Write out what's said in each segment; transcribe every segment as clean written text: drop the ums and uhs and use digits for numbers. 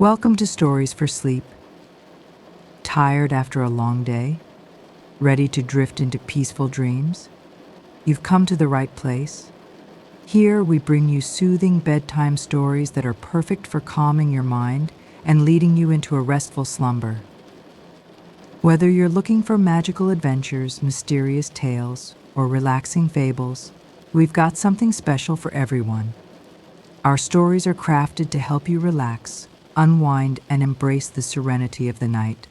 Welcome to Stories for Sleep. Tired after a long day? Ready to drift into peaceful dreams? You've come to the right place. Here we bring you soothing bedtime stories that are perfect for calming your mind and leading you into a restful slumber. Whether you're looking for magical adventures, mysterious tales, or relaxing fables, we've got something special for everyone. Our stories are crafted to help you relax, unwind, and embrace the serenity of the night.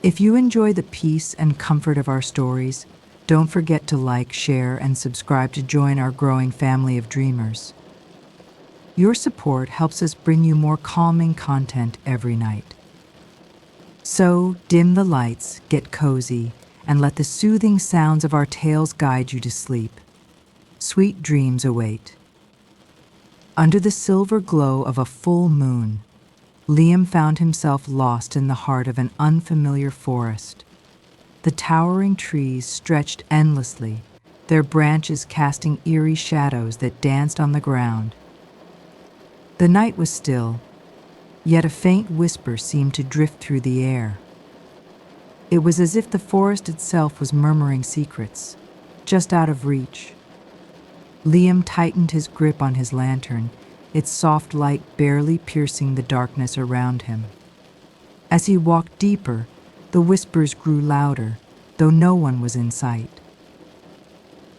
If you enjoy the peace and comfort of our stories, don't forget to like, share, and subscribe to join our growing family of dreamers. Your support helps us bring you more calming content every night. So, dim the lights, get cozy, and let the soothing sounds of our tales guide you to sleep. Sweet dreams await. Under the silver glow of a full moon, Liam found himself lost in the heart of an unfamiliar forest. The towering trees stretched endlessly, their branches casting eerie shadows that danced on the ground. The night was still, yet a faint whisper seemed to drift through the air. It was as if the forest itself was murmuring secrets, just out of reach. Liam tightened his grip on his lantern, its soft light barely piercing the darkness around him. As he walked deeper, the whispers grew louder, though no one was in sight.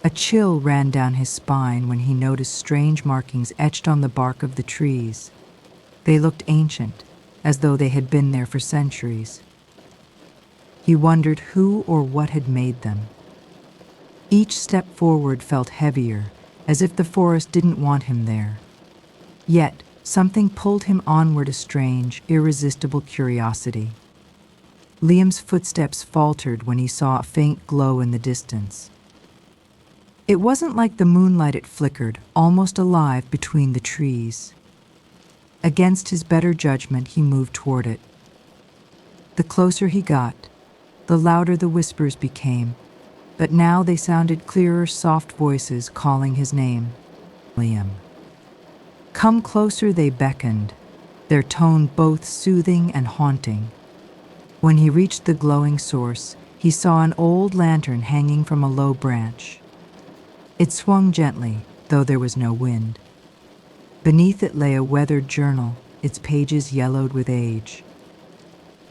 A chill ran down his spine when he noticed strange markings etched on the bark of the trees. They looked ancient, as though they had been there for centuries. He wondered who or what had made them. Each step forward felt heavier, as if the forest didn't want him there. Yet, something pulled him onward, a strange, irresistible curiosity. Liam's footsteps faltered when he saw a faint glow in the distance. It wasn't like the moonlight, it flickered, almost alive between the trees. Against his better judgment, he moved toward it. The closer he got, the louder the whispers became, but now they sounded clearer, soft voices calling his name. Liam. Come closer, they beckoned, their tone both soothing and haunting. When he reached the glowing source, he saw an old lantern hanging from a low branch. It swung gently, though there was no wind. Beneath it lay a weathered journal, its pages yellowed with age.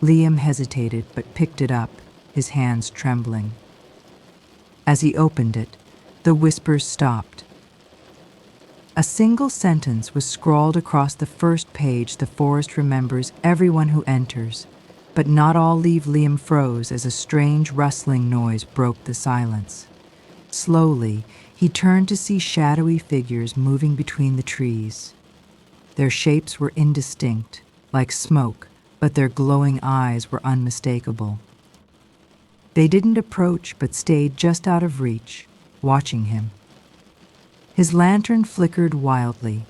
Liam hesitated but picked it up, his hands trembling. As he opened it, the whispers stopped. A single sentence was scrawled across the first page. The forest remembers everyone who enters, but not all leave. Liam froze as a strange rustling noise broke the silence. Slowly, he turned to see shadowy figures moving between the trees. Their shapes were indistinct, like smoke, but their glowing eyes were unmistakable. They didn't approach but stayed just out of reach, watching him. His lantern flickered wildly,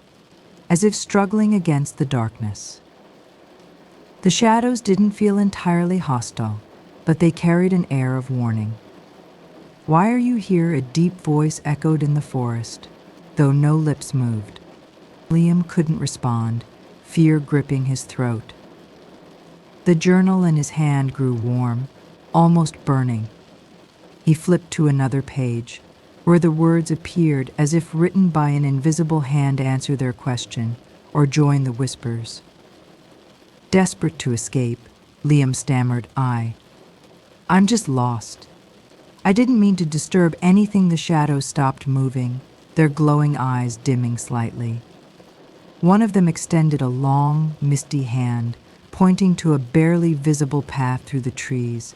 as if struggling against the darkness. The shadows didn't feel entirely hostile, but they carried an air of warning. "Why are you here?" a deep voice echoed in the forest, though no lips moved. Liam couldn't respond, fear gripping his throat. The journal in his hand grew warm, almost burning. He flipped to another page, where the words appeared as if written by an invisible hand. Answer their question, or join the whispers. Desperate to escape, Liam stammered, I'm just lost. I didn't mean to disturb anything." The shadows stopped moving, their glowing eyes dimming slightly. One of them extended a long, misty hand, pointing to a barely visible path through the trees.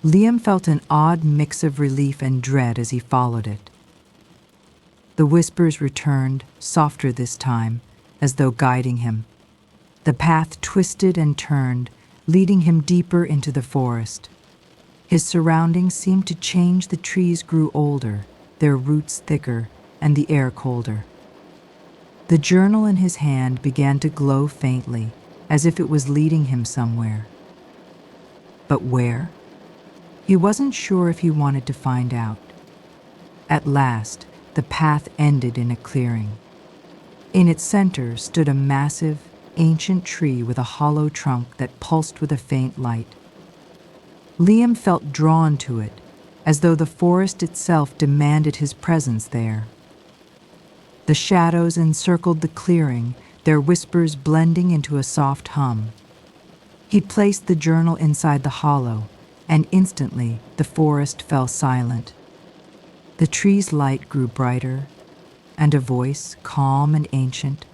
Liam felt an odd mix of relief and dread as he followed it. The whispers returned, softer this time, as though guiding him. The path twisted and turned, leading him deeper into the forest. His surroundings seemed to change. The trees grew older, their roots thicker, and the air colder. The journal in his hand began to glow faintly, as if it was leading him somewhere. But where? He wasn't sure if he wanted to find out. At last, the path ended in a clearing. In its center stood a massive, ancient tree with a hollow trunk that pulsed with a faint light. Liam felt drawn to it, as though the forest itself demanded his presence there. The shadows encircled the clearing, their whispers blending into a soft hum. He placed the journal inside the hollow, and instantly the forest fell silent. The tree's light grew brighter, and a voice, calm and ancient,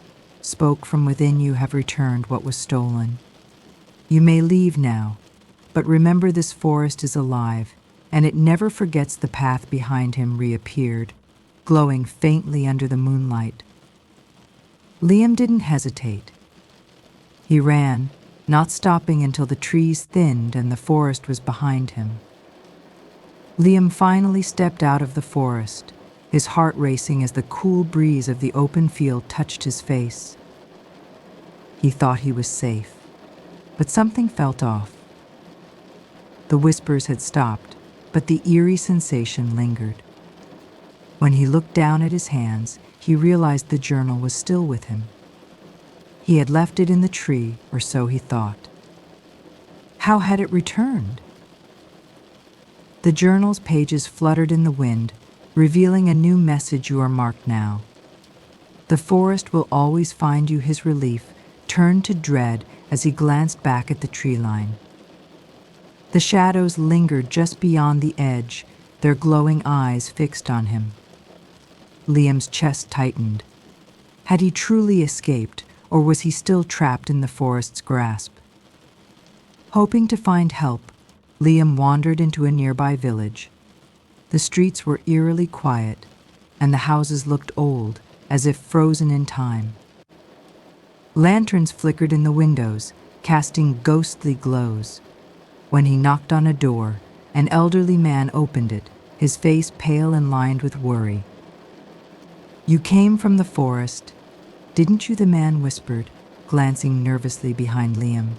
spoke from within. "You have returned what was stolen. You may leave now, but remember this forest is alive, and it never forgets." The path behind him reappeared, glowing faintly under the moonlight. Liam didn't hesitate. He ran, not stopping until the trees thinned and the forest was behind him. Liam finally stepped out of the forest, his heart racing as the cool breeze of the open field touched his face. He thought he was safe, but something felt off. The whispers had stopped, but the eerie sensation lingered. When he looked down at his hands, he realized the journal was still with him. He had left it in the tree, or so he thought. How had it returned? The journal's pages fluttered in the wind, revealing a new message. "You are marked now. The forest will always find you." His relief turned to dread as he glanced back at the tree line. The shadows lingered just beyond the edge, their glowing eyes fixed on him. Liam's chest tightened. Had he truly escaped, or was he still trapped in the forest's grasp? Hoping to find help, Liam wandered into a nearby village. The streets were eerily quiet, and the houses looked old, as if frozen in time. Lanterns flickered in the windows, casting ghostly glows. When he knocked on a door, an elderly man opened it, his face pale and lined with worry. "You came from the forest, didn't you?" the man whispered, glancing nervously behind Liam.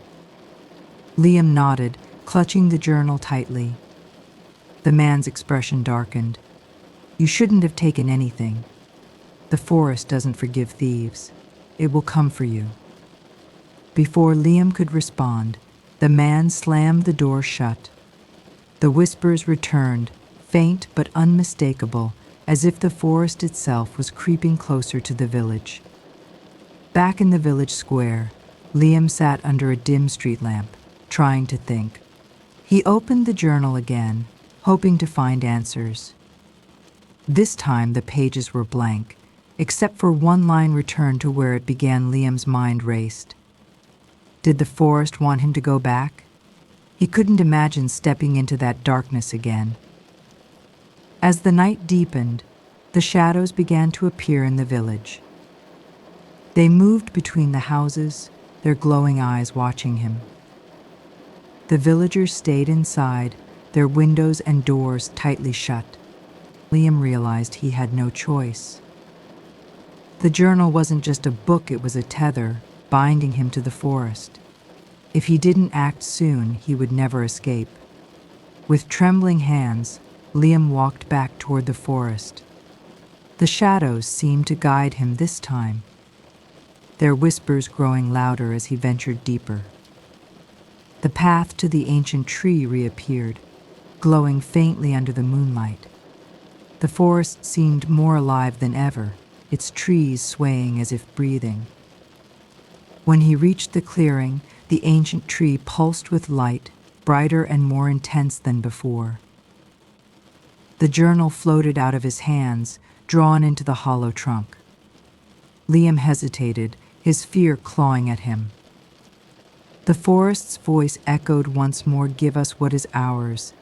Liam nodded, clutching the journal tightly. The man's expression darkened. "You shouldn't have taken anything. The forest doesn't forgive thieves. It will come for you." Before Liam could respond, the man slammed the door shut. The whispers returned, faint but unmistakable, as if the forest itself was creeping closer to the village. Back in the village square, Liam sat under a dim street lamp, trying to think. He opened the journal again, hoping to find answers. This time the pages were blank, except for one line returned to where it began. Liam's mind raced. Did the forest want him to go back? He couldn't imagine stepping into that darkness again. As the night deepened, the shadows began to appear in the village. They moved between the houses, their glowing eyes watching him. The villagers stayed inside, their windows and doors tightly shut. Liam realized he had no choice. The journal wasn't just a book, it was a tether, binding him to the forest. If he didn't act soon, he would never escape. With trembling hands, Liam walked back toward the forest. The shadows seemed to guide him this time, their whispers growing louder as he ventured deeper. The path to the ancient tree reappeared, glowing faintly under the moonlight. The forest seemed more alive than ever, its trees swaying as if breathing. When he reached the clearing, the ancient tree pulsed with light, brighter and more intense than before. The journal floated out of his hands, drawn into the hollow trunk. Liam hesitated, his fear clawing at him. The forest's voice echoed once more, "Give us what is ours,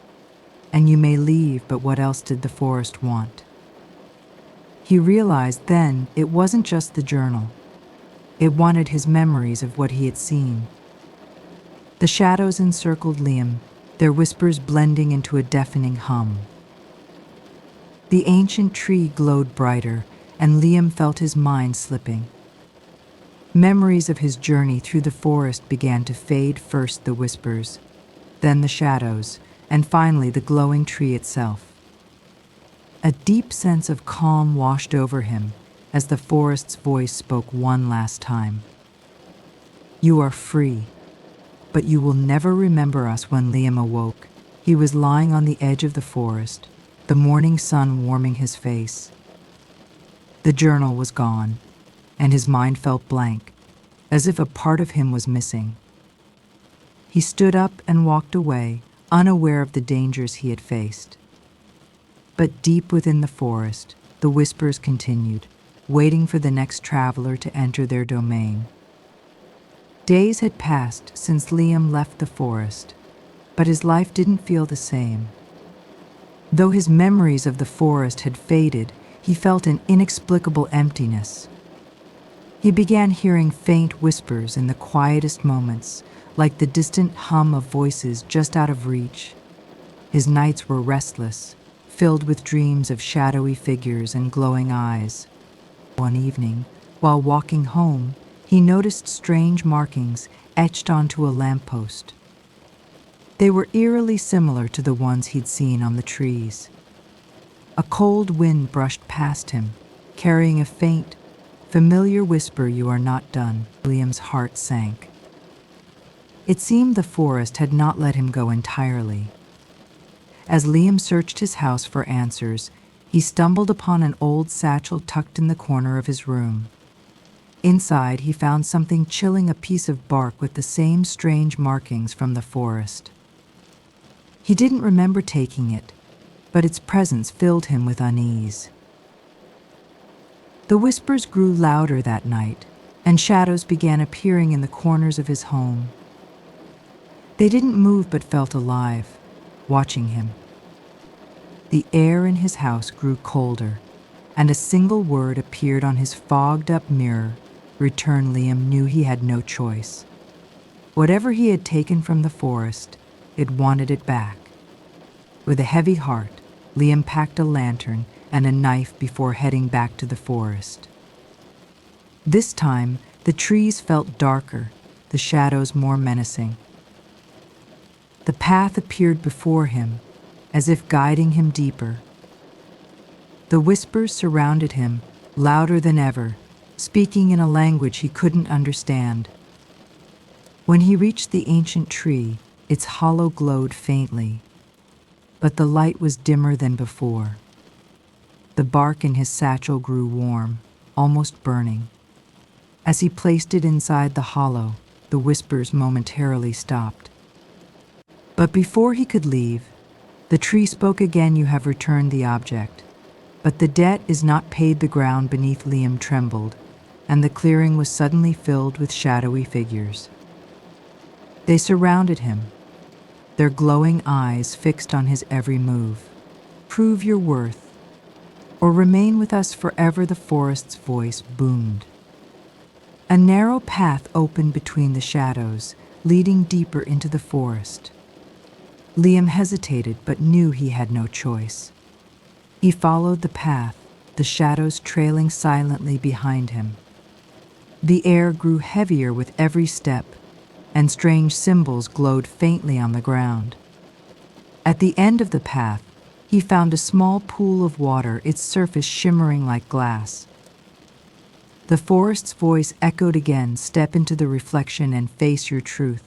and you may leave." But what else did the forest want? He realized then it wasn't just the journal. It wanted his memories of what he had seen. The shadows encircled Liam, their whispers blending into a deafening hum. The ancient tree glowed brighter, and Liam felt his mind slipping. Memories of his journey through the forest began to fade, first the whispers, then the shadows, and finally the glowing tree itself. A deep sense of calm washed over him as the forest's voice spoke one last time. You are free, but you will never remember us. When Liam awoke, he was lying on the edge of the forest, the morning sun warming his face. The journal was gone, and his mind felt blank, as if a part of him was missing. He stood up and walked away, unaware of the dangers he had faced. But deep within the forest, the whispers continued, waiting for the next traveler to enter their domain. Days had passed since Liam left the forest, but his life didn't feel the same. Though his memories of the forest had faded, he felt an inexplicable emptiness. He began hearing faint whispers in the quietest moments, like the distant hum of voices just out of reach. His nights were restless, filled with dreams of shadowy figures and glowing eyes. One evening, while walking home, he noticed strange markings etched onto a lamppost. They were eerily similar to the ones he'd seen on the trees. A cold wind brushed past him, carrying a faint, familiar whisper, "You are not done." Liam's heart sank. It seemed the forest had not let him go entirely. As Liam searched his house for answers, he stumbled upon an old satchel tucked in the corner of his room. Inside, he found something chilling, a piece of bark with the same strange markings from the forest. He didn't remember taking it, but its presence filled him with unease. The whispers grew louder that night, and shadows began appearing in the corners of his home. They didn't move but felt alive, watching him. The air in his house grew colder, and a single word appeared on his fogged-up mirror. "Return." Liam knew he had no choice. Whatever he had taken from the forest, it wanted it back. With a heavy heart, Liam packed a lantern and a knife before heading back to the forest. This time, the trees felt darker, the shadows more menacing. The path appeared before him, as if guiding him deeper. The whispers surrounded him, louder than ever, speaking in a language he couldn't understand. When he reached the ancient tree, its hollow glowed faintly, but the light was dimmer than before. The bark in his satchel grew warm, almost burning. As he placed it inside the hollow, the whispers momentarily stopped. But before he could leave, the tree spoke again. "You have returned the object, but the debt is not paid." The ground beneath Liam trembled, and the clearing was suddenly filled with shadowy figures. They surrounded him, their glowing eyes fixed on his every move. "Prove your worth, or remain with us forever," the forest's voice boomed. A narrow path opened between the shadows, leading deeper into the forest. Liam hesitated but knew he had no choice. He followed the path, the shadows trailing silently behind him. The air grew heavier with every step, and strange symbols glowed faintly on the ground. At the end of the path, he found a small pool of water, its surface shimmering like glass. The forest's voice echoed again, "Step into the reflection and face your truth."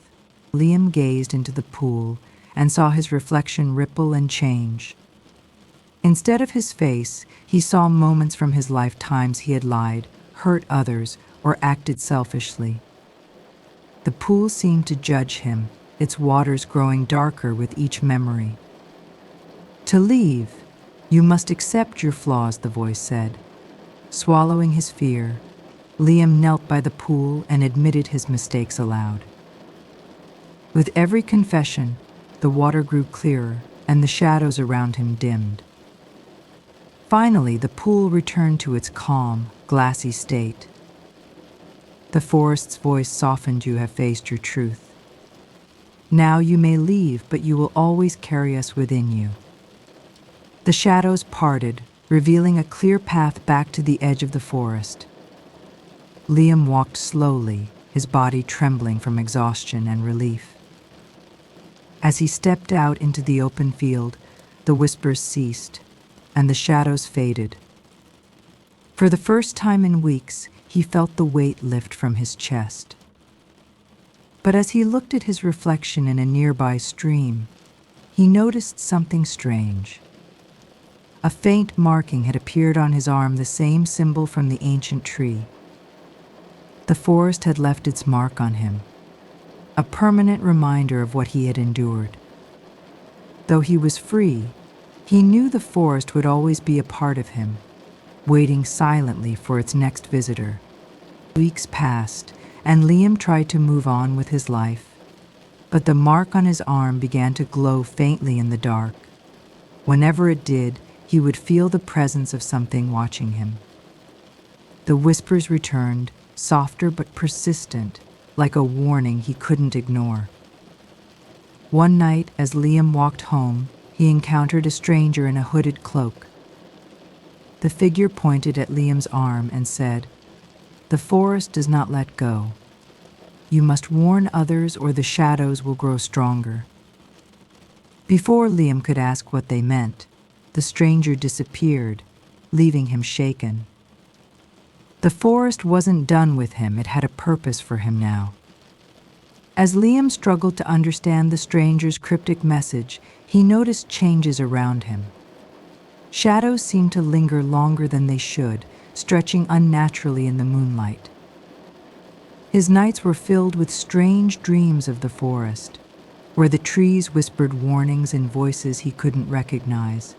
Liam gazed into the pool and saw his reflection ripple and change. Instead of his face, he saw moments from his lifetimes he had lied, hurt others, or acted selfishly. The pool seemed to judge him, its waters growing darker with each memory. "To leave, you must accept your flaws," the voice said. Swallowing his fear, Liam knelt by the pool and admitted his mistakes aloud. With every confession, the water grew clearer and the shadows around him dimmed. Finally, the pool returned to its calm, glassy state. The forest's voice softened. "You have faced your truth. Now you may leave, but you will always carry us within you." The shadows parted, revealing a clear path back to the edge of the forest. Liam walked slowly, his body trembling from exhaustion and relief. As he stepped out into the open field, the whispers ceased, and the shadows faded. For the first time in weeks, he felt the weight lift from his chest. But as he looked at his reflection in a nearby stream, he noticed something strange. A faint marking had appeared on his arm, the same symbol from the ancient tree. The forest had left its mark on him, a permanent reminder of what he had endured. Though he was free, he knew the forest would always be a part of him, waiting silently for its next visitor. Weeks passed, and Liam tried to move on with his life, but the mark on his arm began to glow faintly in the dark. Whenever it did, he would feel the presence of something watching him. The whispers returned, softer but persistent, like a warning he couldn't ignore. One night, as Liam walked home, he encountered a stranger in a hooded cloak. The figure pointed at Liam's arm and said, "The forest does not let go. You must warn others or the shadows will grow stronger." Before Liam could ask what they meant, the stranger disappeared, leaving him shaken. The forest wasn't done with him, it had a purpose for him now. As Liam struggled to understand the stranger's cryptic message, he noticed changes around him. Shadows seemed to linger longer than they should, stretching unnaturally in the moonlight. His nights were filled with strange dreams of the forest, where the trees whispered warnings in voices he couldn't recognize.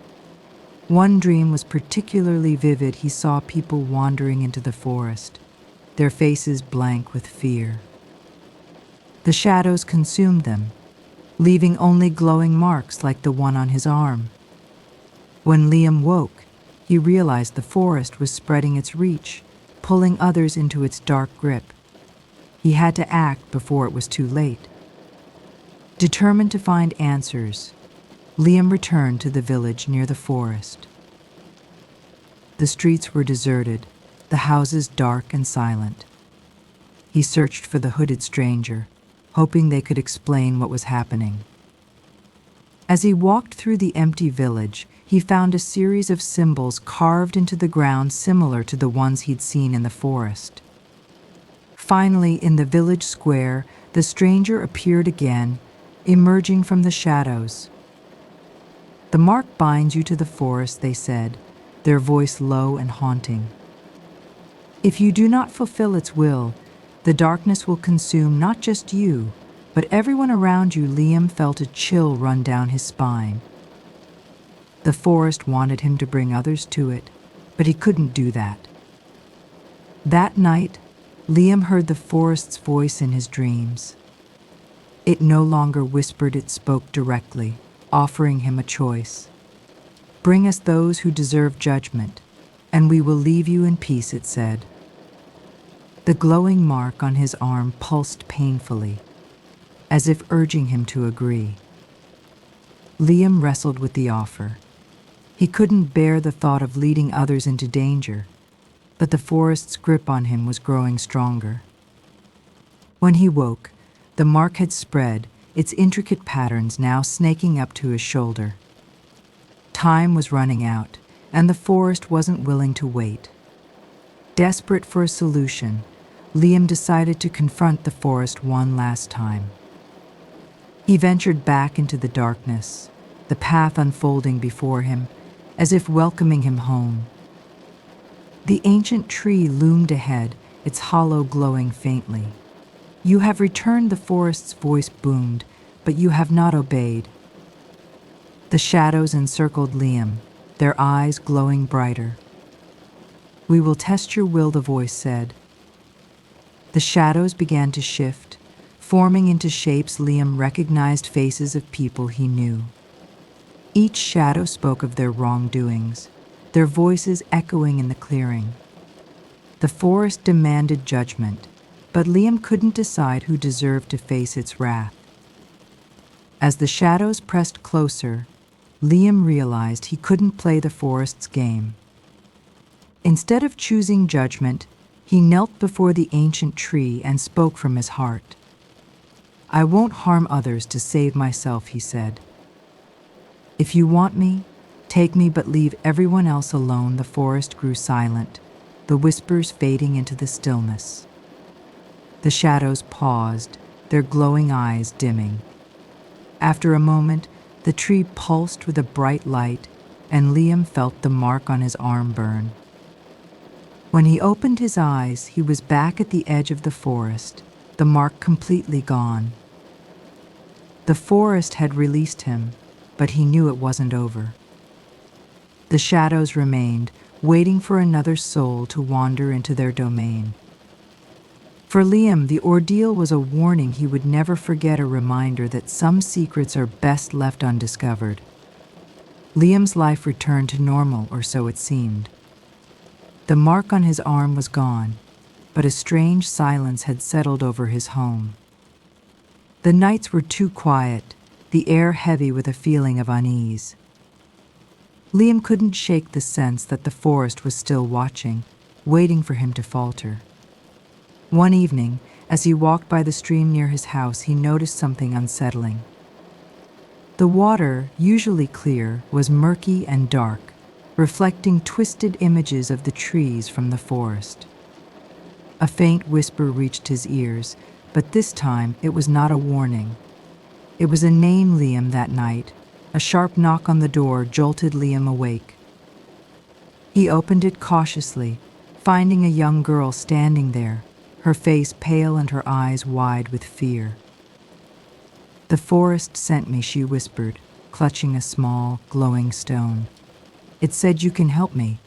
One dream was particularly vivid. He saw people wandering into the forest, their faces blank with fear. The shadows consumed them, leaving only glowing marks like the one on his arm. When Liam woke, he realized the forest was spreading its reach, pulling others into its dark grip. He had to act before it was too late. Determined to find answers, Liam returned to the village near the forest. The streets were deserted, the houses dark and silent. He searched for the hooded stranger, hoping they could explain what was happening. As he walked through the empty village, he found a series of symbols carved into the ground similar to the ones he'd seen in the forest. Finally, in the village square, the stranger appeared again, emerging from the shadows. "The mark binds you to the forest," they said, their voice low and haunting. "If you do not fulfill its will, the darkness will consume not just you, but everyone around you." Liam felt a chill run down his spine. The forest wanted him to bring others to it, but he couldn't do that. That night, Liam heard the forest's voice in his dreams. It no longer whispered, it spoke directly, offering him a choice. "Bring us those who deserve judgment, and we will leave you in peace," it said. The glowing mark on his arm pulsed painfully, as if urging him to agree. Liam wrestled with the offer. He couldn't bear the thought of leading others into danger, but the forest's grip on him was growing stronger. When he woke, the mark had spread, its intricate patterns now snaking up to his shoulder. Time was running out, and the forest wasn't willing to wait. Desperate for a solution, Liam decided to confront the forest one last time. He ventured back into the darkness, the path unfolding before him, as if welcoming him home. The ancient tree loomed ahead, its hollow glowing faintly. "You have returned," the forest's voice boomed, "but you have not obeyed." The shadows encircled Liam, their eyes glowing brighter. "We will test your will," the voice said. The shadows began to shift, forming into shapes Liam recognized, faces of people he knew. Each shadow spoke of their wrongdoings, their voices echoing in the clearing. The forest demanded judgment, but Liam couldn't decide who deserved to face its wrath. As the shadows pressed closer, Liam realized he couldn't play the forest's game. Instead of choosing judgment, he knelt before the ancient tree and spoke from his heart. "I won't harm others to save myself," he said. "If you want me, take me, but leave everyone else alone." The forest grew silent, the whispers fading into the stillness. The shadows paused, their glowing eyes dimming. After a moment, the tree pulsed with a bright light, and Liam felt the mark on his arm burn. When he opened his eyes, he was back at the edge of the forest, the mark completely gone. The forest had released him, but he knew it wasn't over. The shadows remained, waiting for another soul to wander into their domain. For Liam, the ordeal was a warning he would never forget, a reminder that some secrets are best left undiscovered. Liam's life returned to normal, or so it seemed. The mark on his arm was gone, but a strange silence had settled over his home. The nights were too quiet, the air heavy with a feeling of unease. Liam couldn't shake the sense that the forest was still watching, waiting for him to falter. One evening, as he walked by the stream near his house, he noticed something unsettling. The water, usually clear, was murky and dark, reflecting twisted images of the trees from the forest. A faint whisper reached his ears, but this time it was not a warning. It was a name Liam that night. A sharp knock on the door jolted Liam awake. He opened it cautiously, finding a young girl standing there, her face pale and her eyes wide with fear. "The forest sent me," she whispered, clutching a small, glowing stone. "It said you can help me."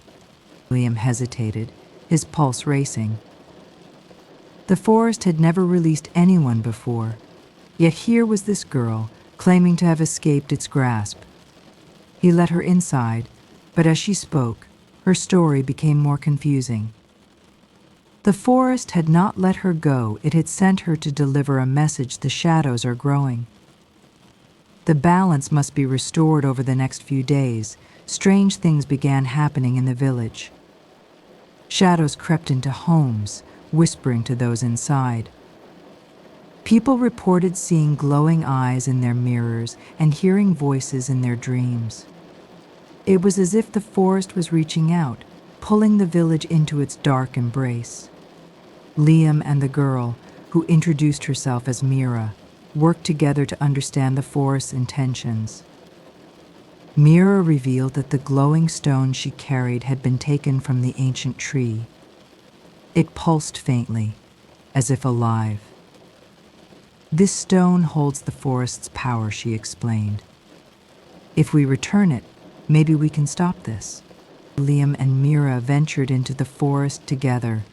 Liam hesitated, his pulse racing. The forest had never released anyone before, yet here was this girl, claiming to have escaped its grasp. He let her inside, but as she spoke, her story became more confusing. The forest had not let her go, it had sent her to deliver a message: the shadows are growing. The balance must be restored over the next few days. Strange things began happening in the village. Shadows crept into homes, whispering to those inside. People reported seeing glowing eyes in their mirrors and hearing voices in their dreams. It was as if the forest was reaching out, pulling the village into its dark embrace. Liam and the girl, who introduced herself as Mira, worked together to understand the forest's intentions. Mira revealed that the glowing stone she carried had been taken from the ancient tree. It pulsed faintly, as if alive. "This stone holds the forest's power," she explained. "If we return it, maybe we can stop this." Liam and Mira ventured into the forest together,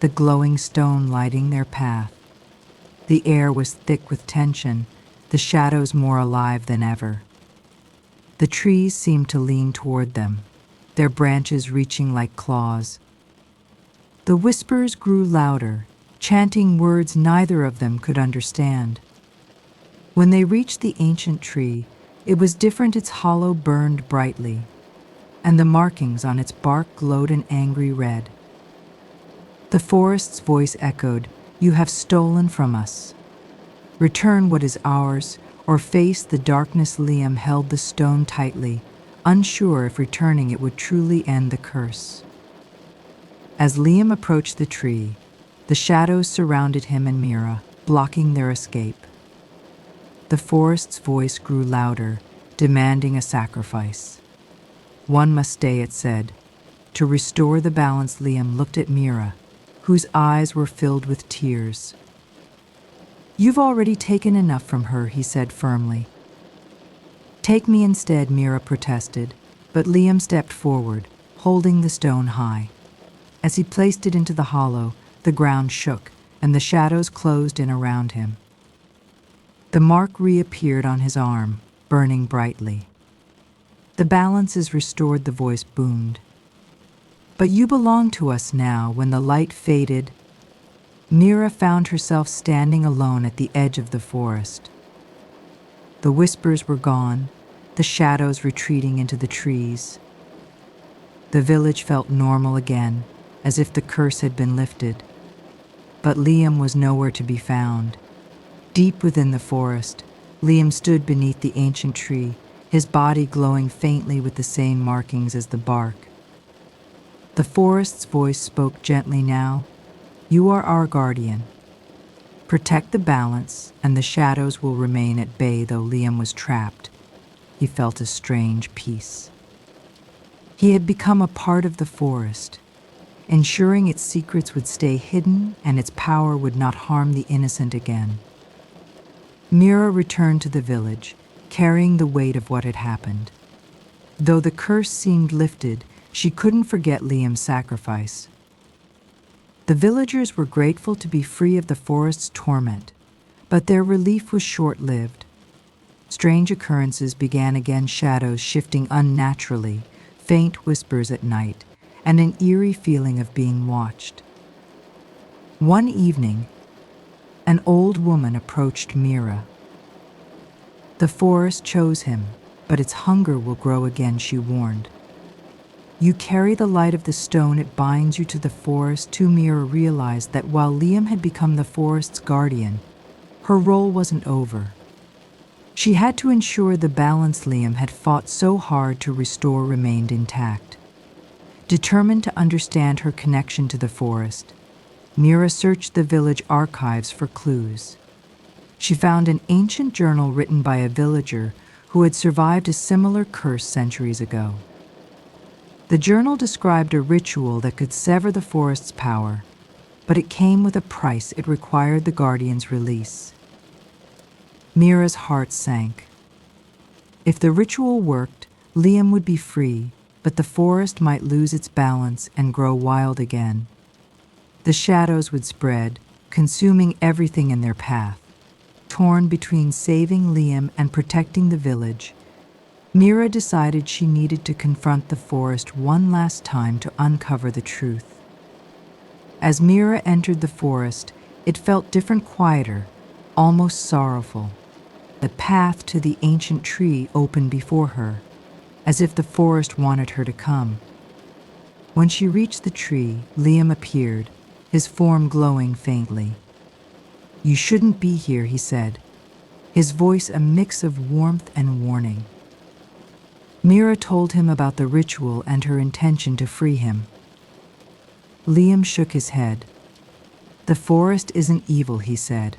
the glowing stone lighting their path. The air was thick with tension, the shadows more alive than ever. The trees seemed to lean toward them, their branches reaching like claws. The whispers grew louder, chanting words neither of them could understand. When they reached the ancient tree, it was different. Its hollow burned brightly, and the markings on its bark glowed an angry red. The forest's voice echoed, "You have stolen from us. Return what is ours, or face the darkness." Liam held the stone tightly, unsure if returning it would truly end the curse. As Liam approached the tree, the shadows surrounded him and Mira, blocking their escape. The forest's voice grew louder, demanding a sacrifice. "One must stay," it said. To restore the balance, Liam looked at Mira, whose eyes were filled with tears. "You've already taken enough from her," he said firmly. "Take me instead," Mira protested, but Liam stepped forward, holding the stone high. As he placed it into the hollow, the ground shook, and the shadows closed in around him. The mark reappeared on his arm, burning brightly. "The balance is restored," the voice boomed. "But you belong to us now." When the light faded, Mira found herself standing alone at the edge of the forest. The whispers were gone, the shadows retreating into the trees. The village felt normal again, as if the curse had been lifted. But Liam was nowhere to be found. Deep within the forest, Liam stood beneath the ancient tree, his body glowing faintly with the same markings as the bark. The forest's voice spoke gently now. "You are our guardian. Protect the balance, and the shadows will remain at bay. Though Liam was trapped, he felt a strange peace. He had become a part of the forest, ensuring its secrets would stay hidden and its power would not harm the innocent again. Mira returned to the village, carrying the weight of what had happened. Though the curse seemed lifted, she couldn't forget Liam's sacrifice. The villagers were grateful to be free of the forest's torment, but their relief was short-lived. Strange occurrences began again, shadows shifting unnaturally, faint whispers at night, and an eerie feeling of being watched. One evening, an old woman approached Mira. The forest chose him, but its hunger will grow again, she warned. You carry the light of the stone, it binds you to the forest. Mira realized that while Liam had become the forest's guardian, her role wasn't over. She had to ensure the balance Liam had fought so hard to restore remained intact. Determined to understand her connection to the forest, Mira searched the village archives for clues. She found an ancient journal written by a villager who had survived a similar curse centuries ago. The journal described a ritual that could sever the forest's power, but it came with a price. It required the guardian's release. Mira's heart sank. If the ritual worked, Liam would be free, but the forest might lose its balance and grow wild again. The shadows would spread, consuming everything in their path. Torn between saving Liam and protecting the village, Mira decided she needed to confront the forest one last time to uncover the truth. As Mira entered the forest, it felt different, quieter, almost sorrowful. The path to the ancient tree opened before her, as if the forest wanted her to come. When she reached the tree, Liam appeared, his form glowing faintly. You shouldn't be here, he said, his voice a mix of warmth and warning. Mira told him about the ritual and her intention to free him. Liam shook his head. The forest isn't evil, he said.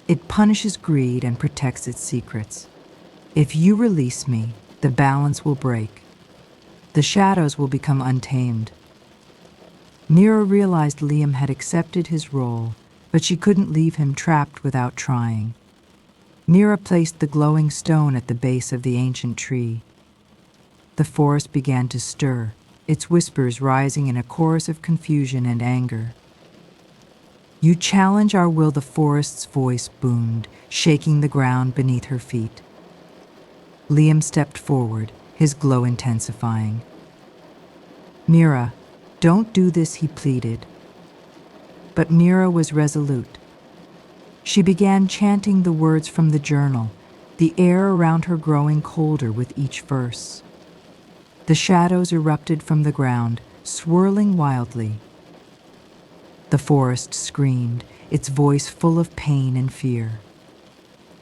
It punishes greed and protects its secrets. If you release me, the balance will break. The shadows will become untamed. Mira realized Liam had accepted his role, but she couldn't leave him trapped without trying. Mira placed the glowing stone at the base of the ancient tree. The forest began to stir, its whispers rising in a chorus of confusion and anger. You challenge our will, the forest's voice boomed, shaking the ground beneath her feet. Liam stepped forward, his glow intensifying. Mira, don't do this, he pleaded. But Mira was resolute. She began chanting the words from the journal, the air around her growing colder with each verse. The shadows erupted from the ground, swirling wildly. The forest screamed, its voice full of pain and fear.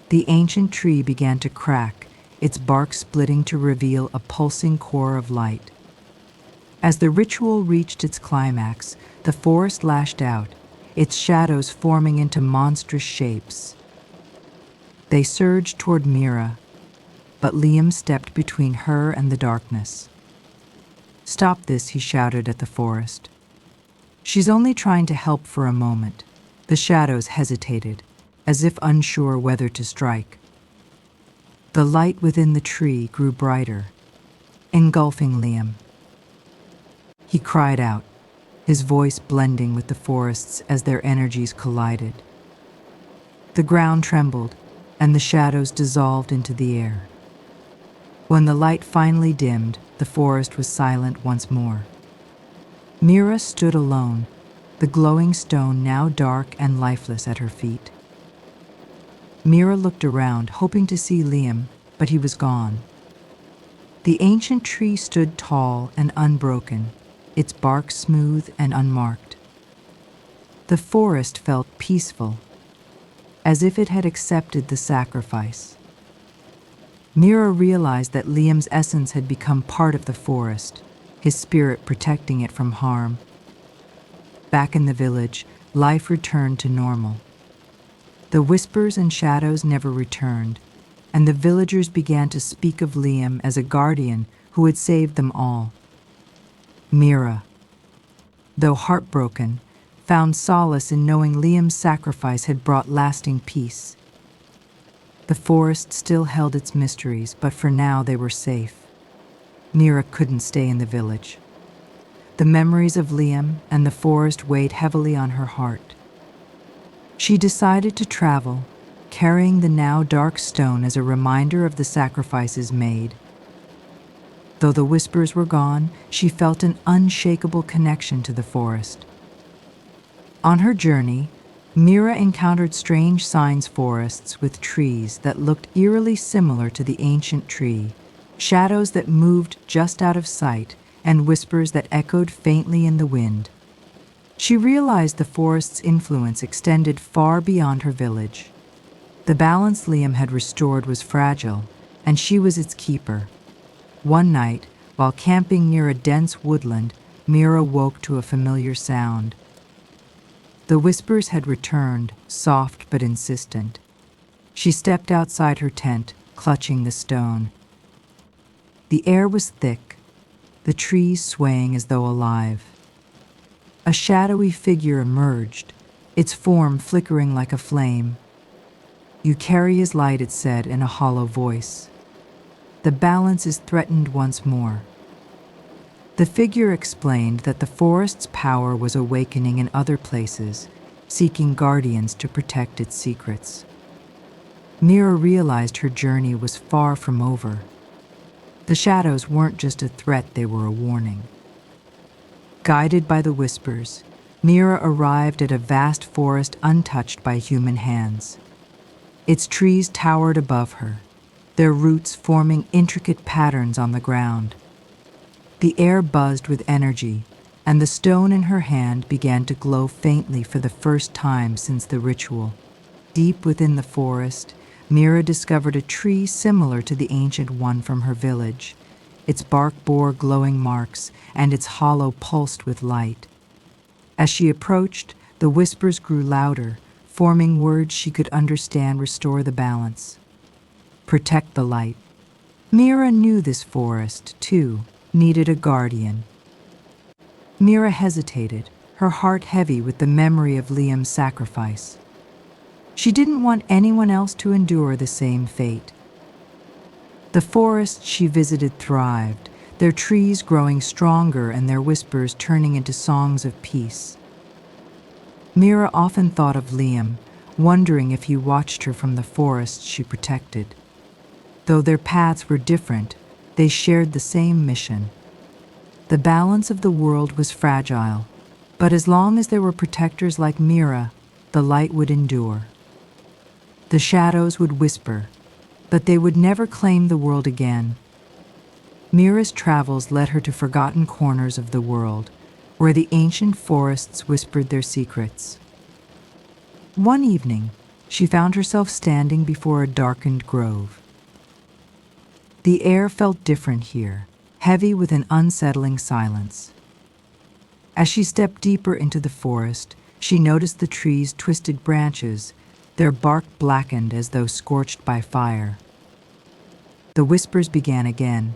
The ancient tree began to crack, its bark splitting to reveal a pulsing core of light. As the ritual reached its climax, the forest lashed out, its shadows forming into monstrous shapes. They surged toward Mira, but Liam stepped between her and the darkness. Stop this, he shouted at the forest. She's only trying to help for a moment. The shadows hesitated, as if unsure whether to strike. The light within the tree grew brighter, engulfing Liam. He cried out, his voice blending with the forest's as their energies collided. The ground trembled, and the shadows dissolved into the air. When the light finally dimmed, the forest was silent once more. Mira stood alone, the glowing stone now dark and lifeless at her feet. Mira looked around, hoping to see Liam, but he was gone. The ancient tree stood tall and unbroken, its bark smooth and unmarked. The forest felt peaceful, as if it had accepted the sacrifice. Mira realized that Liam's essence had become part of the forest, his spirit protecting it from harm. Back in the village, life returned to normal. The whispers and shadows never returned, and the villagers began to speak of Liam as a guardian who had saved them all. Mira, though heartbroken, found solace in knowing Liam's sacrifice had brought lasting peace. The forest still held its mysteries, but for now they were safe. Mira couldn't stay in the village. The memories of Liam and the forest weighed heavily on her heart. She decided to travel, carrying the now dark stone as a reminder of the sacrifices made. Though the whispers were gone, she felt an unshakable connection to the forest. On her journey, Mira encountered strange signs forests with trees that looked eerily similar to the ancient tree, shadows that moved just out of sight, and whispers that echoed faintly in the wind. She realized the forest's influence extended far beyond her village. The balance Liam had restored was fragile, and she was its keeper. One night, while camping near a dense woodland, Mira woke to a familiar sound. The whispers had returned, soft but insistent. She stepped outside her tent, clutching the stone. The air was thick, the trees swaying as though alive. A shadowy figure emerged, its form flickering like a flame. "You carry his light," it said in a hollow voice. "The balance is threatened once more." The figure explained that the forest's power was awakening in other places, seeking guardians to protect its secrets. Mira realized her journey was far from over. The shadows weren't just a threat, they were a warning. Guided by the whispers, Mira arrived at a vast forest untouched by human hands. Its trees towered above her, their roots forming intricate patterns on the ground. The air buzzed with energy, and the stone in her hand began to glow faintly for the first time since the ritual. Deep within the forest, Mira discovered a tree similar to the ancient one from her village. Its bark bore glowing marks, and its hollow pulsed with light. As she approached, the whispers grew louder, forming words she could understand. Restore the balance. Protect the light. Mira knew this forest, too, needed a guardian. Mira hesitated, her heart heavy with the memory of Liam's sacrifice. She didn't want anyone else to endure the same fate. The forests she visited thrived, their trees growing stronger and their whispers turning into songs of peace. Mira often thought of Liam, wondering if he watched her from the forests she protected. Though their paths were different, they shared the same mission. The balance of the world was fragile, but as long as there were protectors like Mira, the light would endure. The shadows would whisper, but they would never claim the world again. Mira's travels led her to forgotten corners of the world, where the ancient forests whispered their secrets. One evening, she found herself standing before a darkened grove. The air felt different here, heavy with an unsettling silence. As she stepped deeper into the forest, she noticed the trees' twisted branches, their bark blackened as though scorched by fire. The whispers began again,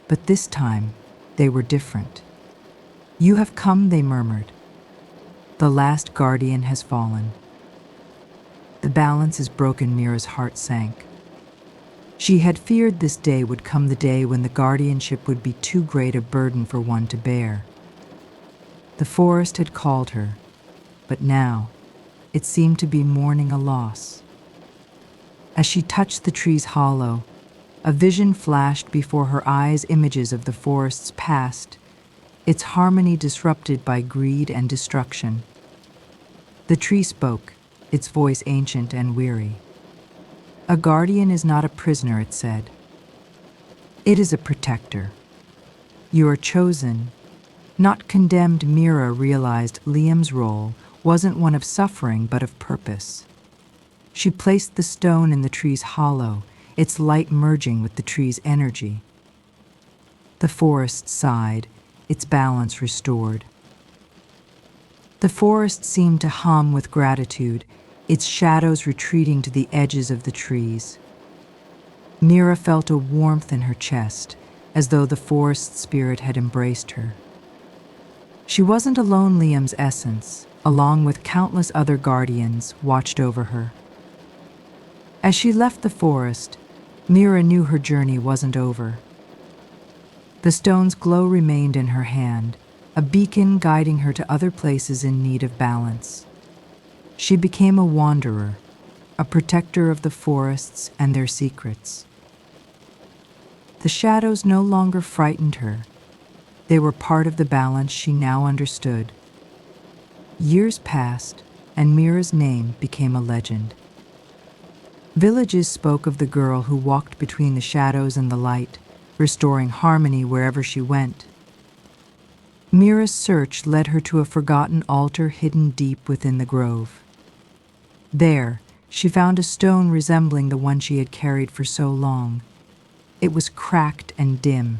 but this time they were different. "You have come," they murmured. "The last guardian has fallen." The balance is broken. Mira's heart sank. She had feared this day would come, the day when the guardianship would be too great a burden for one to bear. The forest had called her, but now it seemed to be mourning a loss. As she touched the tree's hollow, a vision flashed before her eyes, images of the forest's past, its harmony disrupted by greed and destruction. The tree spoke, its voice ancient and weary. "A guardian is not a prisoner," it said. "It is a protector. You are chosen, not condemned." Mira realized Liam's role wasn't one of suffering but of purpose. She placed the stone in the tree's hollow, its light merging with the tree's energy. The forest sighed, its balance restored. The forest seemed to hum with gratitude, its shadows retreating to the edges of the trees. Mira felt a warmth in her chest, as though the forest spirit had embraced her. She wasn't alone. Liam's essence, along with countless other guardians, watched over her. As she left the forest, Mira knew her journey wasn't over. The stone's glow remained in her hand, a beacon guiding her to other places in need of balance. She became a wanderer, a protector of the forests and their secrets. The shadows no longer frightened her. They were part of the balance she now understood. Years passed, and Mira's name became a legend. Villages spoke of the girl who walked between the shadows and the light, restoring harmony wherever she went. Mira's search led her to a forgotten altar hidden deep within the grove. There, she found a stone resembling the one she had carried for so long. It was cracked and dim,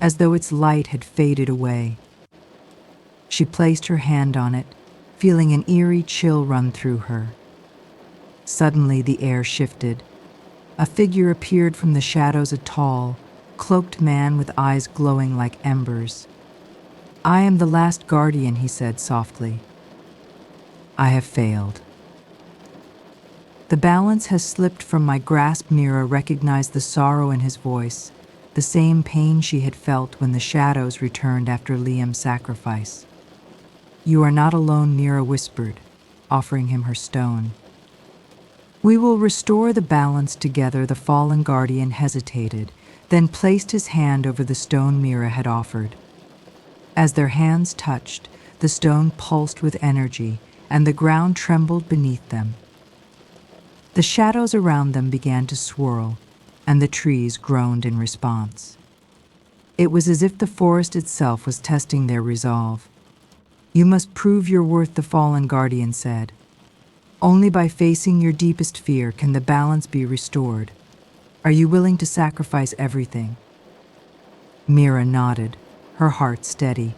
as though its light had faded away. She placed her hand on it, feeling an eerie chill run through her. Suddenly the air shifted. A figure appeared from the shadows, a tall, cloaked man with eyes glowing like embers. "I am the last guardian," he said softly. "I have failed. The balance has slipped from my grasp." Mira recognized the sorrow in his voice, the same pain she had felt when the shadows returned after Liam's sacrifice. "You are not alone," Mira whispered, offering him her stone. "We will restore the balance together." The fallen guardian hesitated, then placed his hand over the stone Mira had offered. As their hands touched, the stone pulsed with energy, and the ground trembled beneath them. The shadows around them began to swirl, and the trees groaned in response. It was as if the forest itself was testing their resolve. "You must prove your worth," the fallen guardian said. "Only by facing your deepest fear can the balance be restored. Are you willing to sacrifice everything?" Mira nodded, her heart steady.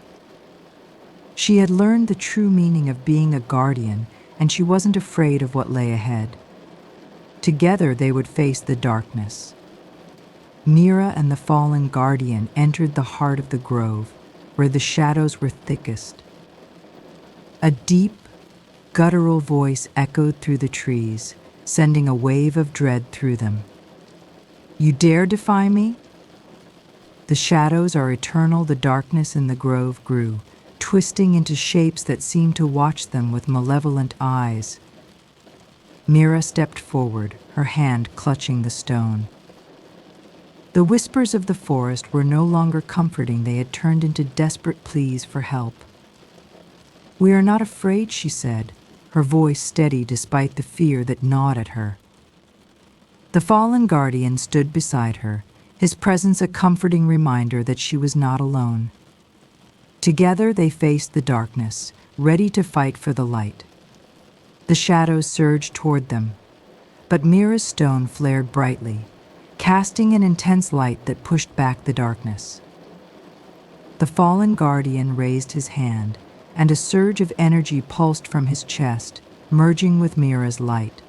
She had learned the true meaning of being a guardian, and she wasn't afraid of what lay ahead. Together they would face the darkness. Mira and the fallen guardian entered the heart of the grove, where the shadows were thickest. A deep, guttural voice echoed through the trees, sending a wave of dread through them. "You dare defy me?" "The shadows are eternal." The darkness in the grove grew, twisting into shapes that seemed to watch them with malevolent eyes. Mira stepped forward, her hand clutching the stone. The whispers of the forest were no longer comforting. They had turned into desperate pleas for help. "We are not afraid," she said, her voice steady despite the fear that gnawed at her. The fallen guardian stood beside her, his presence a comforting reminder that she was not alone. Together they faced the darkness, ready to fight for the light. The shadows surged toward them, but Mira's stone flared brightly, casting an intense light that pushed back the darkness. The fallen guardian raised his hand, and a surge of energy pulsed from his chest, merging with Mira's light.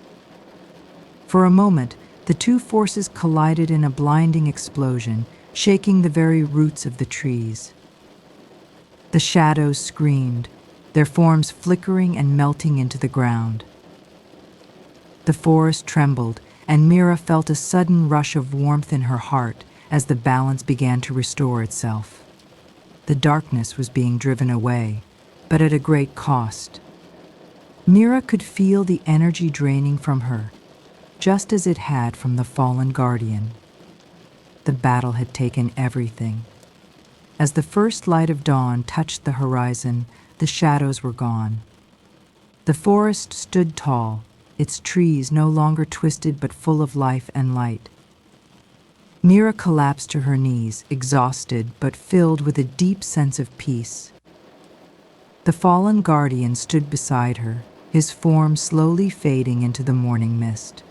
For a moment, the two forces collided in a blinding explosion, shaking the very roots of the trees. The shadows screamed, their forms flickering and melting into the ground. The forest trembled, and Mira felt a sudden rush of warmth in her heart as the balance began to restore itself. The darkness was being driven away, but at a great cost. Mira could feel the energy draining from her, just as it had from the fallen guardian. The battle had taken everything. As the first light of dawn touched the horizon, the shadows were gone. The forest stood tall, its trees no longer twisted but full of life and light. Mira collapsed to her knees, exhausted but filled with a deep sense of peace. The fallen guardian stood beside her, his form slowly fading into the morning mist.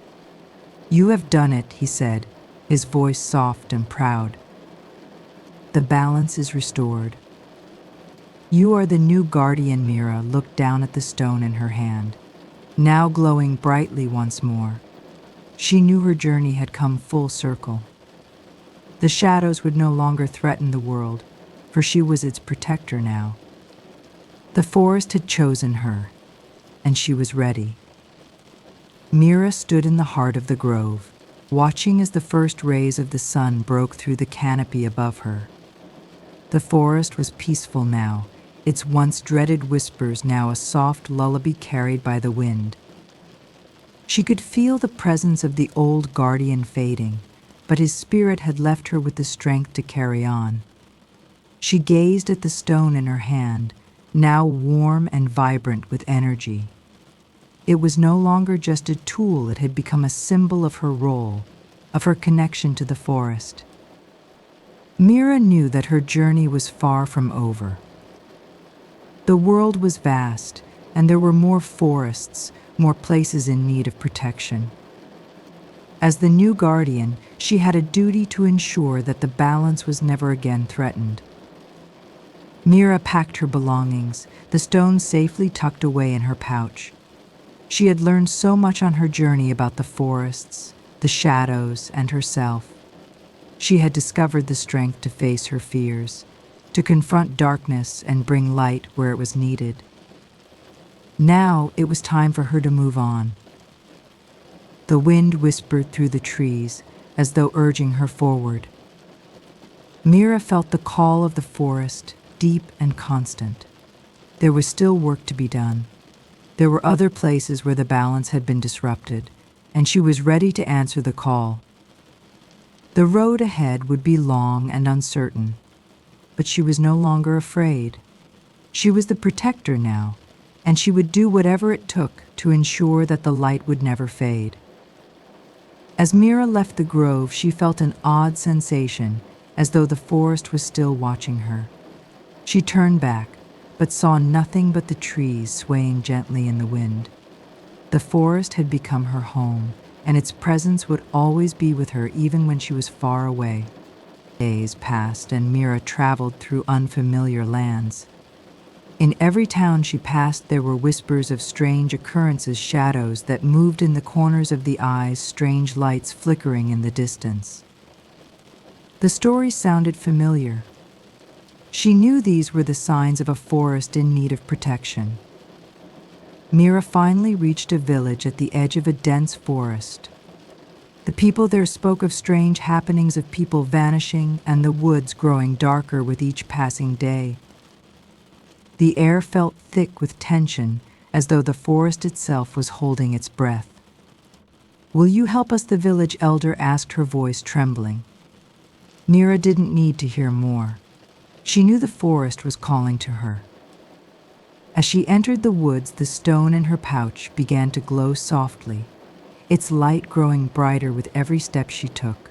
"You have done it," he said, his voice soft and proud. "The balance is restored. You are the new guardian." Mira looked down at the stone in her hand. now glowing brightly once more. She knew her journey had come full circle. The shadows would no longer threaten the world, for she was its protector now. The forest had chosen her, and she was ready. Mira stood in the heart of the grove, watching as the first rays of the sun broke through the canopy above her. The forest was peaceful now, its once dreaded whispers now a soft lullaby carried by the wind. She could feel the presence of the old guardian fading, but his spirit had left her with the strength to carry on. She gazed at the stone in her hand, now warm and vibrant with energy. It was no longer just a tool, it had become a symbol of her role, of her connection to the forest. Mira knew that her journey was far from over. The world was vast, and there were more forests, more places in need of protection. As the new guardian, she had a duty to ensure that the balance was never again threatened. Mira packed her belongings, the stone safely tucked away in her pouch. She had learned so much on her journey about the forests, the shadows, and herself. She had discovered the strength to face her fears, to confront darkness and bring light where it was needed. Now it was time for her to move on. The wind whispered through the trees, as though urging her forward. Mira felt the call of the forest, deep and constant. There was still work to be done. There were other places where the balance had been disrupted, and she was ready to answer the call. The road ahead would be long and uncertain, but she was no longer afraid. She was the protector now, and she would do whatever it took to ensure that the light would never fade. As Mira left the grove, she felt an odd sensation, as though the forest was still watching her. She turned back, but saw nothing but the trees swaying gently in the wind. The forest had become her home, and its presence would always be with her even when she was far away. Days passed, and Mira traveled through unfamiliar lands. In every town she passed, there were whispers of strange occurrences, shadows that moved in the corners of the eyes, strange lights flickering in the distance. The stories sounded familiar. She knew these were the signs of a forest in need of protection. Mira finally reached a village at the edge of a dense forest. The people there spoke of strange happenings, of people vanishing and the woods growing darker with each passing day. The air felt thick with tension, as though the forest itself was holding its breath. "Will you help us?" the village elder asked, her voice trembling. Mira didn't need to hear more. She knew the forest was calling to her. As she entered the woods, the stone in her pouch began to glow softly, its light growing brighter with every step she took.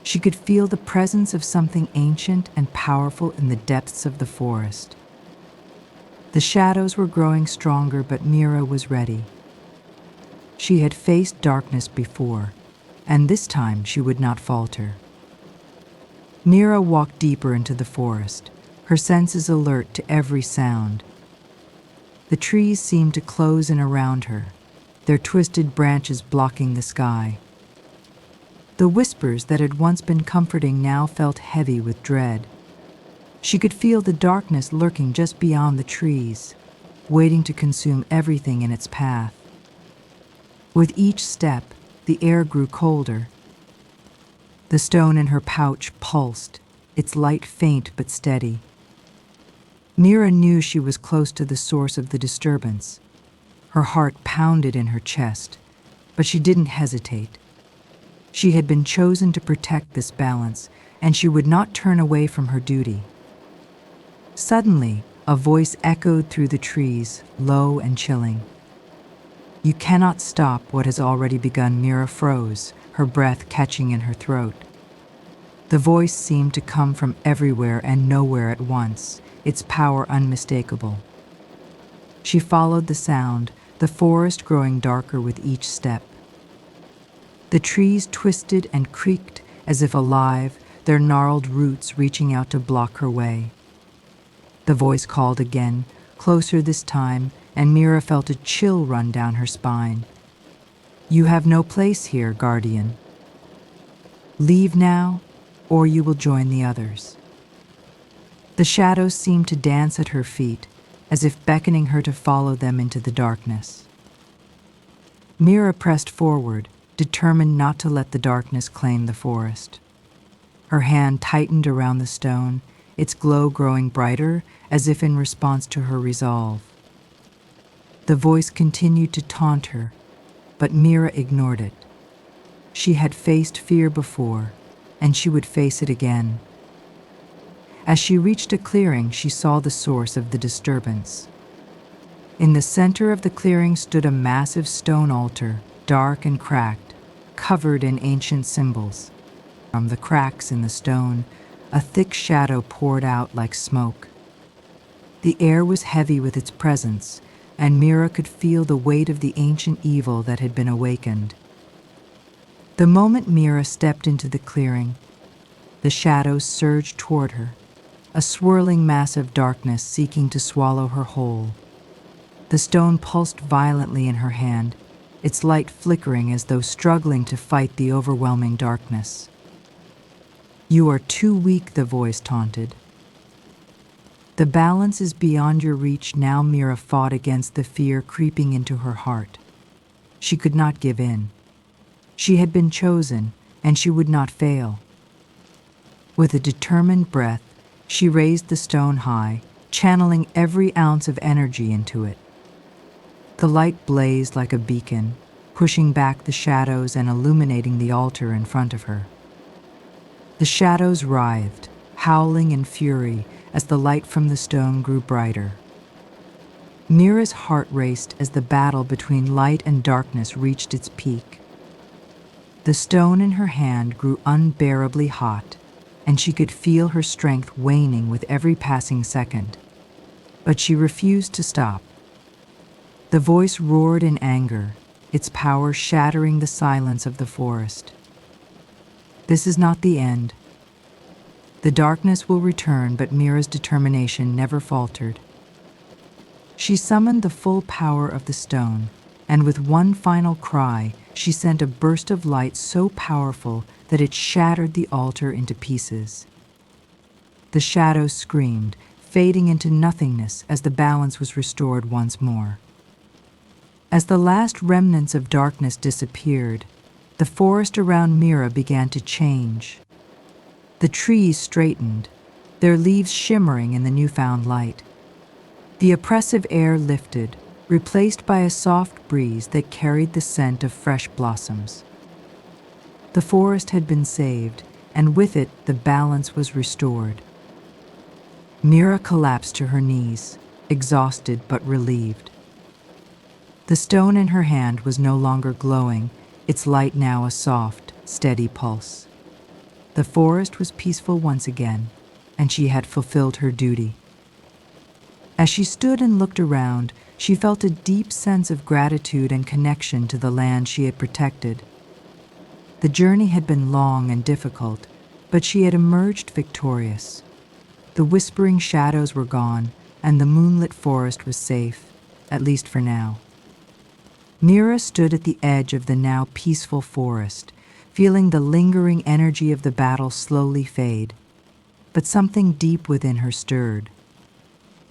She could feel the presence of something ancient and powerful in the depths of the forest. The shadows were growing stronger, but Mira was ready. She had faced darkness before, and this time she would not falter. Mira walked deeper into the forest, her senses alert to every sound. The trees seemed to close in around her, their twisted branches blocking the sky. The whispers that had once been comforting now felt heavy with dread. She could feel the darkness lurking just beyond the trees, waiting to consume everything in its path. With each step, the air grew colder. The stone in her pouch pulsed, its light faint but steady. Mira knew she was close to the source of the disturbance. Her heart pounded in her chest, but she didn't hesitate. She had been chosen to protect this balance, and she would not turn away from her duty. Suddenly, a voice echoed through the trees, low and chilling. "You cannot stop what has already begun." Mira froze, her breath catching in her throat. The voice seemed to come from everywhere and nowhere at once, its power unmistakable. She followed the sound, the forest growing darker with each step. The trees twisted and creaked as if alive, their gnarled roots reaching out to block her way. The voice called again, closer this time, and Mira felt a chill run down her spine. You have no place here, Guardian. Leave now, or you will join the others. The shadows seemed to dance at her feet, as if beckoning her to follow them into the darkness. Mira pressed forward, determined not to let the darkness claim the forest. Her hand tightened around the stone, its glow growing brighter as if in response to her resolve. The voice continued to taunt her, but Mira ignored it. She had faced fear before, and she would face it again. As she reached a clearing, she saw the source of the disturbance. In the center of the clearing stood a massive stone altar, dark and cracked, covered in ancient symbols. From the cracks in the stone, a thick shadow poured out like smoke. The air was heavy with its presence, and Mira could feel the weight of the ancient evil that had been awakened. The moment Mira stepped into the clearing, the shadows surged toward her, a swirling mass of darkness seeking to swallow her whole. The stone pulsed violently in her hand, its light flickering as though struggling to fight the overwhelming darkness. You are too weak, the voice taunted. The balance is beyond your reach now. Mira fought against the fear creeping into her heart. She could not give in. She had been chosen, and she would not fail. With a determined breath, she raised the stone high, channeling every ounce of energy into it. The light blazed like a beacon, pushing back the shadows and illuminating the altar in front of her. The shadows writhed, howling in fury as the light from the stone grew brighter. Mira's heart raced as the battle between light and darkness reached its peak. The stone in her hand grew unbearably hot, and she could feel her strength waning with every passing second. But she refused to stop. The voice roared in anger, its power shattering the silence of the forest. This is not the end. The darkness will return, but Mira's determination never faltered. She summoned the full power of the stone, and with one final cry, she sent a burst of light so powerful that it shattered the altar into pieces. The shadows screamed, fading into nothingness as the balance was restored once more. As the last remnants of darkness disappeared, the forest around Mira began to change. The trees straightened, their leaves shimmering in the newfound light. The oppressive air lifted, replaced by a soft breeze that carried the scent of fresh blossoms. The forest had been saved, and with it the balance was restored. Mira collapsed to her knees, exhausted but relieved. The stone in her hand was no longer glowing, its light now a soft, steady pulse. The forest was peaceful once again, and she had fulfilled her duty. As she stood and looked around, she felt a deep sense of gratitude and connection to the land she had protected. The journey had been long and difficult, but she had emerged victorious. The whispering shadows were gone, and the moonlit forest was safe, at least for now. Mira stood at the edge of the now peaceful forest, feeling the lingering energy of the battle slowly fade. But something deep within her stirred.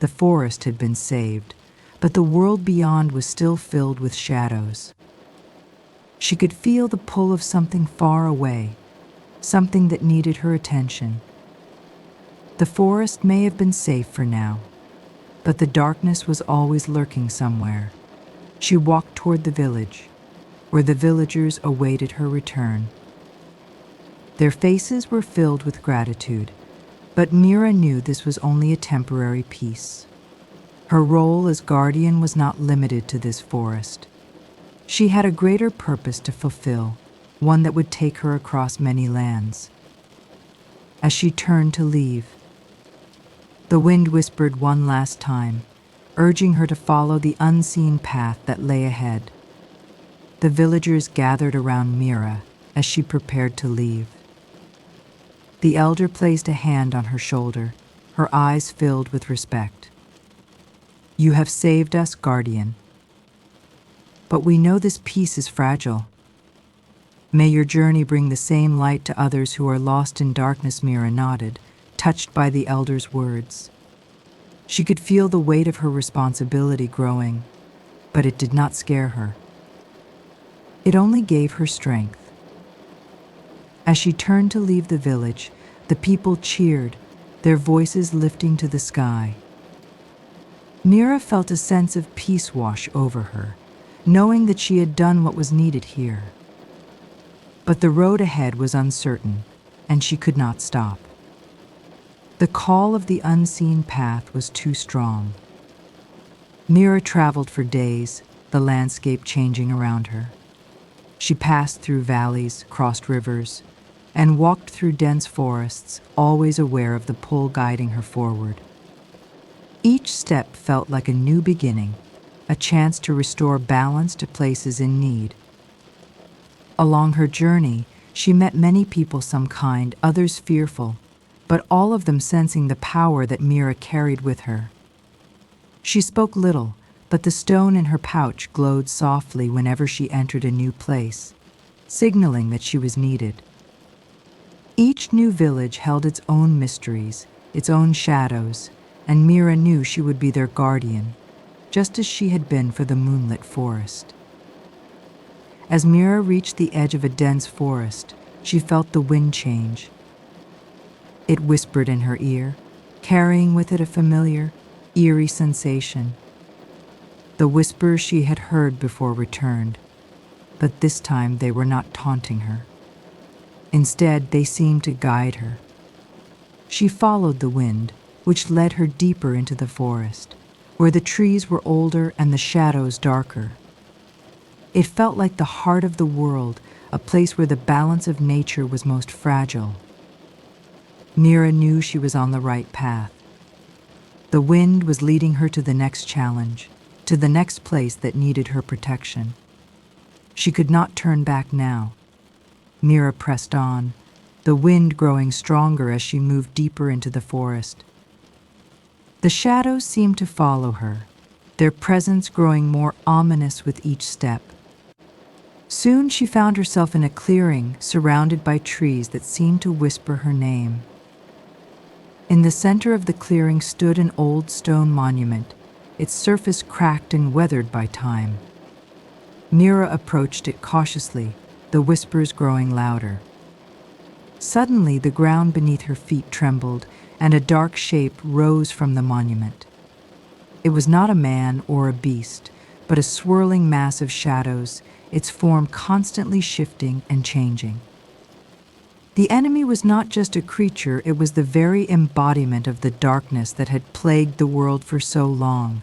The forest had been saved, but the world beyond was still filled with shadows. She could feel the pull of something far away, something that needed her attention. The forest may have been safe for now, but the darkness was always lurking somewhere. She walked toward the village, where the villagers awaited her return. Their faces were filled with gratitude, but Mira knew this was only a temporary peace. Her role as guardian was not limited to this forest. She had a greater purpose to fulfill, one that would take her across many lands. As she turned to leave, the wind whispered one last time, urging her to follow the unseen path that lay ahead. The villagers gathered around Mira as she prepared to leave. The elder placed a hand on her shoulder, her eyes filled with respect. You have saved us, guardian. But we know this peace is fragile. May your journey bring the same light to others who are lost in darkness. Mira nodded, touched by the elder's words. She could feel the weight of her responsibility growing, but it did not scare her. It only gave her strength. As she turned to leave the village, the people cheered, their voices lifting to the sky. Mira felt a sense of peace wash over her, knowing that she had done what was needed here. But the road ahead was uncertain, and she could not stop. The call of the unseen path was too strong. Mira traveled for days, the landscape changing around her. She passed through valleys, crossed rivers, and walked through dense forests, always aware of the pull guiding her forward. Each step felt like a new beginning, a chance to restore balance to places in need. Along her journey, she met many people, some kind, others fearful, but all of them sensing the power that Mira carried with her. She spoke little, but the stone in her pouch glowed softly whenever she entered a new place, signaling that she was needed. Each new village held its own mysteries, its own shadows, and Mira knew she would be their guardian, just as she had been for the moonlit forest. As Mira reached the edge of a dense forest, she felt the wind change. It whispered in her ear, carrying with it a familiar, eerie sensation. The whispers she had heard before returned, but this time they were not taunting her. Instead, they seemed to guide her. She followed the wind, which led her deeper into the forest, where the trees were older and the shadows darker. It felt like the heart of the world, a place where the balance of nature was most fragile. Mira knew she was on the right path. The wind was leading her to the next challenge, to the next place that needed her protection. She could not turn back now. Mira pressed on, the wind growing stronger as she moved deeper into the forest. The shadows seemed to follow her, their presence growing more ominous with each step. Soon she found herself in a clearing surrounded by trees that seemed to whisper her name. In the center of the clearing stood an old stone monument, its surface cracked and weathered by time. Mira approached it cautiously, the whispers growing louder. Suddenly, the ground beneath her feet trembled, and a dark shape rose from the monument. It was not a man or a beast, but a swirling mass of shadows, its form constantly shifting and changing. The enemy was not just a creature, it was the very embodiment of the darkness that had plagued the world for so long.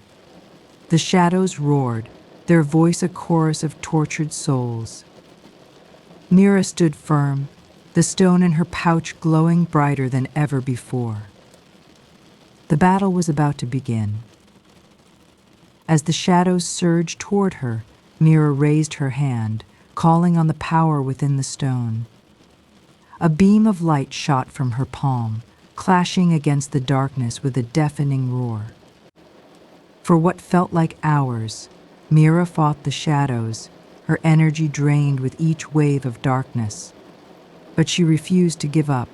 The shadows roared, their voice a chorus of tortured souls. Mira stood firm, the stone in her pouch glowing brighter than ever before. The battle was about to begin. As the shadows surged toward her, Mira raised her hand, calling on the power within the stone. A beam of light shot from her palm, clashing against the darkness with a deafening roar. For what felt like hours, Mira fought the shadows, her energy drained with each wave of darkness. But she refused to give up.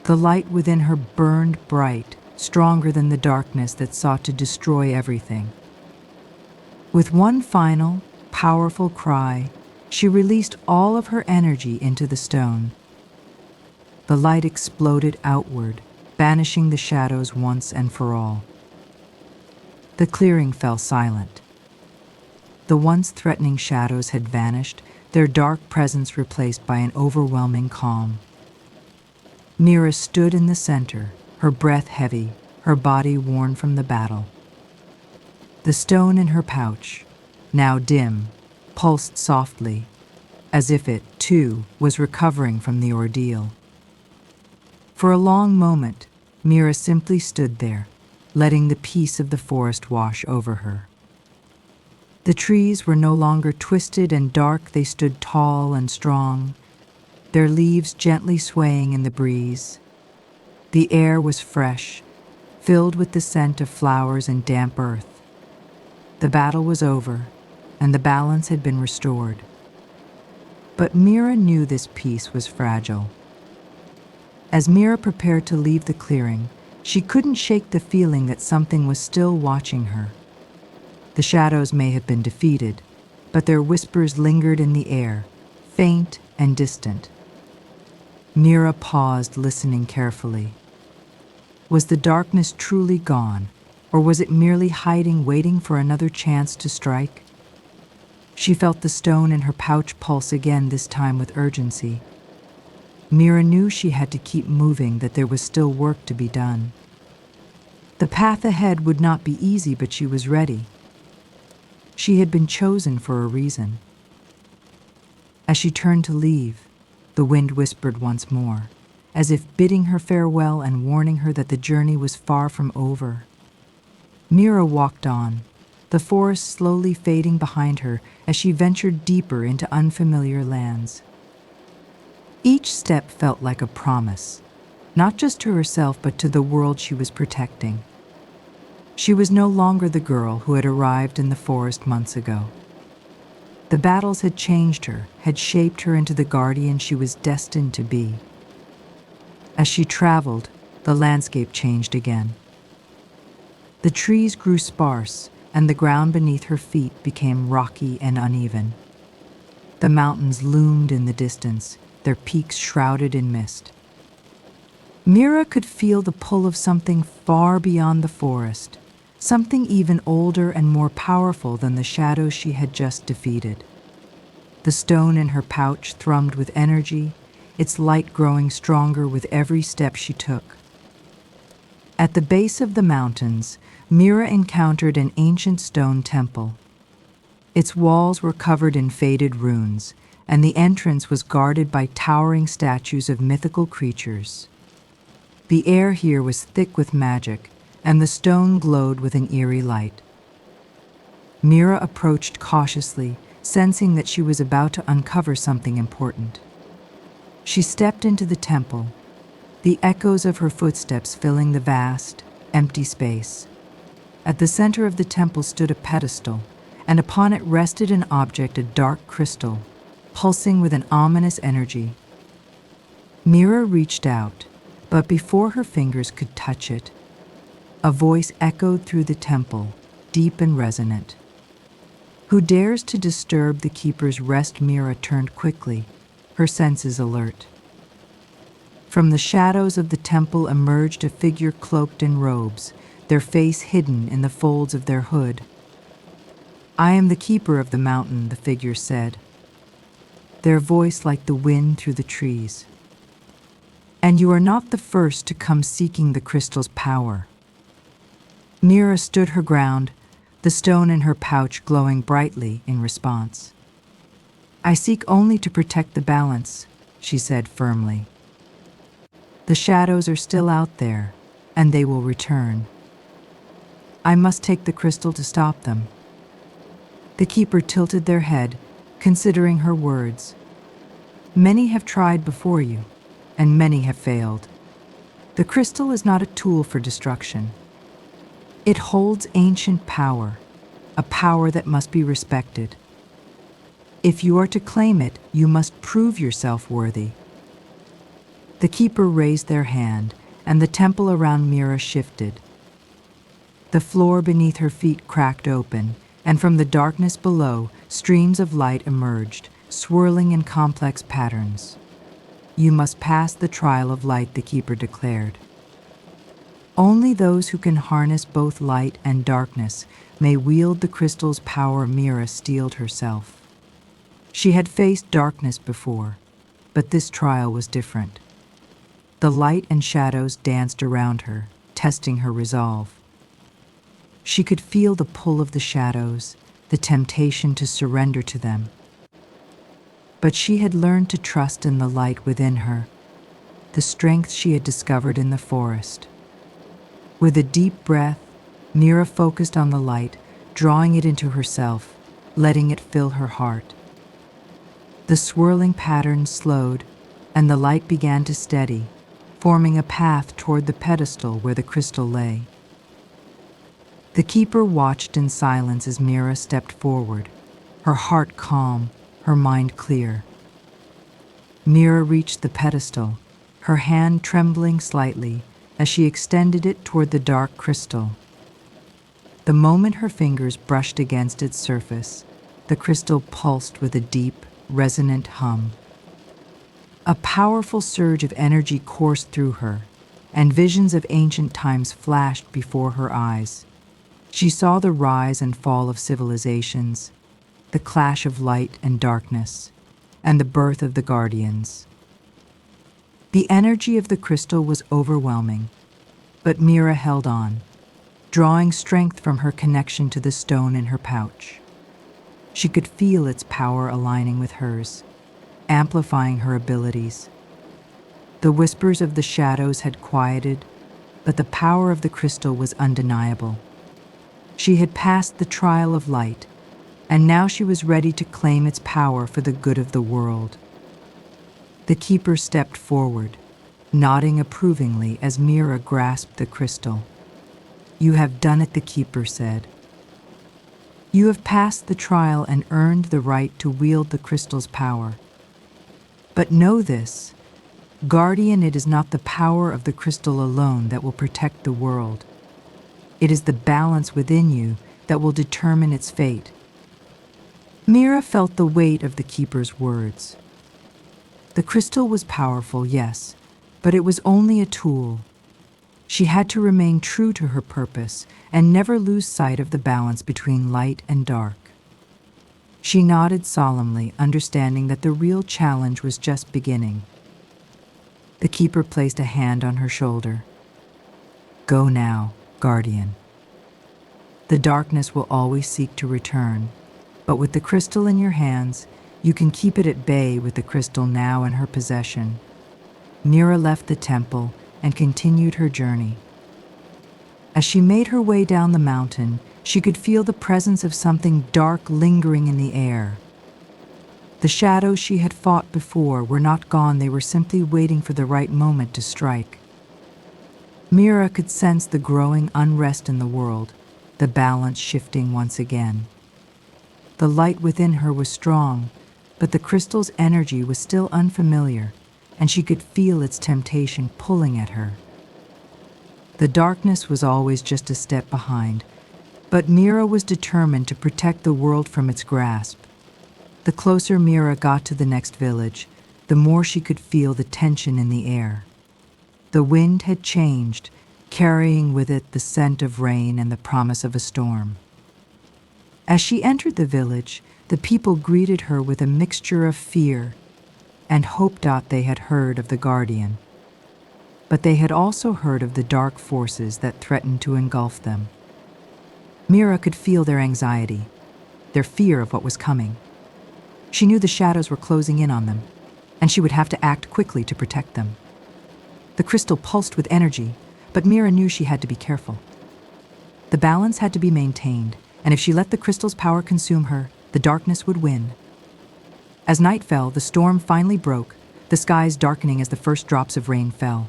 The light within her burned bright, stronger than the darkness that sought to destroy everything. With one final, powerful cry, she released all of her energy into the stone. The light exploded outward, banishing the shadows once and for all. The clearing fell silent. The once threatening shadows had vanished, their dark presence replaced by an overwhelming calm. Mira stood in the center, her breath heavy, her body worn from the battle. The stone in her pouch, now dim, pulsed softly, as if it, too, was recovering from the ordeal. For a long moment, Mira simply stood there, letting the peace of the forest wash over her. The trees were no longer twisted and dark, they stood tall and strong, their leaves gently swaying in the breeze. The air was fresh, filled with the scent of flowers and damp earth. The battle was over, and the balance had been restored. But Mira knew this peace was fragile. As Mira prepared to leave the clearing, she couldn't shake the feeling that something was still watching her. The shadows may have been defeated, but their whispers lingered in the air, faint and distant. Mira paused, listening carefully. Was the darkness truly gone, or was it merely hiding, waiting for another chance to strike? She felt the stone in her pouch pulse again, this time with urgency. Mira knew she had to keep moving, that there was still work to be done. The path ahead would not be easy, but she was ready. She had been chosen for a reason. As she turned to leave, the wind whispered once more, as if bidding her farewell and warning her that the journey was far from over. Mira walked on, the forest slowly fading behind her as she ventured deeper into unfamiliar lands. Each step felt like a promise, not just to herself but to the world she was protecting. She was no longer the girl who had arrived in the forest months ago. The battles had changed her, had shaped her into the guardian she was destined to be. As she traveled, the landscape changed again. The trees grew sparse, and the ground beneath her feet became rocky and uneven. The mountains loomed in the distance, their peaks shrouded in mist. Mira could feel the pull of something far beyond the forest, something even older and more powerful than the shadows she had just defeated. The stone in her pouch thrummed with energy, its light growing stronger with every step she took. At the base of the mountains, Mira encountered an ancient stone temple. Its walls were covered in faded runes, and the entrance was guarded by towering statues of mythical creatures. The air here was thick with magic, and the stone glowed with an eerie light. Mira approached cautiously, sensing that she was about to uncover something important. She stepped into the temple, the echoes of her footsteps filling the vast, empty space. At the center of the temple stood a pedestal, and upon it rested an object, a dark crystal, pulsing with an ominous energy. Mira reached out, but before her fingers could touch it, a voice echoed through the temple, deep and resonant. "Who dares to disturb the keeper's rest?" Mira turned quickly, her senses alert. From the shadows of the temple emerged a figure cloaked in robes, their face hidden in the folds of their hood. "I am the keeper of the mountain," the figure said, their voice like the wind through the trees. "And you are not the first to come seeking the crystal's power." Mira stood her ground, the stone in her pouch glowing brightly in response. "I seek only to protect the balance," she said firmly. "The shadows are still out there, and they will return. I must take the crystal to stop them." The keeper tilted their head, considering her words. "Many have tried before you, and many have failed. The crystal is not a tool for destruction. It holds ancient power, a power that must be respected. If you are to claim it, you must prove yourself worthy." The keeper raised their hand, and the temple around Mira shifted. The floor beneath her feet cracked open, and from the darkness below, streams of light emerged, swirling in complex patterns. "You must pass the trial of light," the keeper declared. "Only those who can harness both light and darkness may wield the crystal's power." Mira steeled herself. She had faced darkness before, but this trial was different. The light and shadows danced around her, testing her resolve. She could feel the pull of the shadows, the temptation to surrender to them. But she had learned to trust in the light within her, the strength she had discovered in the forest. With a deep breath, Mira focused on the light, drawing it into herself, letting it fill her heart. The swirling patterns slowed, and the light began to steady, forming a path toward the pedestal where the crystal lay. The keeper watched in silence as Mira stepped forward, her heart calm, her mind clear. Mira reached the pedestal, her hand trembling slightly as she extended it toward the dark crystal. The moment her fingers brushed against its surface, the crystal pulsed with a deep, resonant hum. A powerful surge of energy coursed through her, and visions of ancient times flashed before her eyes. She saw the rise and fall of civilizations, the clash of light and darkness, and the birth of the guardians. The energy of the crystal was overwhelming, but Mira held on, drawing strength from her connection to the stone in her pouch. She could feel its power aligning with hers, amplifying her abilities. The whispers of the shadows had quieted, but the power of the crystal was undeniable. She had passed the trial of light, and now she was ready to claim its power for the good of the world. The keeper stepped forward, nodding approvingly as Mira grasped the crystal. "You have done it," the keeper said. "You have passed the trial and earned the right to wield the crystal's power. But know this, Guardian, it is not the power of the crystal alone that will protect the world. It is the balance within you that will determine its fate." Mira felt the weight of the keeper's words. The crystal was powerful, yes, but it was only a tool. She had to remain true to her purpose and never lose sight of the balance between light and dark. She nodded solemnly, understanding that the real challenge was just beginning. The keeper placed a hand on her shoulder. "Go now, Guardian. The darkness will always seek to return, but with the crystal in your hands, you can keep it at bay with the crystal now in her possession." Mira left the temple and continued her journey. As she made her way down the mountain, she could feel the presence of something dark lingering in the air. The shadows she had fought before were not gone, they were simply waiting for the right moment to strike. Mira could sense the growing unrest in the world, the balance shifting once again. The light within her was strong, but the crystal's energy was still unfamiliar, and she could feel its temptation pulling at her. The darkness was always just a step behind, but Mira was determined to protect the world from its grasp. The closer Mira got to the next village, the more she could feel the tension in the air. The wind had changed, carrying with it the scent of rain and the promise of a storm. As she entered the village, the people greeted her with a mixture of fear and hope. They had heard of the Guardian, but they had also heard of the dark forces that threatened to engulf them. Mira could feel their anxiety, their fear of what was coming. She knew the shadows were closing in on them, and she would have to act quickly to protect them. The crystal pulsed with energy, but Mira knew she had to be careful. The balance had to be maintained, and if she let the crystal's power consume her, the darkness would win. As night fell, the storm finally broke, the skies darkening as the first drops of rain fell.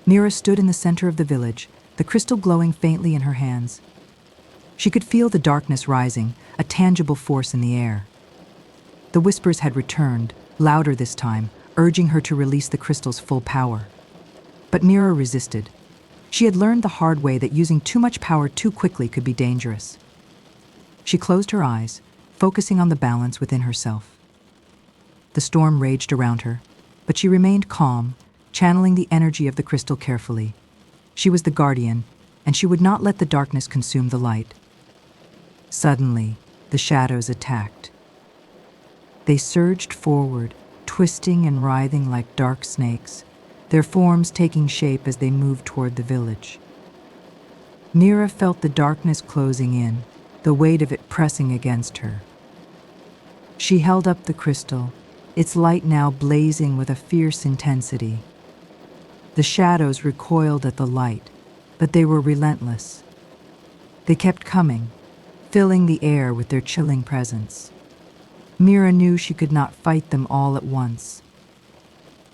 Mira stood in the center of the village, the crystal glowing faintly in her hands. She could feel the darkness rising, a tangible force in the air. The whispers had returned, louder this time, urging her to release the crystal's full power. But Mira resisted. She had learned the hard way that using too much power too quickly could be dangerous. She closed her eyes, focusing on the balance within herself. The storm raged around her, but she remained calm, channeling the energy of the crystal carefully. She was the Guardian, and she would not let the darkness consume the light. Suddenly, the shadows attacked. They surged forward, twisting and writhing like dark snakes, their forms taking shape as they moved toward the village. Mira felt the darkness closing in, the weight of it pressing against her. She held up the crystal, its light now blazing with a fierce intensity. The shadows recoiled at the light, but they were relentless. They kept coming, filling the air with their chilling presence. Mira knew she could not fight them all at once.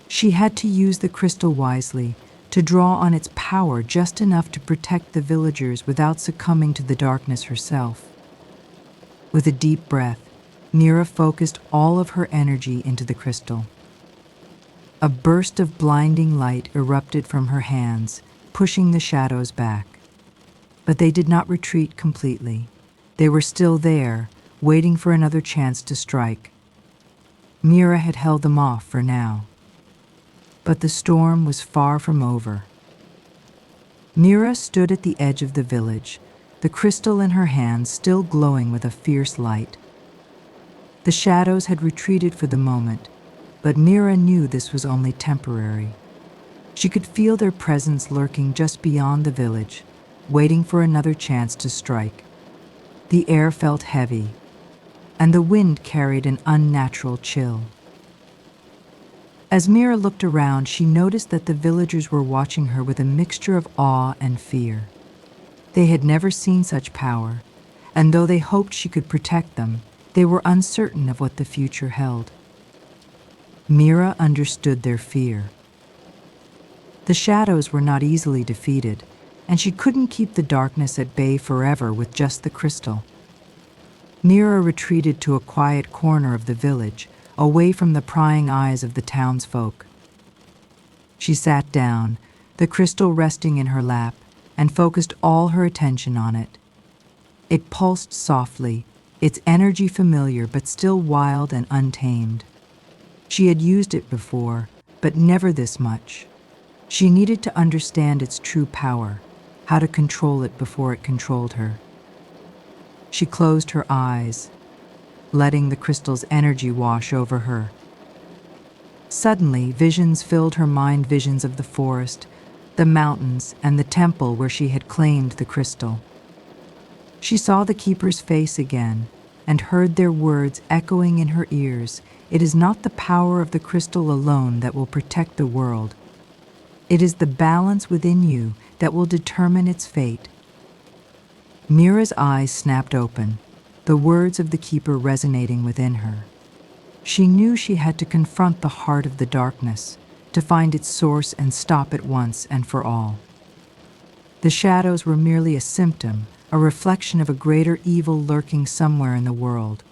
She had to use the crystal wisely, to draw on its power just enough to protect the villagers without succumbing to the darkness herself. With a deep breath, Mira focused all of her energy into the crystal. A burst of blinding light erupted from her hands, pushing the shadows back. But they did not retreat completely. They were still there, waiting for another chance to strike. Mira had held them off for now. But the storm was far from over. Mira stood at the edge of the village, the crystal in her hands still glowing with a fierce light. The shadows had retreated for the moment, but Mira knew this was only temporary. She could feel their presence lurking just beyond the village, waiting for another chance to strike. The air felt heavy, and the wind carried an unnatural chill. As Mira looked around, she noticed that the villagers were watching her with a mixture of awe and fear. They had never seen such power, and though they hoped she could protect them, they were uncertain of what the future held. Mira understood their fear. The shadows were not easily defeated, and she couldn't keep the darkness at bay forever with just the crystal. Mira retreated to a quiet corner of the village, away from the prying eyes of the townsfolk. She sat down, the crystal resting in her lap, and focused all her attention on it. It pulsed softly, its energy familiar but still wild and untamed. She had used it before, but never this much. She needed to understand its true power, how to control it before it controlled her. She closed her eyes, letting the crystal's energy wash over her. Suddenly, visions filled her mind, visions of the forest, the mountains, and the temple where she had claimed the crystal. She saw the keeper's face again and heard their words echoing in her ears. It is not the power of the crystal alone that will protect the world. It is the balance within you that will determine its fate. Mira's eyes snapped open, the words of the keeper resonating within her. She knew she had to confront the heart of the darkness, to find its source and stop it once and for all. The shadows were merely a symptom, a reflection of a greater evil lurking somewhere in the world.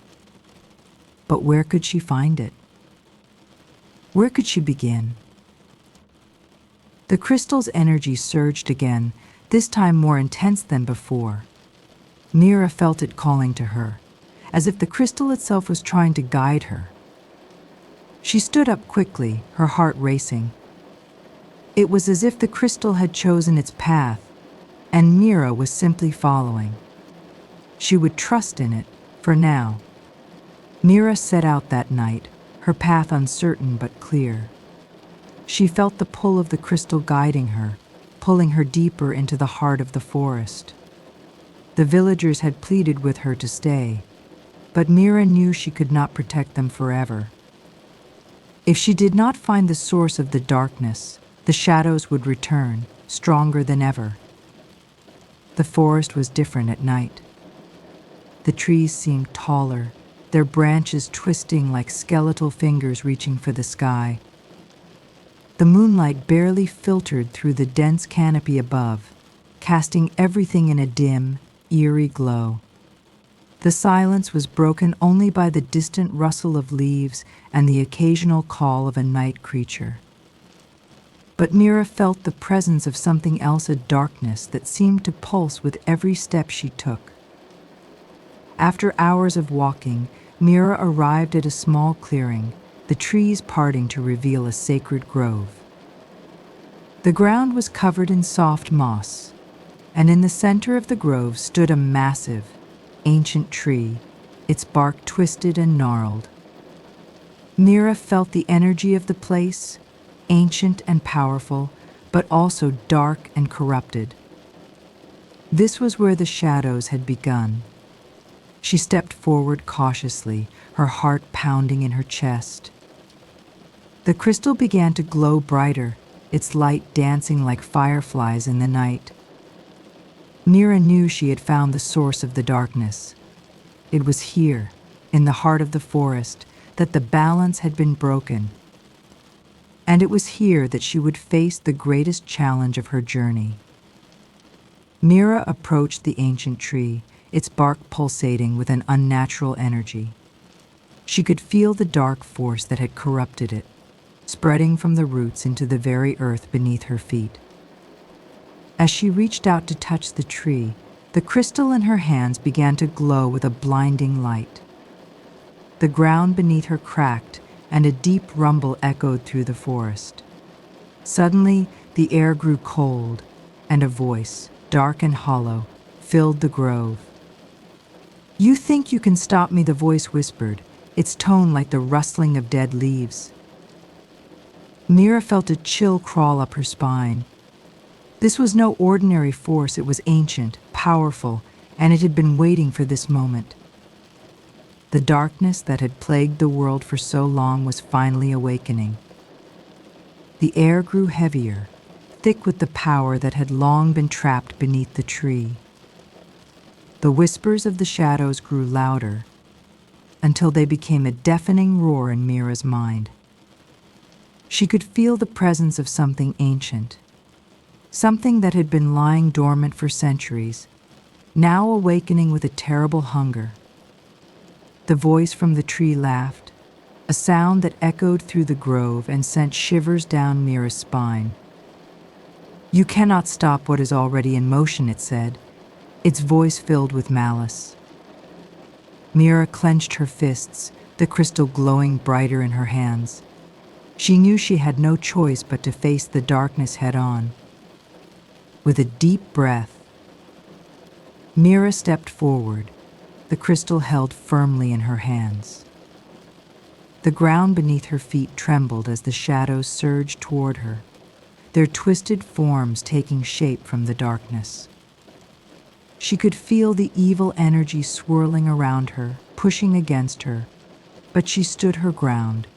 But where could she find it? Where could she begin? The crystal's energy surged again, this time more intense than before. Mira felt it calling to her, as if the crystal itself was trying to guide her. She stood up quickly, her heart racing. It was as if the crystal had chosen its path, and Mira was simply following. She would trust in it, for now. Mira set out that night, her path uncertain but clear. She felt the pull of the crystal guiding her, pulling her deeper into the heart of the forest. The villagers had pleaded with her to stay, but Mira knew she could not protect them forever. If she did not find the source of the darkness, the shadows would return, stronger than ever. The forest was different at night. The trees seemed taller, their branches twisting like skeletal fingers reaching for the sky. The moonlight barely filtered through the dense canopy above, casting everything in a dim, eerie glow. The silence was broken only by the distant rustle of leaves and the occasional call of a night creature. But Mira felt the presence of something else, a darkness that seemed to pulse with every step she took. After hours of walking, Mira arrived at a small clearing, the trees parting to reveal a sacred grove. The ground was covered in soft moss, and in the center of the grove stood a massive, ancient tree, its bark twisted and gnarled. Mira felt the energy of the place, ancient and powerful, but also dark and corrupted. This was where the shadows had begun. She stepped forward cautiously, her heart pounding in her chest. The crystal began to glow brighter, its light dancing like fireflies in the night. Mira knew she had found the source of the darkness. It was here, in the heart of the forest, that the balance had been broken. And it was here that she would face the greatest challenge of her journey. Mira approached the ancient tree, its bark pulsating with an unnatural energy. She could feel the dark force that had corrupted it, spreading from the roots into the very earth beneath her feet. As she reached out to touch the tree, the crystal in her hands began to glow with a blinding light. The ground beneath her cracked, and a deep rumble echoed through the forest. Suddenly, the air grew cold, and a voice, dark and hollow, filled the grove. "You think you can stop me," the voice whispered, its tone like the rustling of dead leaves. Mira felt a chill crawl up her spine. This was no ordinary force, it was ancient, powerful, and it had been waiting for this moment. The darkness that had plagued the world for so long was finally awakening. The air grew heavier, thick with the power that had long been trapped beneath the tree. The whispers of the shadows grew louder, until they became a deafening roar in Mira's mind. She could feel the presence of something ancient, something that had been lying dormant for centuries, now awakening with a terrible hunger. The voice from the tree laughed, a sound that echoed through the grove and sent shivers down Mira's spine. "You cannot stop what is already in motion," it said, its voice filled with malice. Mira clenched her fists, the crystal glowing brighter in her hands. She knew she had no choice but to face the darkness head-on. With a deep breath, Mira stepped forward, the crystal held firmly in her hands. The ground beneath her feet trembled as the shadows surged toward her, their twisted forms taking shape from the darkness. She could feel the evil energy swirling around her, pushing against her, but she stood her ground.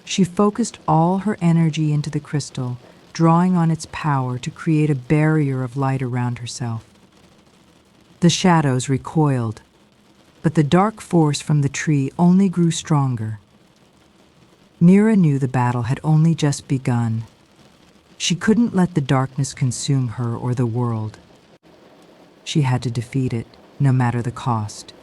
She focused all her energy into the crystal, drawing on its power to create a barrier of light around herself. The shadows recoiled, but the dark force from the tree only grew stronger. Mira knew the battle had only just begun. She couldn't let the darkness consume her or the world. She had to defeat it, no matter the cost.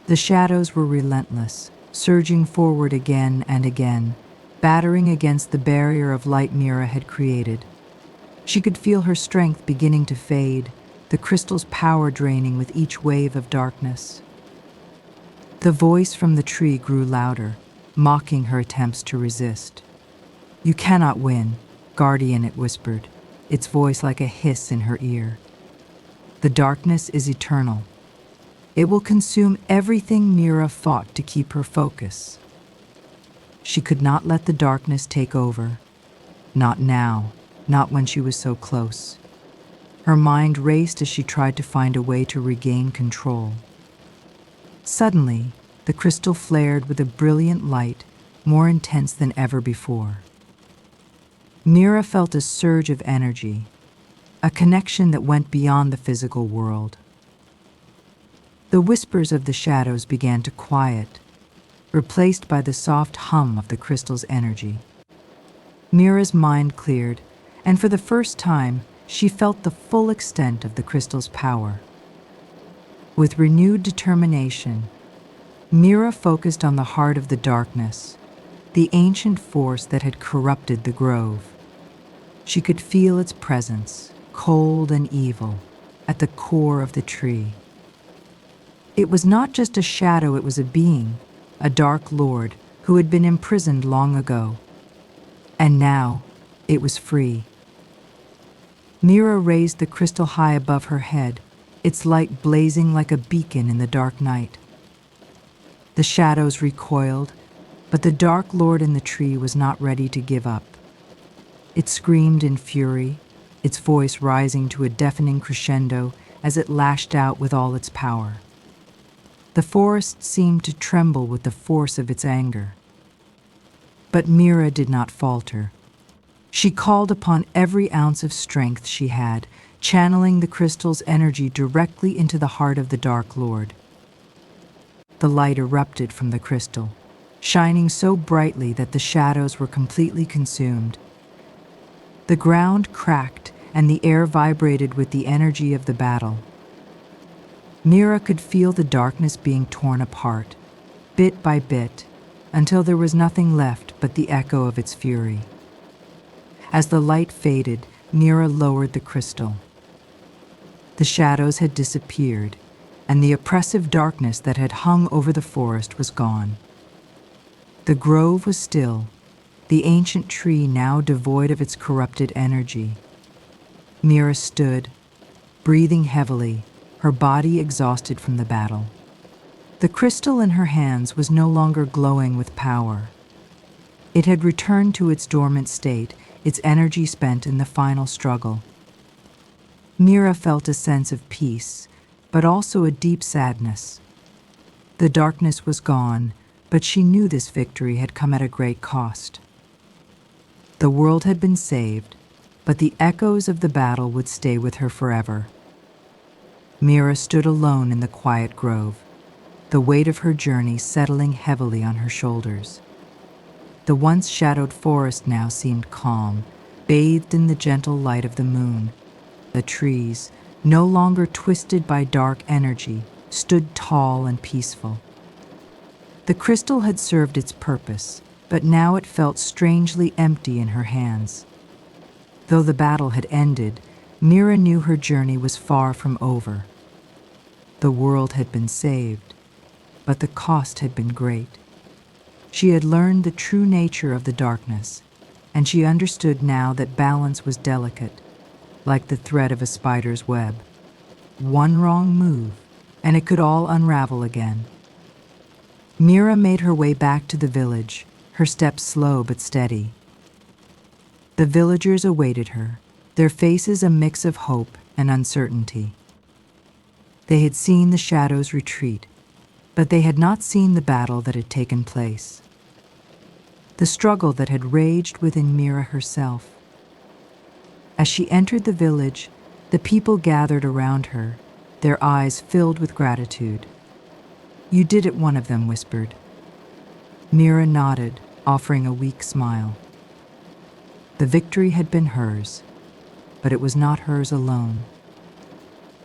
The shadows were relentless, surging forward again and again, battering against the barrier of light Mira had created. She could feel her strength beginning to fade, the crystal's power draining with each wave of darkness. The voice from the tree grew louder, mocking her attempts to resist. "You cannot win, Guardian," it whispered, its voice like a hiss in her ear. "The darkness is eternal. It will consume everything Mira fought to keep her focus." She could not let the darkness take over. Not now, not when she was so close. Her mind raced as she tried to find a way to regain control. Suddenly, the crystal flared with a brilliant light, more intense than ever before. Mira felt a surge of energy, a connection that went beyond the physical world. The whispers of the shadows began to quiet, replaced by the soft hum of the crystal's energy. Mira's mind cleared, and for the first time, she felt the full extent of the crystal's power. With renewed determination, Mira focused on the heart of the darkness, the ancient force that had corrupted the grove. She could feel its presence, cold and evil, at the core of the tree. It was not just a shadow, it was a being, a dark lord who had been imprisoned long ago. And now, it was free. Mira raised the crystal high above her head, its light blazing like a beacon in the dark night. The shadows recoiled, but the dark lord in the tree was not ready to give up. It screamed in fury, its voice rising to a deafening crescendo as it lashed out with all its power. The forest seemed to tremble with the force of its anger. But Mira did not falter. She called upon every ounce of strength she had, channeling the crystal's energy directly into the heart of the Dark Lord. The light erupted from the crystal, shining so brightly that the shadows were completely consumed. The ground cracked and the air vibrated with the energy of the battle. Mira could feel the darkness being torn apart, bit by bit, until there was nothing left but the echo of its fury. As the light faded, Mira lowered the crystal. The shadows had disappeared, and the oppressive darkness that had hung over the forest was gone. The grove was still, the ancient tree now devoid of its corrupted energy. Mira stood, breathing heavily, her body exhausted from the battle. The crystal in her hands was no longer glowing with power. It had returned to its dormant state, its energy spent in the final struggle. Mira felt a sense of peace, but also a deep sadness. The darkness was gone, but she knew this victory had come at a great cost. The world had been saved, but the echoes of the battle would stay with her forever. Mira stood alone in the quiet grove, the weight of her journey settling heavily on her shoulders. The once shadowed forest now seemed calm, bathed in the gentle light of the moon. The trees, no longer twisted by dark energy, stood tall and peaceful. The crystal had served its purpose, but now it felt strangely empty in her hands. Though the battle had ended, Mira knew her journey was far from over. The world had been saved, but the cost had been great. She had learned the true nature of the darkness, and she understood now that balance was delicate, like the thread of a spider's web. One wrong move, and it could all unravel again. Mira made her way back to the village, her steps slow but steady. The villagers awaited her, their faces a mix of hope and uncertainty. They had seen the shadows retreat, but they had not seen the battle that had taken place. The struggle that had raged within Mira herself. As she entered the village, the people gathered around her, their eyes filled with gratitude. "You did it," one of them whispered. Mira nodded, offering a weak smile. The victory had been hers, but it was not hers alone.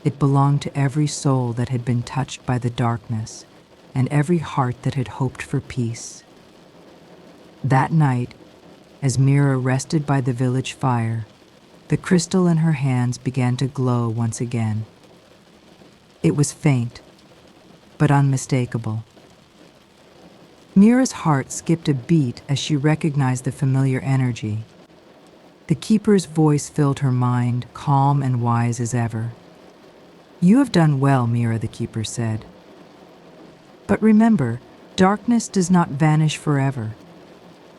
It belonged to every soul that had been touched by the darkness and every heart that had hoped for peace. That night, as Mira rested by the village fire, the crystal in her hands began to glow once again. It was faint, but unmistakable. Mira's heart skipped a beat as she recognized the familiar energy. The keeper's voice filled her mind, calm and wise as ever. "You have done well, Mira," the keeper said. "But remember, darkness does not vanish forever.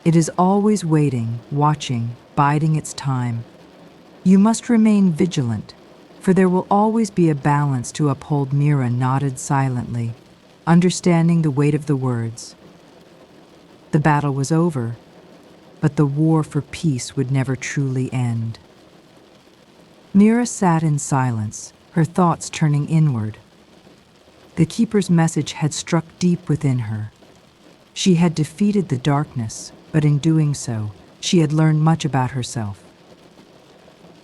It is always waiting, watching, biding its time. You must remain vigilant, for there will always be a balance to uphold." Mira nodded silently, understanding the weight of the words. The battle was over, but the war for peace would never truly end. Mira sat in silence, her thoughts turning inward. The keeper's message had struck deep within her. She had defeated the darkness, but in doing so, she had learned much about herself.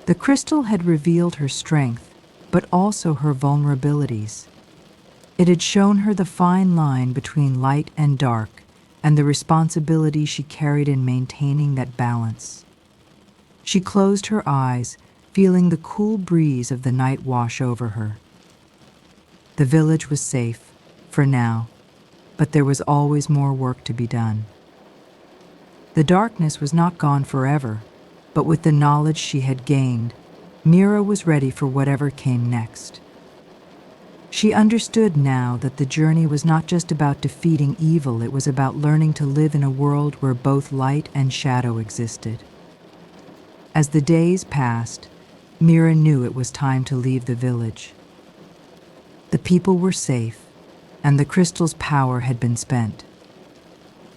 The crystal had revealed her strength, but also her vulnerabilities. It had shown her the fine line between light and dark, and the responsibility she carried in maintaining that balance. She closed her eyes, feeling the cool breeze of the night wash over her. The village was safe, for now, but there was always more work to be done. The darkness was not gone forever, but with the knowledge she had gained, Mira was ready for whatever came next. She understood now that the journey was not just about defeating evil, it was about learning to live in a world where both light and shadow existed. As the days passed, Mira knew it was time to leave the village. The people were safe, and the crystal's power had been spent.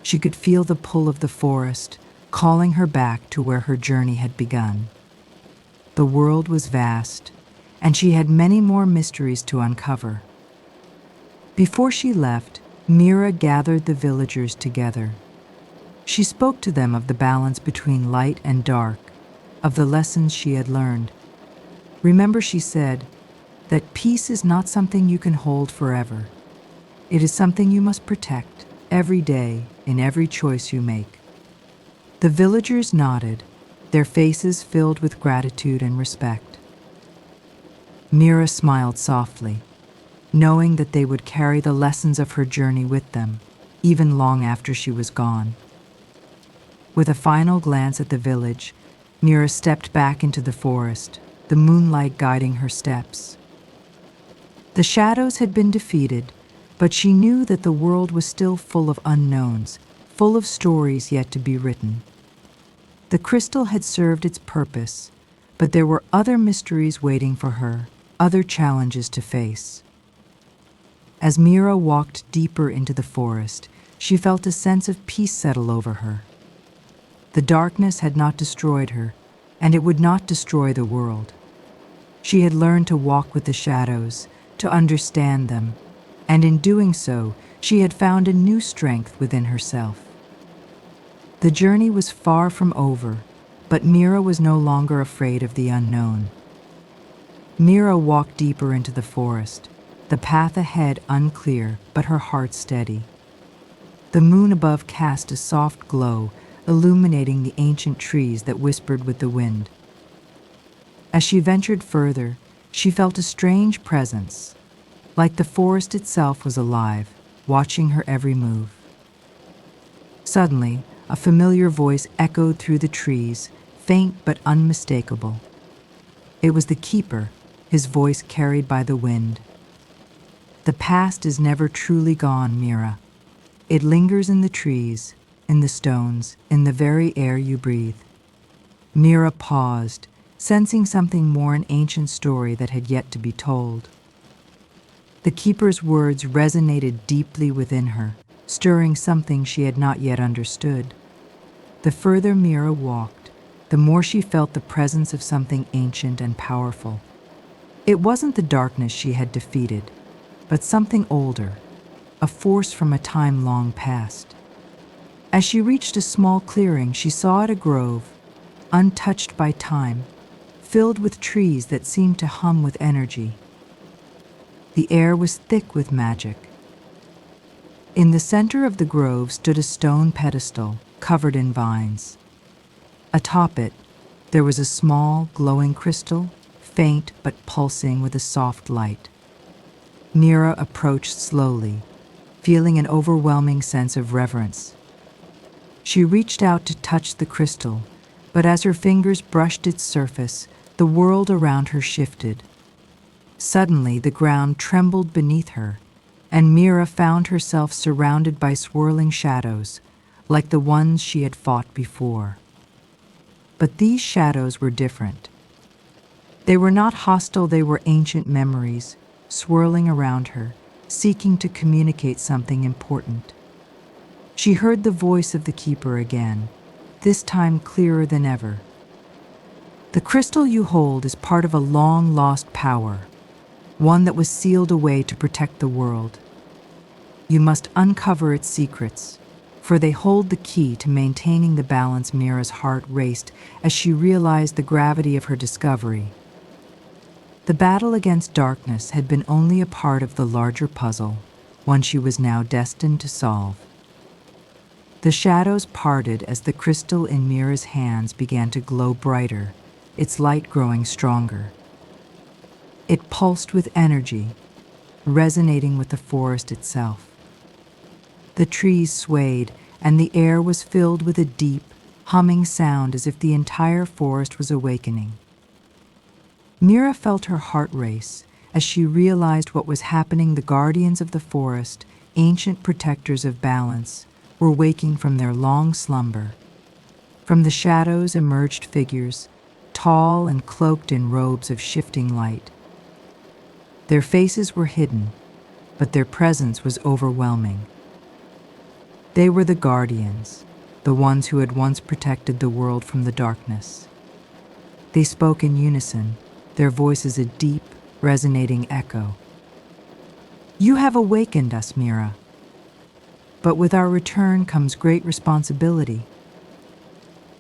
She could feel the pull of the forest, calling her back to where her journey had begun. The world was vast, and she had many more mysteries to uncover. Before she left, Mira gathered the villagers together. She spoke to them of the balance between light and dark, of the lessons she had learned. Remember, she said, that peace is not something you can hold forever. It is something you must protect every day in every choice you make. The villagers nodded, their faces filled with gratitude and respect. Mira smiled softly, knowing that they would carry the lessons of her journey with them, even long after she was gone. With a final glance at the village, Mira stepped back into the forest, the moonlight guiding her steps. The shadows had been defeated, but she knew that the world was still full of unknowns, full of stories yet to be written. The crystal had served its purpose, but there were other mysteries waiting for her, other challenges to face. As Mira walked deeper into the forest, she felt a sense of peace settle over her. The darkness had not destroyed her, and it would not destroy the world. She had learned to walk with the shadows, to understand them, and in doing so, she had found a new strength within herself. The journey was far from over, but Mira was no longer afraid of the unknown. Mira walked deeper into the forest, the path ahead unclear, but her heart steady. The moon above cast a soft glow, illuminating the ancient trees that whispered with the wind. As she ventured further, she felt a strange presence, like the forest itself was alive, watching her every move. Suddenly, a familiar voice echoed through the trees, faint but unmistakable. It was the keeper, his voice carried by the wind. The past is never truly gone, Mira. It lingers in the trees, in the stones, in the very air you breathe. Mira paused, sensing something more, an ancient story that had yet to be told. The keeper's words resonated deeply within her, stirring something she had not yet understood. The further Mira walked, the more she felt the presence of something ancient and powerful. It wasn't the darkness she had defeated, but something older, a force from a time long past. As she reached a small clearing, she saw it a grove, untouched by time, filled with trees that seemed to hum with energy. The air was thick with magic. In the center of the grove stood a stone pedestal covered in vines. Atop it, there was a small, glowing crystal, faint but pulsing with a soft light. Mira approached slowly, feeling an overwhelming sense of reverence. She reached out to touch the crystal, but as her fingers brushed its surface, the world around her shifted. Suddenly, the ground trembled beneath her, and Mira found herself surrounded by swirling shadows, like the ones she had fought before. But these shadows were different. They were not hostile, they were ancient memories, swirling around her, seeking to communicate something important. She heard the voice of the keeper again, this time clearer than ever. The crystal you hold is part of a long-lost power, one that was sealed away to protect the world. You must uncover its secrets, for they hold the key to maintaining the balance. Mira's heart raced as she realized the gravity of her discovery. The battle against darkness had been only a part of the larger puzzle, one she was now destined to solve. The shadows parted as the crystal in Mira's hands began to glow brighter, its light growing stronger. It pulsed with energy, resonating with the forest itself. The trees swayed, and the air was filled with a deep, humming sound as if the entire forest was awakening. Mira felt her heart race as she realized what was happening. The guardians of the forest, ancient protectors of balance, were waking from their long slumber. From the shadows emerged figures, tall and cloaked in robes of shifting light. Their faces were hidden, but their presence was overwhelming. They were the guardians, the ones who had once protected the world from the darkness. They spoke in unison, their voices a deep, resonating echo. "You have awakened us, Mira. but with our return comes great responsibility.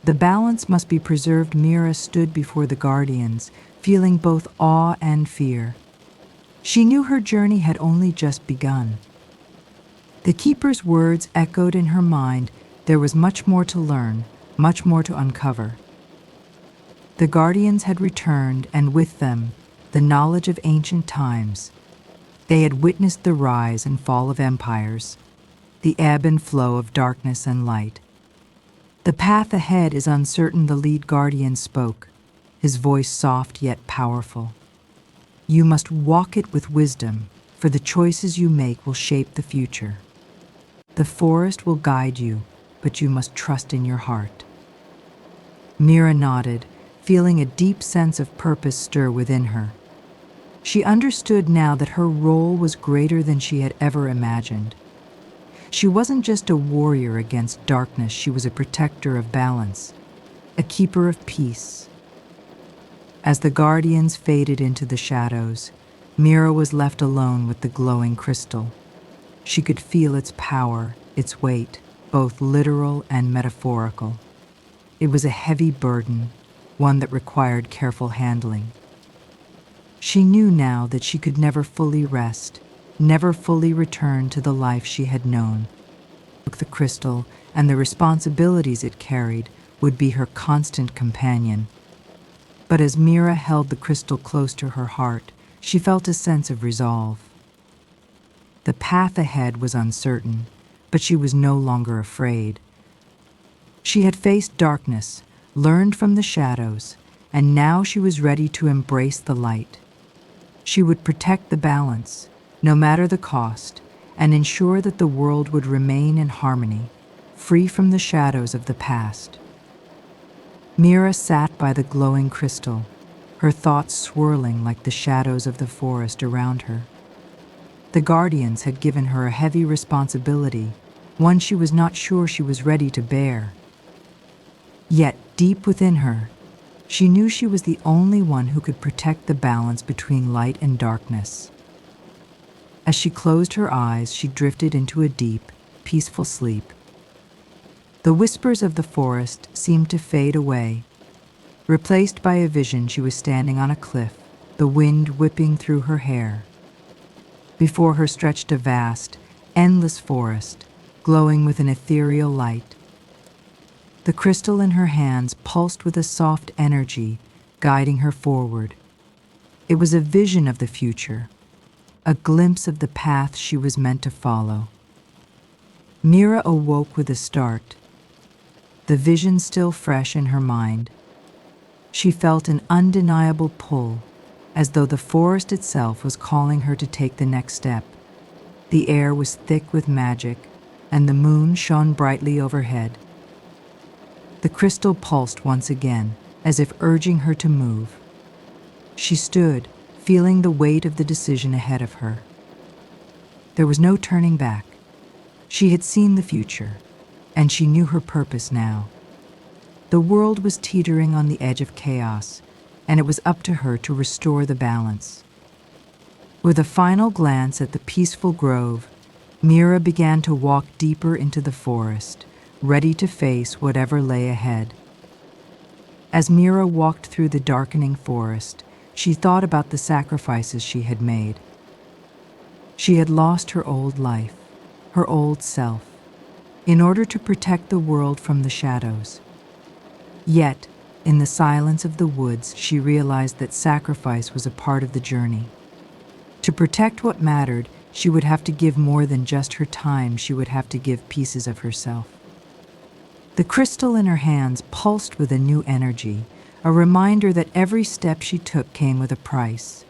The balance must be preserved. Mira stood before the guardians, feeling both awe and fear. She knew her journey had only just begun. The keeper's words echoed in her mind. There was much more to learn, much more to uncover. The guardians had returned, and with them, the knowledge of ancient times. They had witnessed the rise and fall of empires, the ebb and flow of darkness and light. The path ahead is uncertain, the lead guardian spoke, his voice soft yet powerful. You must walk it with wisdom, for the choices you make will shape the future. The forest will guide you, but you must trust in your heart. Mira nodded, feeling a deep sense of purpose stir within her. She understood now that her role was greater than she had ever imagined. She wasn't just a warrior against darkness, she was a protector of balance, a keeper of peace. As the guardians faded into the shadows, Mira was left alone with the glowing crystal. She could feel its power, its weight, both literal and metaphorical. It was a heavy burden, one that required careful handling. She knew now that she could never fully rest, never fully return to the life she had known. The crystal and the responsibilities it carried would be her constant companion. But as Mira held the crystal close to her heart, she felt a sense of resolve. The path ahead was uncertain, but she was no longer afraid. She had faced darkness, learned from the shadows, and now she was ready to embrace the light. She would protect the balance, no matter the cost, and ensure that the world would remain in harmony, free from the shadows of the past. Mira sat by the glowing crystal, her thoughts swirling like the shadows of the forest around her. The guardians had given her a heavy responsibility, one she was not sure she was ready to bear. Yet, deep within her, she knew she was the only one who could protect the balance between light and darkness. As she closed her eyes, she drifted into a deep, peaceful sleep. The whispers of the forest seemed to fade away. Replaced by a vision, she was standing on a cliff, the wind whipping through her hair. Before her stretched a vast, endless forest, glowing with an ethereal light. The crystal in her hands pulsed with a soft energy, guiding her forward. It was a vision of the future, a glimpse of the path she was meant to follow. Mira awoke with a start, the vision still fresh in her mind. She felt an undeniable pull, as though the forest itself was calling her to take the next step. The air was thick with magic, and the moon shone brightly overhead. The crystal pulsed once again, as if urging her to move. She stood, feeling the weight of the decision ahead of her. There was no turning back. She had seen the future, and she knew her purpose now. The world was teetering on the edge of chaos, and it was up to her to restore the balance. With a final glance at the peaceful grove, Mira began to walk deeper into the forest, ready to face whatever lay ahead. As Mira walked through the darkening forest, she thought about the sacrifices she had made. She had lost her old life, her old self, in order to protect the world from the shadows. Yet, in the silence of the woods, she realized that sacrifice was a part of the journey. To protect what mattered, she would have to give more than just her time, she would have to give pieces of herself. The crystal in her hands pulsed with a new energy, a reminder that every step she took came with a price.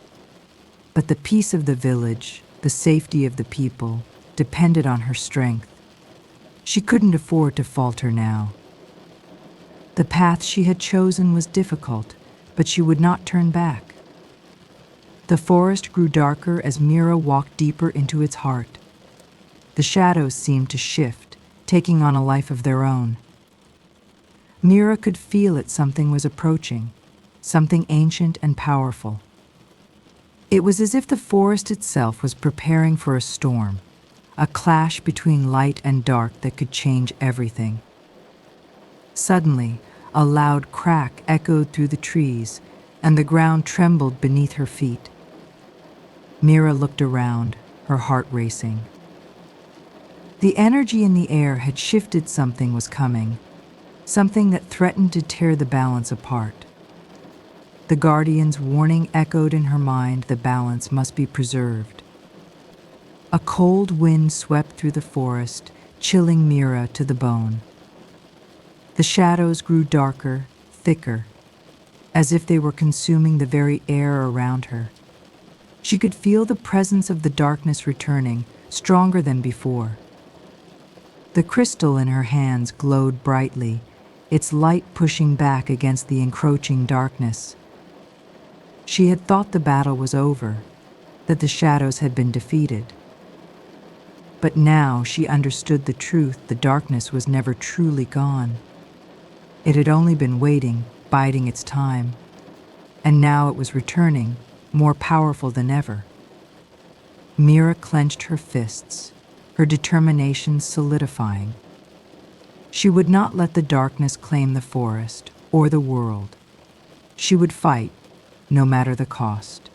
But the peace of the village, the safety of the people, depended on her strength. She couldn't afford to falter now. The path she had chosen was difficult, but she would not turn back. The forest grew darker as Mira walked deeper into its heart. The shadows seemed to shift, taking on a life of their own. Mira could feel that something was approaching, something ancient and powerful. It was as if the forest itself was preparing for a storm, a clash between light and dark that could change everything. Suddenly, a loud crack echoed through the trees, and the ground trembled beneath her feet. Mira looked around, her heart racing. The energy in the air had shifted. Something was coming, something that threatened to tear the balance apart. The Guardian's warning echoed in her mind. The balance must be preserved. A cold wind swept through the forest, chilling Mira to the bone. The shadows grew darker, thicker, as if they were consuming the very air around her. She could feel the presence of the darkness returning, stronger than before. The crystal in her hands glowed brightly, its light pushing back against the encroaching darkness. She had thought the battle was over, that the shadows had been defeated. But now she understood the truth. The darkness was never truly gone. It had only been waiting, biding its time. And now it was returning, more powerful than ever. Mira clenched her fists, her determination solidifying. She would not let the darkness claim the forest or the world. She would fight, no matter the cost.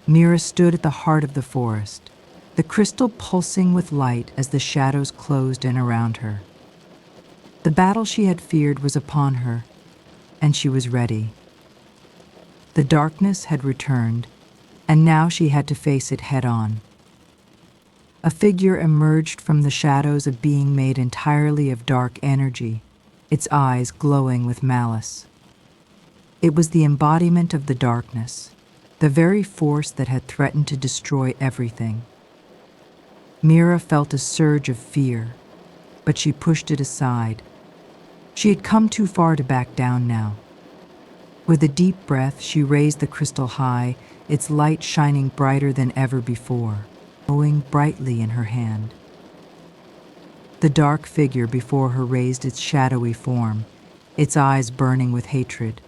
Mira stood at the heart of the forest, the crystal pulsing with light as the shadows closed in around her. The battle she had feared was upon her, and she was ready. The darkness had returned, and now she had to face it head-on. A figure emerged from the shadows, a being made entirely of dark energy, its eyes glowing with malice. It was the embodiment of the darkness, the very force that had threatened to destroy everything. Mira felt a surge of fear, but she pushed it aside. She had come too far to back down now. With a deep breath, she raised the crystal high, its light shining brighter than ever before, glowing brightly in her hand. The dark figure before her raised its shadowy form, its eyes burning with hatred.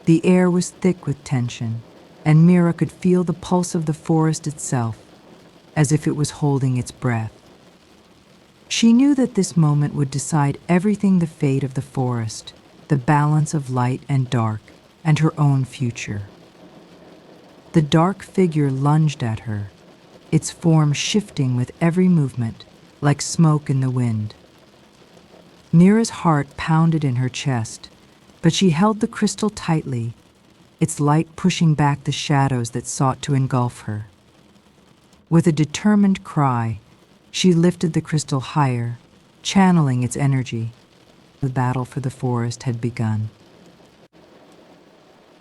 The air was thick with tension, and Mira could feel the pulse of the forest itself, as if it was holding its breath. She knew that this moment would decide everything: the fate of the forest, the balance of light and dark, and her own future. The dark figure lunged at her, its form shifting with every movement, like smoke in the wind. Mira's heart pounded in her chest, but she held the crystal tightly, its light pushing back the shadows that sought to engulf her. With a determined cry, she lifted the crystal higher, channeling its energy. The battle for the forest had begun.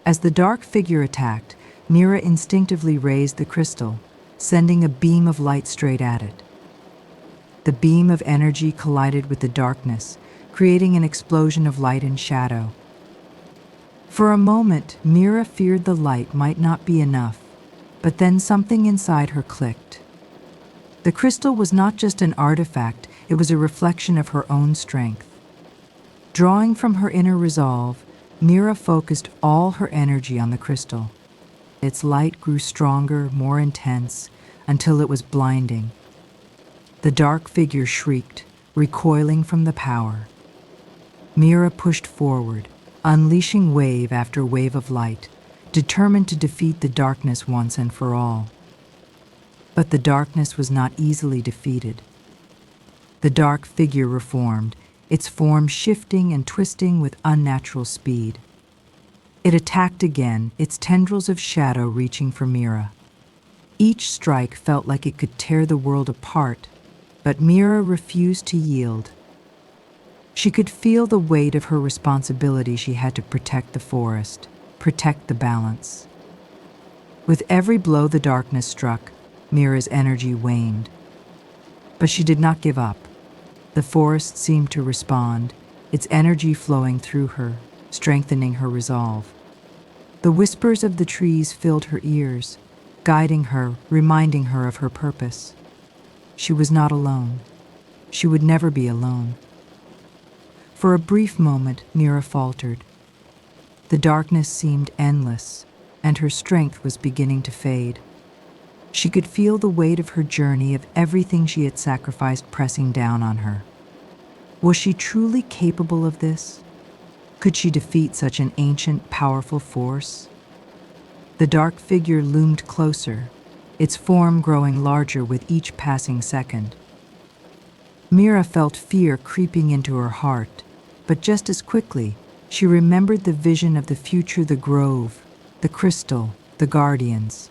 As the dark figure attacked, Mira instinctively raised the crystal, sending a beam of light straight at it. The beam of energy collided with the darkness, creating an explosion of light and shadow. For a moment, Mira feared the light might not be enough, but then something inside her clicked. The crystal was not just an artifact, it was a reflection of her own strength. Drawing from her inner resolve, Mira focused all her energy on the crystal. Its light grew stronger, more intense, until it was blinding. The dark figure shrieked, recoiling from the power. Mira pushed forward, unleashing wave after wave of light, determined to defeat the darkness once and for all. But the darkness was not easily defeated. The dark figure reformed, its form shifting and twisting with unnatural speed. It attacked again, its tendrils of shadow reaching for Mira. Each strike felt like it could tear the world apart, but Mira refused to yield. She could feel the weight of her responsibility. She had to protect the forest, protect the balance. With every blow the darkness struck, Mira's energy waned. But she did not give up. The forest seemed to respond, its energy flowing through her, strengthening her resolve. The whispers of the trees filled her ears, guiding her, reminding her of her purpose. She was not alone. She would never be alone. For a brief moment, Mira faltered. The darkness seemed endless, and her strength was beginning to fade. She could feel the weight of her journey, of everything she had sacrificed, pressing down on her. Was she truly capable of this? Could she defeat such an ancient, powerful force? The dark figure loomed closer, its form growing larger with each passing second. Mira felt fear creeping into her heart, but just as quickly, she remembered the vision of the future, the grove, the crystal, the guardians.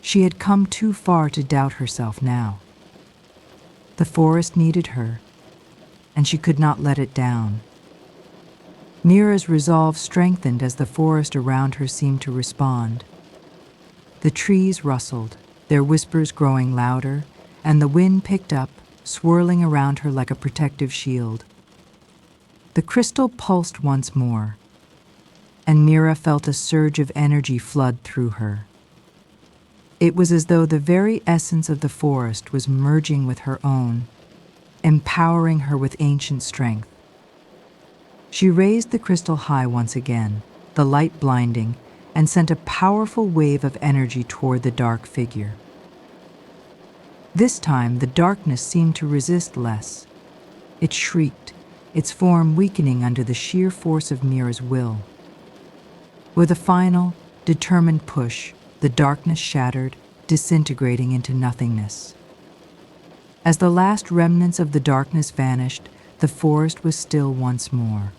She had come too far to doubt herself now. The forest needed her, and she could not let it down. Mira's resolve strengthened as the forest around her seemed to respond. The trees rustled, their whispers growing louder, and the wind picked up, swirling around her like a protective shield. The crystal pulsed once more, and Mira felt a surge of energy flood through her. It was as though the very essence of the forest was merging with her own, empowering her with ancient strength. She raised the crystal high once again, the light blinding, and sent a powerful wave of energy toward the dark figure. This time, the darkness seemed to resist less. It shrieked, its form weakening under the sheer force of Mira's will. With a final, determined push, the darkness shattered, disintegrating into nothingness. As the last remnants of the darkness vanished, the forest was still once more.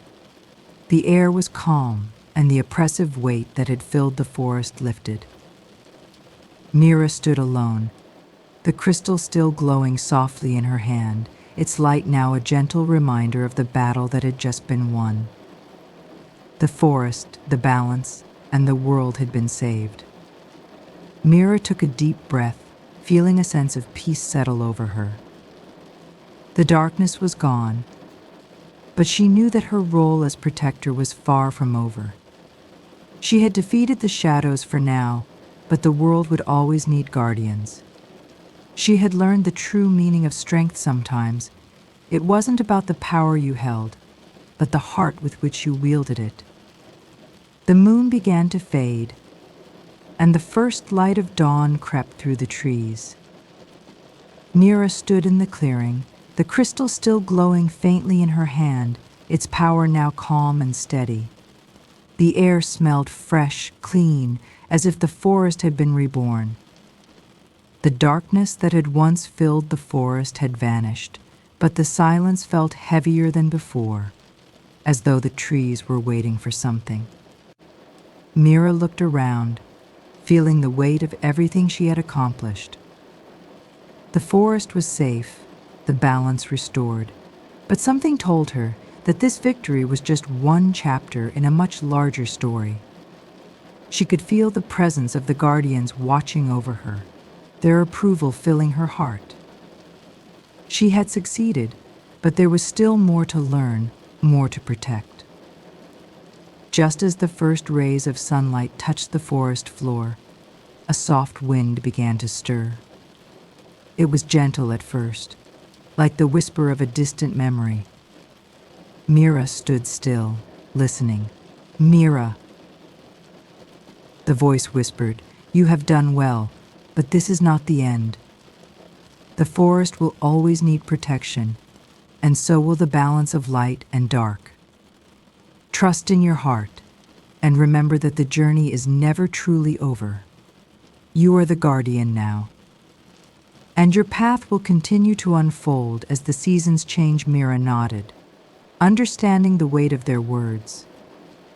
The air was calm, and the oppressive weight that had filled the forest lifted. Mira stood alone, the crystal still glowing softly in her hand, its light now a gentle reminder of the battle that had just been won. The forest, the balance, and the world had been saved. Mira took a deep breath, feeling a sense of peace settle over her. The darkness was gone, but she knew that her role as protector was far from over. She had defeated the shadows for now, but the world would always need guardians. She had learned the true meaning of strength sometimes. It wasn't about the power you held, but the heart with which you wielded it. The moon began to fade, and the first light of dawn crept through the trees. Mira stood in the clearing, the crystal still glowing faintly in her hand, its power now calm and steady. The air smelled fresh, clean, as if the forest had been reborn. The darkness that had once filled the forest had vanished, but the silence felt heavier than before, as though the trees were waiting for something. Mira looked around, feeling the weight of everything she had accomplished. The forest was safe, the balance restored, but something told her that this victory was just one chapter in a much larger story. She could feel the presence of the guardians watching over her, their approval filling her heart. She had succeeded, but there was still more to learn, more to protect. Just as the first rays of sunlight touched the forest floor, a soft wind began to stir. It was gentle at first, like the whisper of a distant memory. Mira stood still, listening. "Mira," the voice whispered, "you have done well, but this is not the end. The forest will always need protection, and so will the balance of light and dark. Trust in your heart, and remember that the journey is never truly over. You are the guardian now. And your path will continue to unfold as the seasons change." Mira nodded, understanding the weight of their words.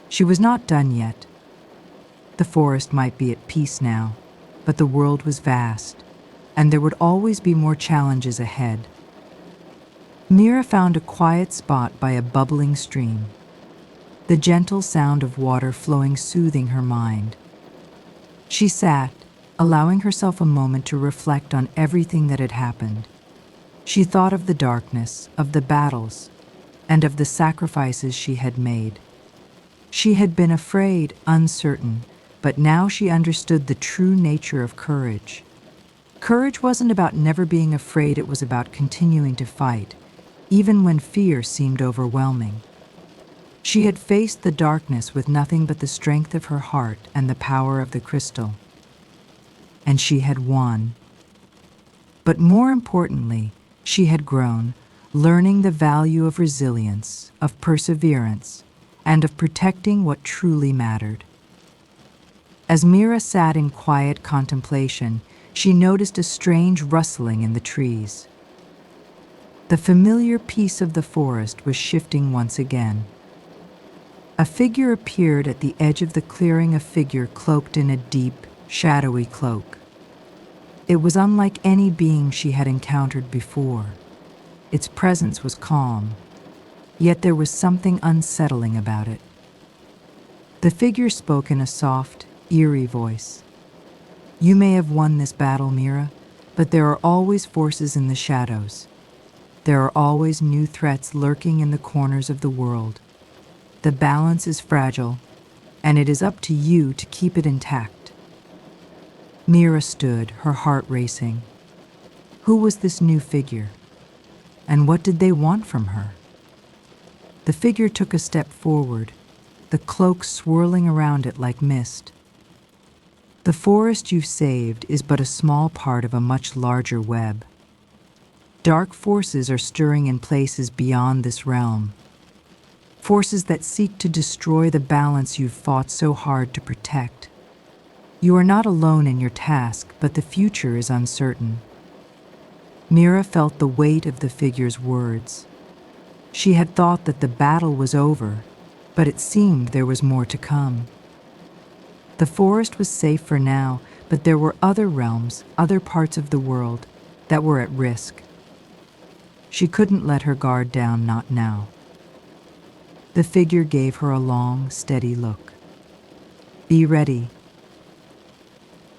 She was not done yet. The forest might be at peace now, but the world was vast, and there would always be more challenges ahead. Mira found a quiet spot by a bubbling stream, the gentle sound of water flowing soothing her mind. She sat, allowing herself a moment to reflect on everything that had happened. She thought of the darkness, of the battles, and of the sacrifices she had made. She had been afraid, uncertain, but now she understood the true nature of courage. Courage wasn't about never being afraid, it was about continuing to fight, even when fear seemed overwhelming. She had faced the darkness with nothing but the strength of her heart and the power of the crystal. and she had won. But more importantly, she had grown, learning the value of resilience, of perseverance, and of protecting what truly mattered. As Mira sat in quiet contemplation, she noticed a strange rustling in the trees. The familiar peace of the forest was shifting once again. A figure appeared at the edge of the clearing, a figure cloaked in a deep, shadowy cloak. It was unlike any being she had encountered before. Its presence was calm, yet there was something unsettling about it. The figure spoke in a soft, eerie voice. "You may have won this battle, Mira, but there are always forces in the shadows. There are always new threats lurking in the corners of the world. The balance is fragile, and it is up to you to keep it intact." Mira stood, her heart racing. Who was this new figure? And what did they want from her? The figure took a step forward, the cloak swirling around it like mist. "The forest you've saved is but a small part of a much larger web. Dark forces are stirring in places beyond this realm. Forces that seek to destroy the balance you've fought so hard to protect. You are not alone in your task, but the future is uncertain." Mira felt the weight of the figure's words. She had thought that the battle was over, but it seemed there was more to come. The forest was safe for now, but there were other realms, other parts of the world, that were at risk. She couldn't let her guard down, not now. The figure gave her a long, steady look. "Be ready."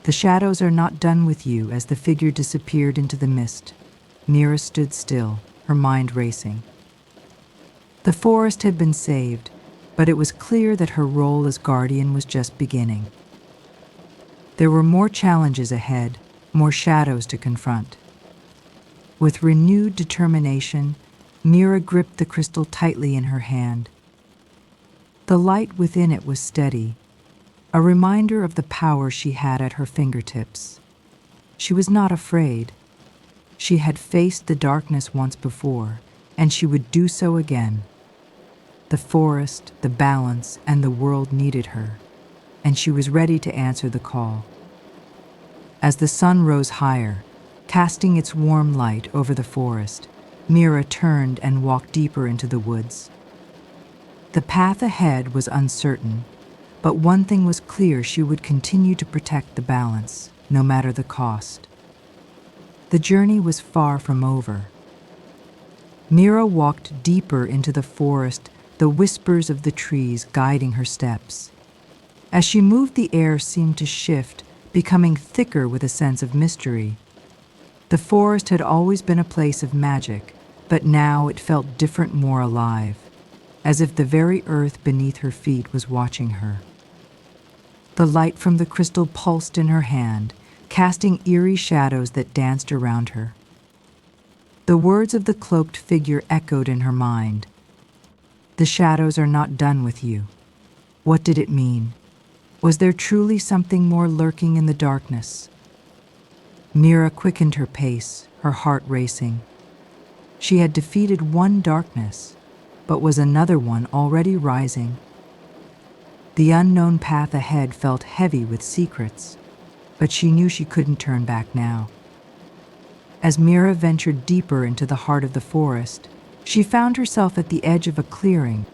The shadows are not done with you. As the figure disappeared into the mist, Mira stood still, her mind racing. The forest had been saved, but it was clear that her role as guardian was just beginning. There were more challenges ahead, more shadows to confront. With renewed determination, Mira gripped the crystal tightly in her hand. The light within it was steady, a reminder of the power she had at her fingertips. She was not afraid. She had faced the darkness once before, and she would do so again. The forest, the balance, and the world needed her, and she was ready to answer the call. As the sun rose higher, casting its warm light over the forest, Mira turned and walked deeper into the woods. The path ahead was uncertain, but one thing was clear: she would continue to protect the balance, no matter the cost. The journey was far from over. Mira walked deeper into the forest, the whispers of the trees guiding her steps. As she moved, the air seemed to shift, becoming thicker with a sense of mystery. The forest had always been a place of magic, but now it felt different, more alive, as if the very earth beneath her feet was watching her. The light from the crystal pulsed in her hand, casting eerie shadows that danced around her. The words of the cloaked figure echoed in her mind. "The shadows are not done with you." What did it mean? Was there truly something more lurking in the darkness? Mira quickened her pace, her heart racing. She had defeated one darkness, but was another one already rising? The unknown path ahead felt heavy with secrets, but she knew she couldn't turn back now. As Mira ventured deeper into the heart of the forest, she found herself at the edge of a clearing.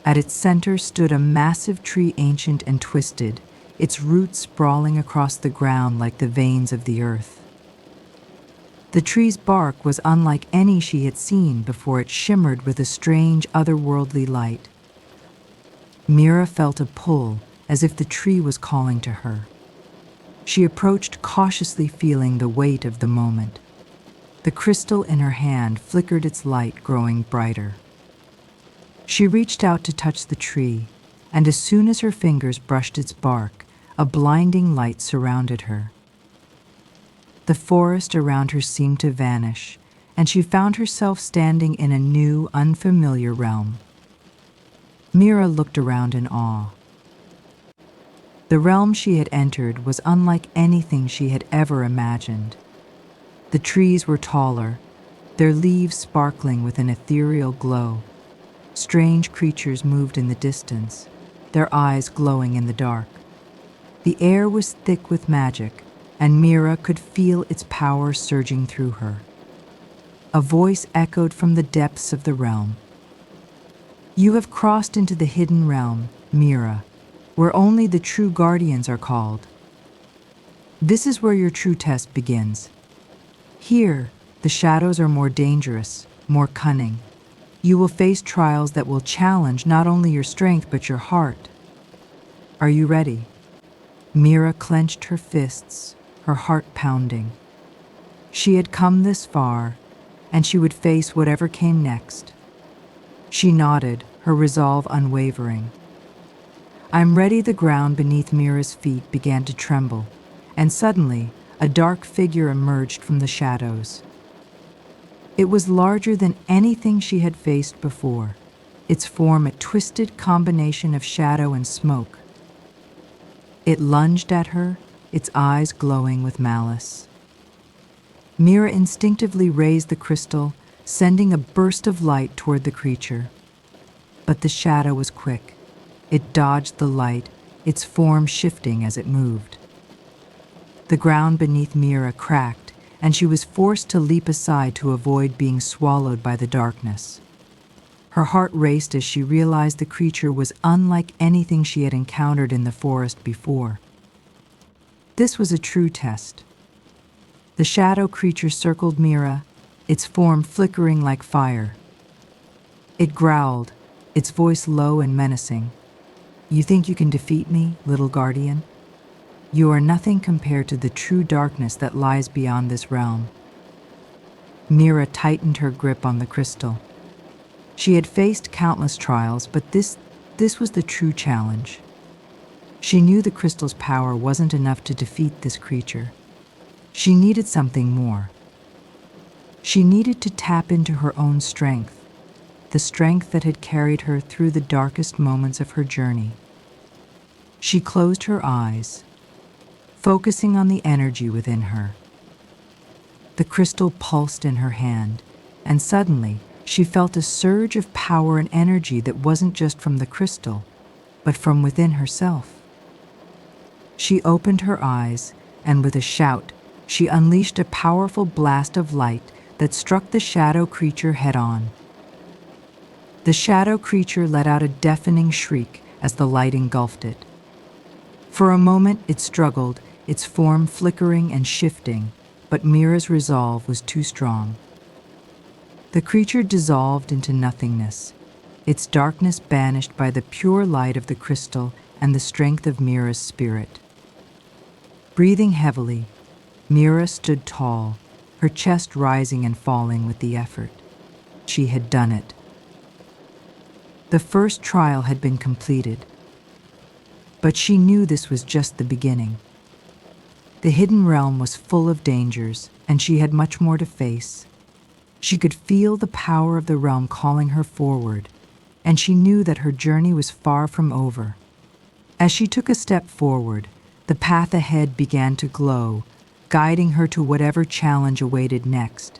At its center stood a massive tree, ancient and twisted, its roots sprawling across the ground like the veins of the earth. The tree's bark was unlike any she had seen before. It shimmered with a strange, otherworldly light. Mira felt a pull, as if the tree was calling to her. She approached cautiously, feeling the weight of the moment. The crystal in her hand flickered, its light growing brighter. She reached out to touch the tree, and as soon as her fingers brushed its bark, a blinding light surrounded her. The forest around her seemed to vanish, and she found herself standing in a new, unfamiliar realm. Mira looked around in awe. The realm she had entered was unlike anything she had ever imagined. The trees were taller, their leaves sparkling with an ethereal glow. Strange creatures moved in the distance, their eyes glowing in the dark. The air was thick with magic, and Mira could feel its power surging through her. A voice echoed from the depths of the realm. "You have crossed into the hidden realm, Mira, where only the true guardians are called. This is where your true test begins. Here, the shadows are more dangerous, more cunning. You will face trials that will challenge not only your strength but your heart. Are you ready?" Mira clenched her fists, her heart pounding. She had come this far, and she would face whatever came next. She nodded, her resolve unwavering. "I'm ready." The ground beneath Mira's feet began to tremble, and suddenly a dark figure emerged from the shadows. It was larger than anything she had faced before, its form a twisted combination of shadow and smoke. It lunged at her, its eyes glowing with malice. Mira instinctively raised the crystal, sending a burst of light toward the creature. But the shadow was quick. It dodged the light, its form shifting as it moved. The ground beneath Mira cracked, and she was forced to leap aside to avoid being swallowed by the darkness. Her heart raced as she realized the creature was unlike anything she had encountered in the forest before. This was a true test. The shadow creature circled Mira, its form flickering like fire. It growled, its voice low and menacing. "You think you can defeat me, little guardian? You are nothing compared to the true darkness that lies beyond this realm." Mira tightened her grip on the crystal. She had faced countless trials, but this was the true challenge. She knew the crystal's power wasn't enough to defeat this creature. She needed something more. She needed to tap into her own strength, the strength that had carried her through the darkest moments of her journey. She closed her eyes, focusing on the energy within her. The crystal pulsed in her hand, and suddenly she felt a surge of power and energy that wasn't just from the crystal, but from within herself. She opened her eyes, and with a shout, she unleashed a powerful blast of light that struck the shadow creature head-on. The shadow creature let out a deafening shriek as the light engulfed it. For a moment it struggled, its form flickering and shifting, but Mira's resolve was too strong. The creature dissolved into nothingness, its darkness banished by the pure light of the crystal and the strength of Mira's spirit. Breathing heavily, Mira stood tall, her chest rising and falling with the effort. She had done it. The first trial had been completed, but she knew this was just the beginning. The hidden realm was full of dangers, and she had much more to face. She could feel the power of the realm calling her forward, and she knew that her journey was far from over. As she took a step forward, the path ahead began to glow, guiding her to whatever challenge awaited next.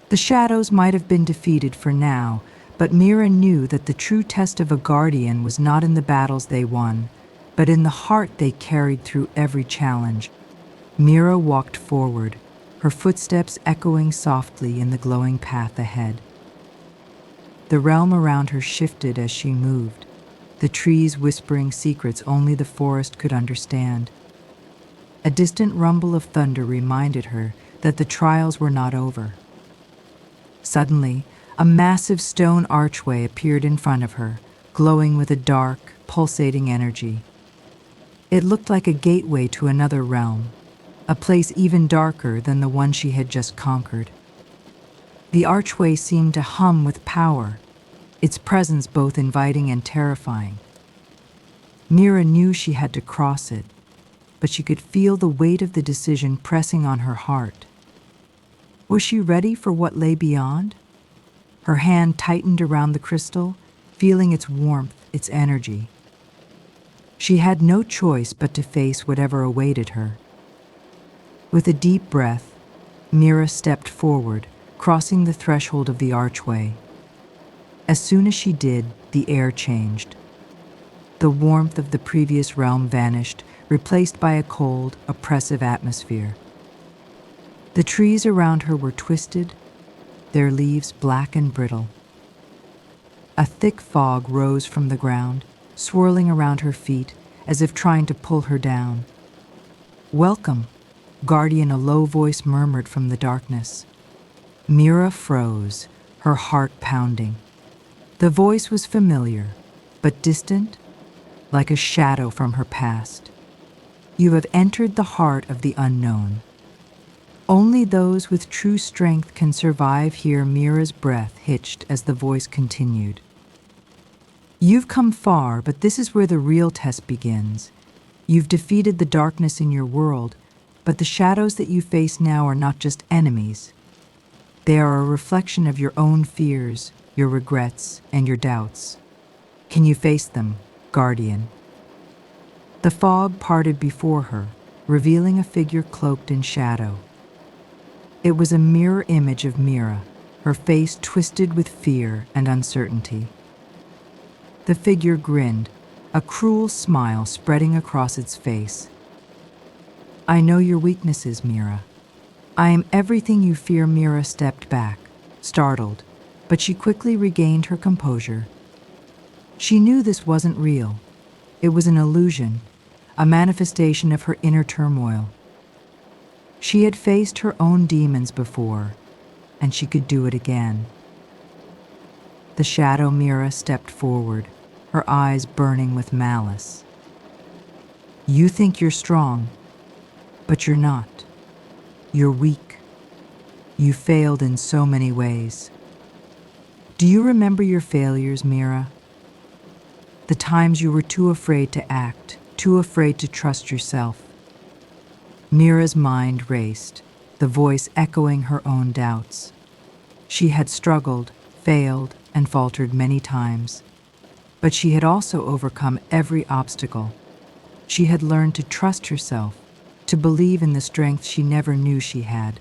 The shadows might have been defeated for now, but Mira knew that the true test of a guardian was not in the battles they won, but in the heart they carried through every challenge. Mira walked forward, her footsteps echoing softly in the glowing path ahead. The realm around her shifted as she moved, the trees whispering secrets only the forest could understand. A distant rumble of thunder reminded her that the trials were not over. Suddenly, a massive stone archway appeared in front of her, glowing with a dark, pulsating energy. It looked like a gateway to another realm, a place even darker than the one she had just conquered. The archway seemed to hum with power, its presence both inviting and terrifying. Mira knew she had to cross it, but she could feel the weight of the decision pressing on her heart. Was she ready for what lay beyond? Her hand tightened around the crystal, feeling its warmth, its energy. She had no choice but to face whatever awaited her. With a deep breath, Mira stepped forward, crossing the threshold of the archway. As soon as she did, the air changed. The warmth of the previous realm vanished, replaced by a cold, oppressive atmosphere. The trees around her were twisted, their leaves black and brittle. A thick fog rose from the ground, swirling around her feet as if trying to pull her down. "Welcome," Guardian, a low voice murmured from the darkness. Mira froze, her heart pounding. The voice was familiar, but distant, like a shadow from her past. "You have entered the heart of the unknown. Only those with true strength can survive here." Mira's breath hitched as the voice continued. "You've come far, but this is where the real test begins. You've defeated the darkness in your world, but the shadows that you face now are not just enemies. They are a reflection of your own fears, your regrets, and your doubts. Can you face them, Guardian?" The fog parted before her, revealing a figure cloaked in shadow. It was a mirror image of Mira, her face twisted with fear and uncertainty. The figure grinned, a cruel smile spreading across its face. "I know your weaknesses, Mira. I am everything you fear." Mira stepped back, startled, but she quickly regained her composure. She knew this wasn't real. It was an illusion, a manifestation of her inner turmoil. She had faced her own demons before, and she could do it again. The shadow Mira stepped forward, her eyes burning with malice. "You think you're strong, but you're not. You're weak. You failed in so many ways. Do you remember your failures, Mira? The times you were too afraid to act, too afraid to trust yourself." Mira's mind raced, the voice echoing her own doubts. She had struggled, failed, and faltered many times, but she had also overcome every obstacle. She had learned to trust herself, to believe in the strength she never knew she had.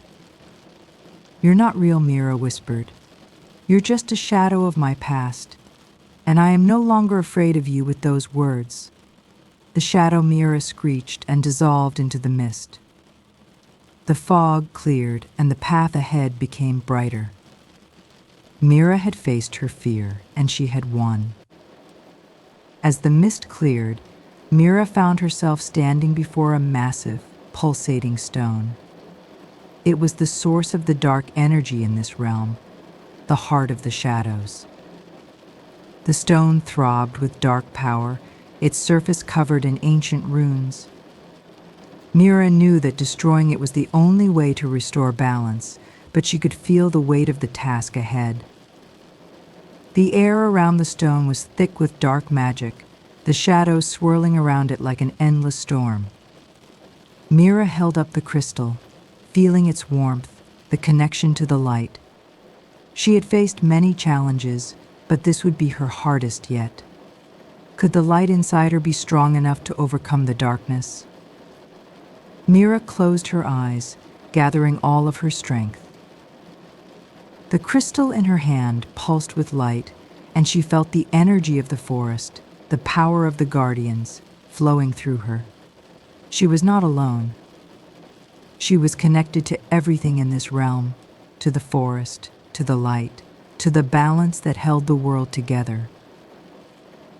"You're not real," Mira whispered. "You're just a shadow of my past, and I am no longer afraid of you." With those words, the shadow Mira screeched and dissolved into the mist. The fog cleared and the path ahead became brighter. Mira had faced her fear, and she had won. As the mist cleared, Mira found herself standing before a massive, pulsating stone. It was the source of the dark energy in this realm, the heart of the shadows. The stone throbbed with dark power, its surface covered in ancient runes. Mira knew that destroying it was the only way to restore balance, but she could feel the weight of the task ahead. The air around the stone was thick with dark magic, the shadows swirling around it like an endless storm. Mira held up the crystal, feeling its warmth, the connection to the light. She had faced many challenges, but this would be her hardest yet. Could the light inside her be strong enough to overcome the darkness? Mira closed her eyes, gathering all of her strength. The crystal in her hand pulsed with light, and she felt the energy of the forest, the power of the guardians, flowing through her. She was not alone. She was connected to everything in this realm, to the forest, to the light, to the balance that held the world together.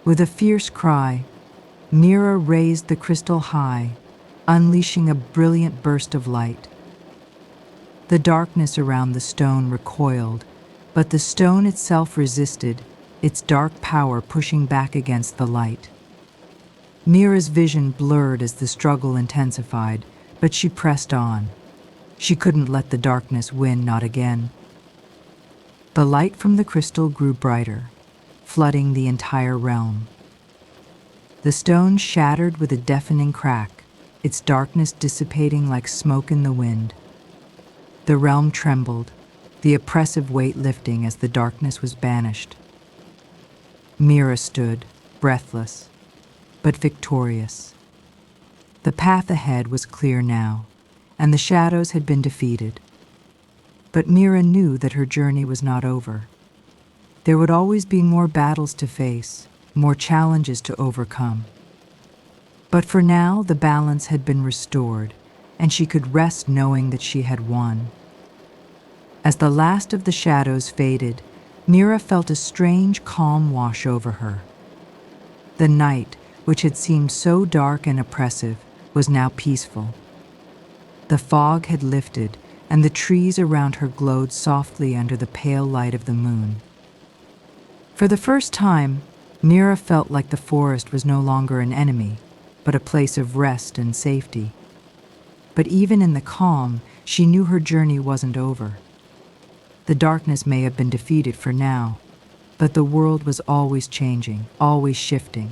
With a fierce cry, Mira raised the crystal high, unleashing a brilliant burst of light. The darkness around the stone recoiled, but the stone itself resisted, its dark power pushing back against the light. Mira's vision blurred as the struggle intensified, but she pressed on. She couldn't let the darkness win, not again. The light from the crystal grew brighter, flooding the entire realm. The stone shattered with a deafening crack, its darkness dissipating like smoke in the wind. The realm trembled, the oppressive weight lifting as the darkness was banished. Mira stood, breathless. but victorious. The path ahead was clear now, and the shadows had been defeated. But Mira knew that her journey was not over. There would always be more battles to face, more challenges to overcome. But for now, the balance had been restored, and she could rest knowing that she had won. As the last of the shadows faded, Mira felt a strange calm wash over her. The night, which had seemed so dark and oppressive, was now peaceful. The fog had lifted, and the trees around her glowed softly under the pale light of the moon. For the first time, Mira felt like the forest was no longer an enemy, but a place of rest and safety. But even in the calm, she knew her journey wasn't over. The darkness may have been defeated for now, but the world was always changing, always shifting.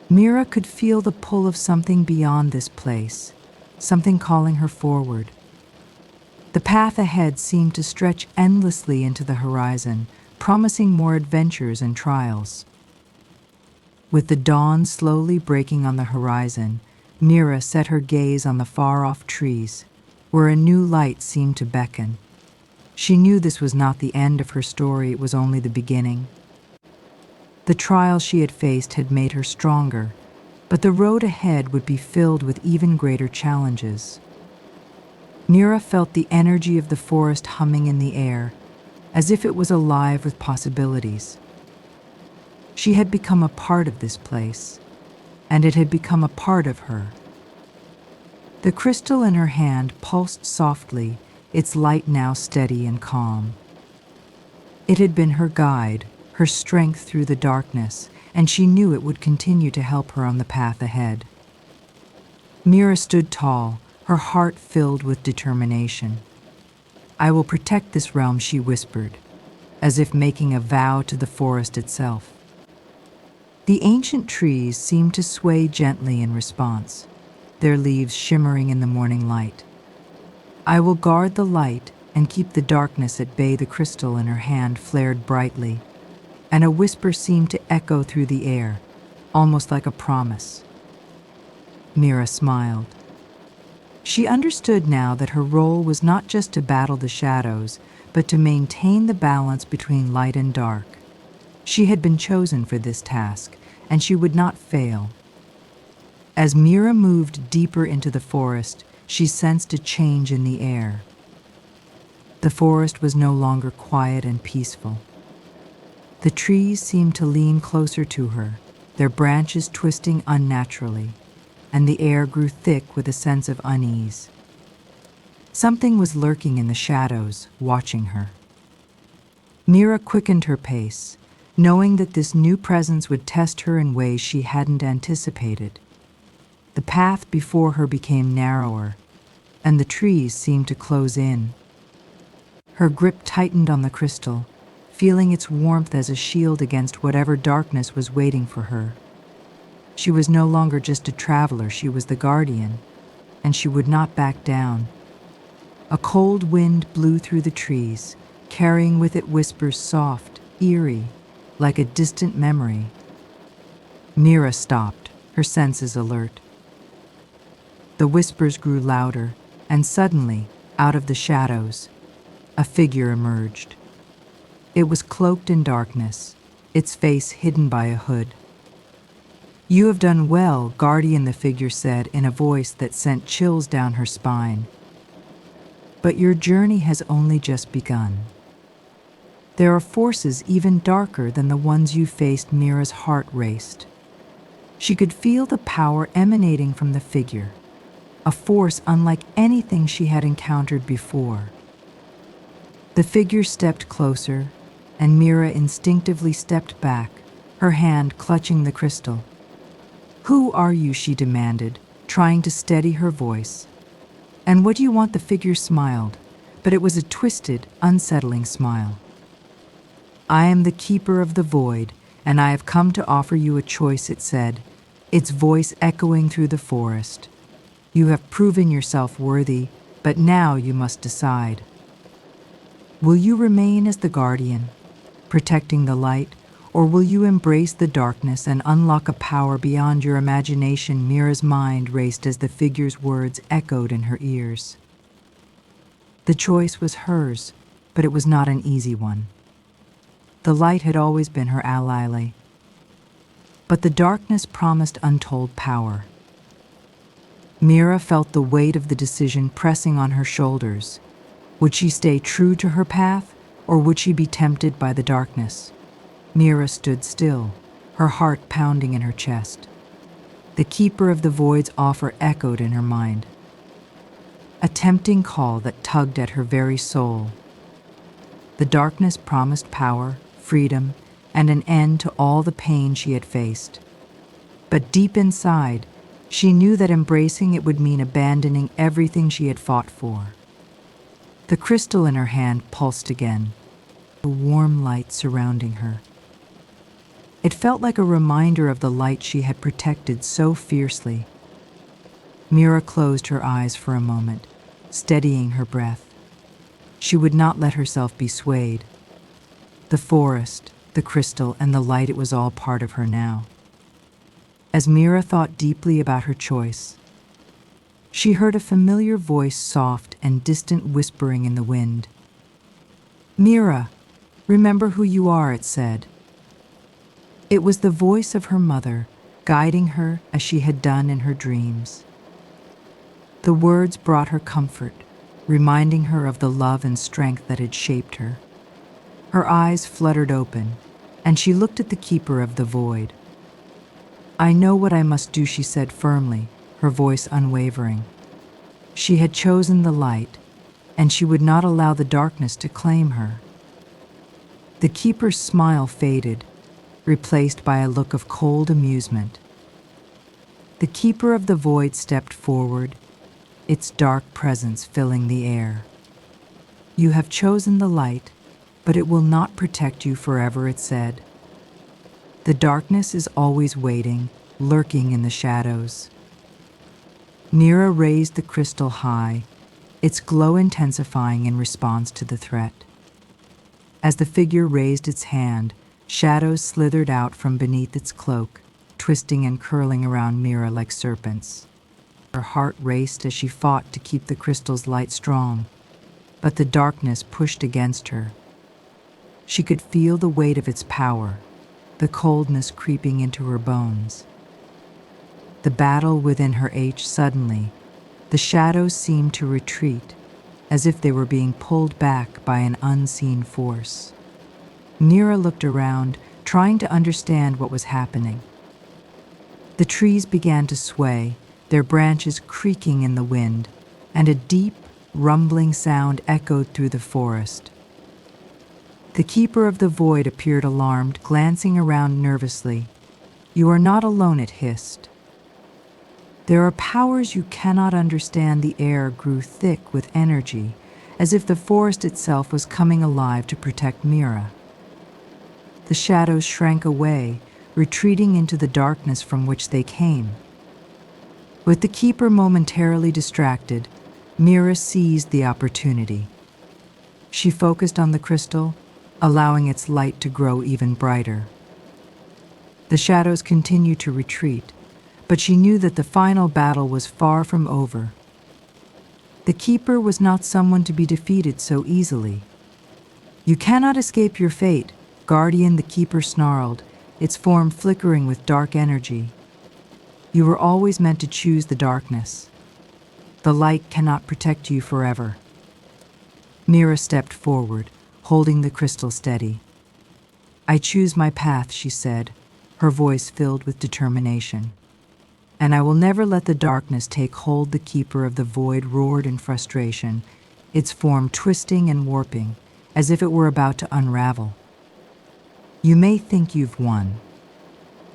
Mira could feel the pull of something beyond this place, something calling her forward. The path ahead seemed to stretch endlessly into the horizon, promising more adventures and trials. With the dawn slowly breaking on the horizon, Mira set her gaze on the far-off trees, where a new light seemed to beckon. She knew this was not the end of her story, it was only the beginning. The trials she had faced had made her stronger, but the road ahead would be filled with even greater challenges. Mira felt the energy of the forest humming in the air, as if it was alive with possibilities. She had become a part of this place, and it had become a part of her. The crystal in her hand pulsed softly, its light now steady and calm. It had been her guide, her strength through the darkness, and she knew it would continue to help her on the path ahead. Mira stood tall, her heart filled with determination. "I will protect this realm," she whispered, as if making a vow to the forest itself. The ancient trees seemed to sway gently in response, their leaves shimmering in the morning light. "I will guard the light and keep the darkness at bay." The crystal in her hand flared brightly, and a whisper seemed to echo through the air, almost like a promise. Mira smiled. She understood now that her role was not just to battle the shadows, but to maintain the balance between light and dark. She had been chosen for this task, and she would not fail. As Mira moved deeper into the forest, she sensed a change in the air. The forest was no longer quiet and peaceful. The trees seemed to lean closer to her, their branches twisting unnaturally, and the air grew thick with a sense of unease. Something was lurking in the shadows, watching her. Mira quickened her pace, knowing that this new presence would test her in ways she hadn't anticipated. The path before her became narrower, and the trees seemed to close in. Her grip tightened on the crystal, feeling its warmth as a shield against whatever darkness was waiting for her. She was no longer just a traveler, she was the guardian, and she would not back down. A cold wind blew through the trees, carrying with it whispers soft, eerie, like a distant memory. Mira stopped, her senses alert. The whispers grew louder, and suddenly, out of the shadows, a figure emerged. It was cloaked in darkness, its face hidden by a hood. "You have done well," Guardian, the figure said in a voice that sent chills down her spine. "But your journey has only just begun. There are forces even darker than the ones you faced." Mira's heart raced. She could feel the power emanating from the figure, a force unlike anything she had encountered before. The figure stepped closer, and Mira instinctively stepped back, her hand clutching the crystal. "Who are you?" she demanded, trying to steady her voice. "And what do you want?" The figure smiled, but it was a twisted, unsettling smile. "I am the keeper of the void, and I have come to offer you a choice," it said, its voice echoing through the forest. "You have proven yourself worthy, but now you must decide. Will you remain as the guardian, protecting the light, or will you embrace the darkness and unlock a power beyond your imagination? Mira's mind raced as the figure's words echoed in her ears. The choice was hers, but it was not an easy one. The light had always been her ally, but the darkness promised untold power. Mira felt the weight of the decision pressing on her shoulders. Would she stay true to her path, or would she be tempted by the darkness? Mira stood still, her heart pounding in her chest. The Keeper of the Void's offer echoed in her mind, a tempting call that tugged at her very soul. The darkness promised power, freedom, and an end to all the pain she had faced. But deep inside, she knew that embracing it would mean abandoning everything she had fought for. The crystal in her hand pulsed again, a warm light surrounding her. It felt like a reminder of the light she had protected so fiercely. Mira closed her eyes for a moment, steadying her breath. She would not let herself be swayed. The forest, the crystal, and the light, it was all part of her now. As Mira thought deeply about her choice, she heard a familiar voice, soft and distant, whispering in the wind. "Mira, remember who you are," it said. It was the voice of her mother, guiding her as she had done in her dreams. The words brought her comfort, reminding her of the love and strength that had shaped her. Her eyes fluttered open, and she looked at the Keeper of the Void. "I know what I must do," she said firmly, her voice unwavering. She had chosen the light, and she would not allow the darkness to claim her. The Keeper's smile faded, replaced by a look of cold amusement. The Keeper of the Void stepped forward, its dark presence filling the air. "You have chosen the light, but it will not protect you forever," it said. "The darkness is always waiting, lurking in the shadows." Mira raised the crystal high, its glow intensifying in response to the threat. As the figure raised its hand, shadows slithered out from beneath its cloak, twisting and curling around Mira like serpents. Her heart raced as she fought to keep the crystal's light strong, but the darkness pushed against her. She could feel the weight of its power, the coldness creeping into her bones. The battle within her aged suddenly. The shadows seemed to retreat, as if they were being pulled back by an unseen force. Mira looked around, trying to understand what was happening. The trees began to sway, their branches creaking in the wind, and a deep, rumbling sound echoed through the forest. The Keeper of the Void appeared alarmed, glancing around nervously. "You are not alone," it hissed. "There are powers you cannot understand." The air grew thick with energy, as if the forest itself was coming alive to protect Mira. The shadows shrank away, retreating into the darkness from which they came. With the Keeper momentarily distracted, Mira seized the opportunity. She focused on the crystal, allowing its light to grow even brighter. The shadows continued to retreat, but she knew that the final battle was far from over. The Keeper was not someone to be defeated so easily. "You cannot escape your fate, Guardian," the Keeper snarled, its form flickering with dark energy. "You were always meant to choose the darkness. The light cannot protect you forever." Mira stepped forward, holding the crystal steady. "I choose my path," she said, her voice filled with determination. "And I will never let the darkness take hold." The Keeper of the Void roared in frustration, its form twisting and warping, as if it were about to unravel. "You may think you've won,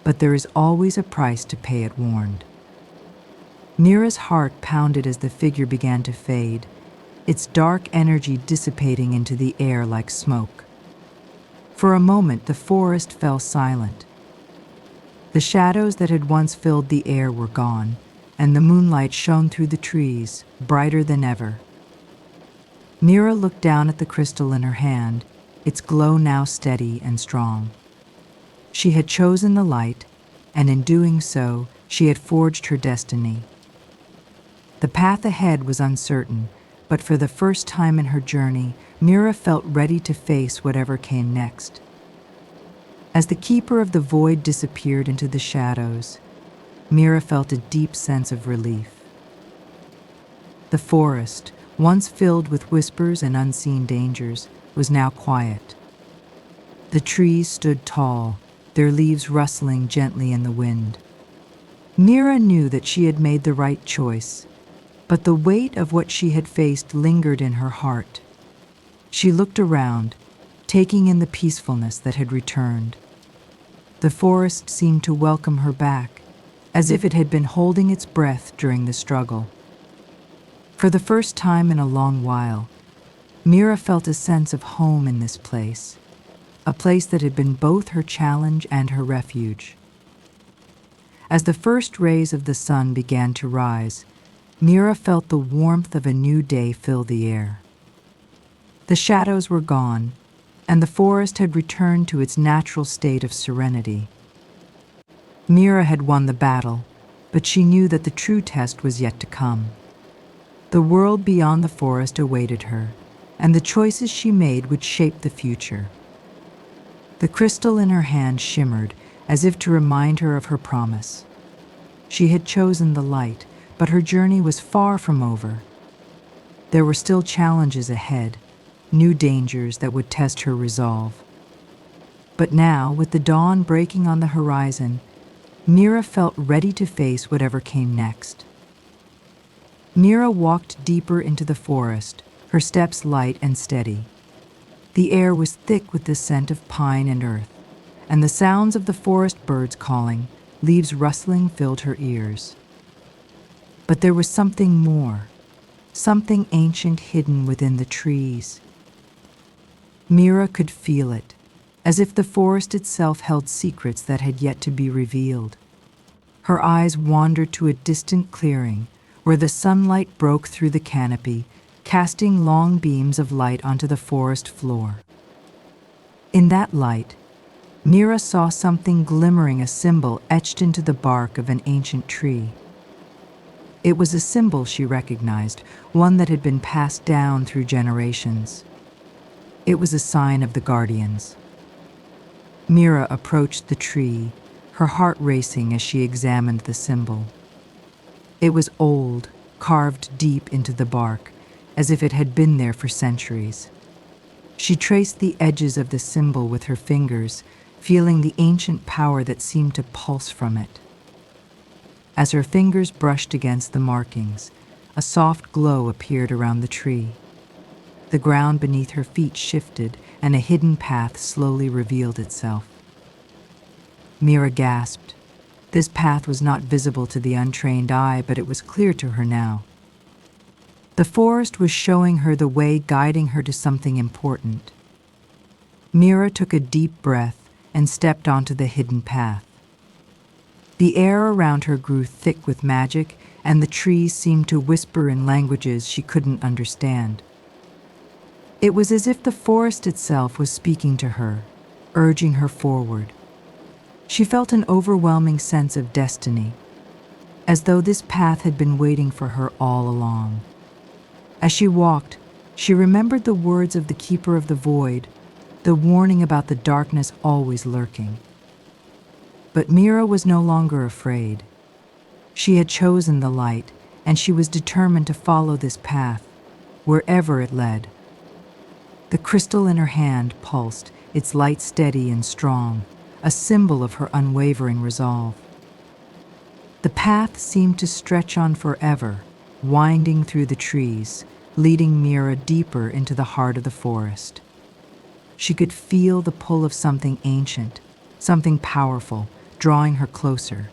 but there is always a price to pay," it warned. Mira's heart pounded as the figure began to fade, its dark energy dissipating into the air like smoke. For a moment, the forest fell silent. The shadows that had once filled the air were gone, and the moonlight shone through the trees, brighter than ever. Mira looked down at the crystal in her hand, its glow now steady and strong. She had chosen the light, and in doing so, she had forged her destiny. The path ahead was uncertain, but for the first time in her journey, Mira felt ready to face whatever came next. As the keeper of the void disappeared into the shadows, Mira felt a deep sense of relief. The forest, once filled with whispers and unseen dangers, was now quiet. The trees stood tall, their leaves rustling gently in the wind. Mira knew that she had made the right choice, but the weight of what she had faced lingered in her heart. She looked around, taking in the peacefulness that had returned. The forest seemed to welcome her back, as if it had been holding its breath during the struggle. For the first time in a long while, Mira felt a sense of home in this place, a place that had been both her challenge and her refuge. As the first rays of the sun began to rise, Mira felt the warmth of a new day fill the air. The shadows were gone, and the forest had returned to its natural state of serenity. Mira had won the battle, but she knew that the true test was yet to come. The world beyond the forest awaited her, and the choices she made would shape the future. The crystal in her hand shimmered, as if to remind her of her promise. She had chosen the light, but her journey was far from over. There were still challenges ahead, new dangers that would test her resolve. But now, with the dawn breaking on the horizon, Mira felt ready to face whatever came next. Mira walked deeper into the forest, her steps light and steady. The air was thick with the scent of pine and earth, and the sounds of the forest birds calling, leaves rustling filled her ears. But there was something more, something ancient hidden within the trees. Mira could feel it, as if the forest itself held secrets that had yet to be revealed. Her eyes wandered to a distant clearing, where the sunlight broke through the canopy, casting long beams of light onto the forest floor. In that light, Mira saw something glimmering, a symbol etched into the bark of an ancient tree. It was a symbol she recognized, one that had been passed down through generations. It was a sign of the Guardians. Mira approached the tree, her heart racing as she examined the symbol. It was old, carved deep into the bark, as if it had been there for centuries. She traced the edges of the symbol with her fingers, feeling the ancient power that seemed to pulse from it. As her fingers brushed against the markings, a soft glow appeared around the tree. The ground beneath her feet shifted, and a hidden path slowly revealed itself. Mira gasped. This path was not visible to the untrained eye, but it was clear to her now. The forest was showing her the way, guiding her to something important. Mira took a deep breath and stepped onto the hidden path. The air around her grew thick with magic, and the trees seemed to whisper in languages she couldn't understand. It was as if the forest itself was speaking to her, urging her forward. She felt an overwhelming sense of destiny, as though this path had been waiting for her all along. As she walked, she remembered the words of the Keeper of the Void, the warning about the darkness always lurking. But Mira was no longer afraid. She had chosen the light, and she was determined to follow this path, wherever it led. The crystal in her hand pulsed, its light steady and strong, a symbol of her unwavering resolve. The path seemed to stretch on forever, winding through the trees, leading Mira deeper into the heart of the forest. She could feel the pull of something ancient, something powerful, drawing her closer.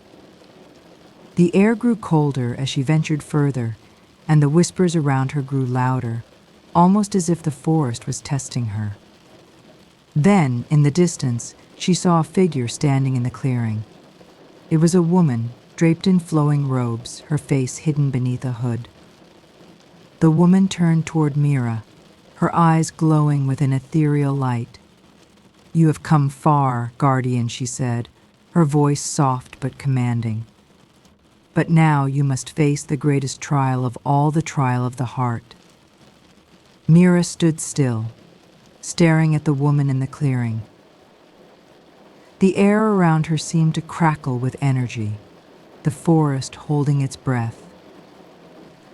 The air grew colder as she ventured further, and the whispers around her grew louder, almost as if the forest was testing her. Then, in the distance, she saw a figure standing in the clearing. It was a woman, draped in flowing robes, her face hidden beneath a hood. The woman turned toward Mira, her eyes glowing with an ethereal light. "You have come far, guardian," she said, her voice soft but commanding. "But now you must face the greatest trial of all, the trial of the heart." Mira stood still, staring at the woman in the clearing. The air around her seemed to crackle with energy, the forest holding its breath.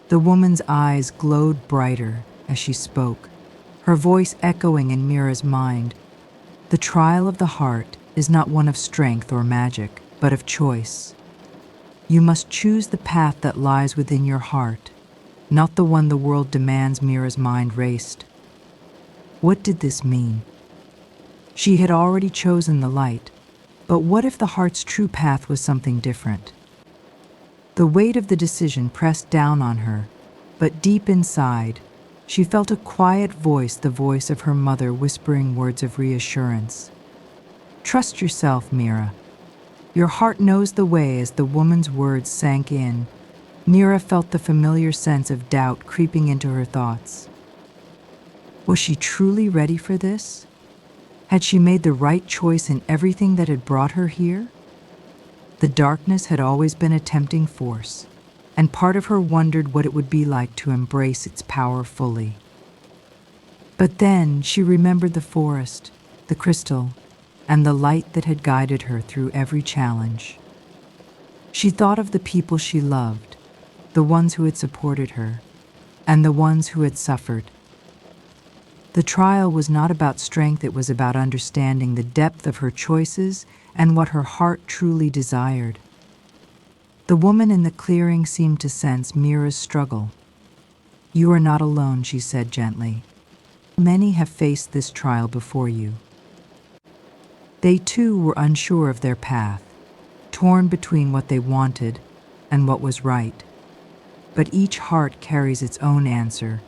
The woman's eyes glowed brighter as she spoke, her voice echoing in Mira's mind. "The trial of the heart is not one of strength or magic, but of choice. You must choose the path that lies within your heart, not the one the world demands." Mira's mind raced. What did this mean? She had already chosen the light, but what if the heart's true path was something different? The weight of the decision pressed down on her, but deep inside, she felt a quiet voice, the voice of her mother, whispering words of reassurance. "Trust yourself, Mira. Your heart knows the way." As the woman's words sank in, Mira felt the familiar sense of doubt creeping into her thoughts. Was she truly ready for this? Had she made the right choice in everything that had brought her here? The darkness had always been a tempting force, and part of her wondered what it would be like to embrace its power fully. But then she remembered the forest, the crystal, and the light that had guided her through every challenge. She thought of the people she loved, the ones who had supported her, and the ones who had suffered. The trial was not about strength, it was about understanding the depth of her choices and what her heart truly desired. The woman in the clearing seemed to sense Mira's struggle. "You are not alone," she said gently. "Many have faced this trial before you." They too were unsure of their path, torn between what they wanted and what was right. But each heart carries its own answer.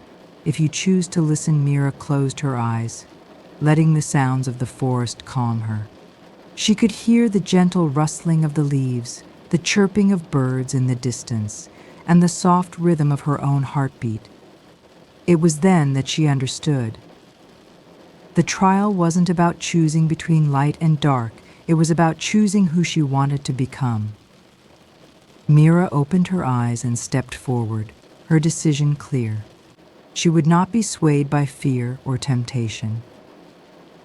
If you choose to listen, Mira closed her eyes, letting the sounds of the forest calm her. She could hear the gentle rustling of the leaves, the chirping of birds in the distance, and the soft rhythm of her own heartbeat. It was then that she understood. The trial wasn't about choosing between light and dark, it was about choosing who she wanted to become. Mira opened her eyes and stepped forward, her decision clear. She would not be swayed by fear or temptation.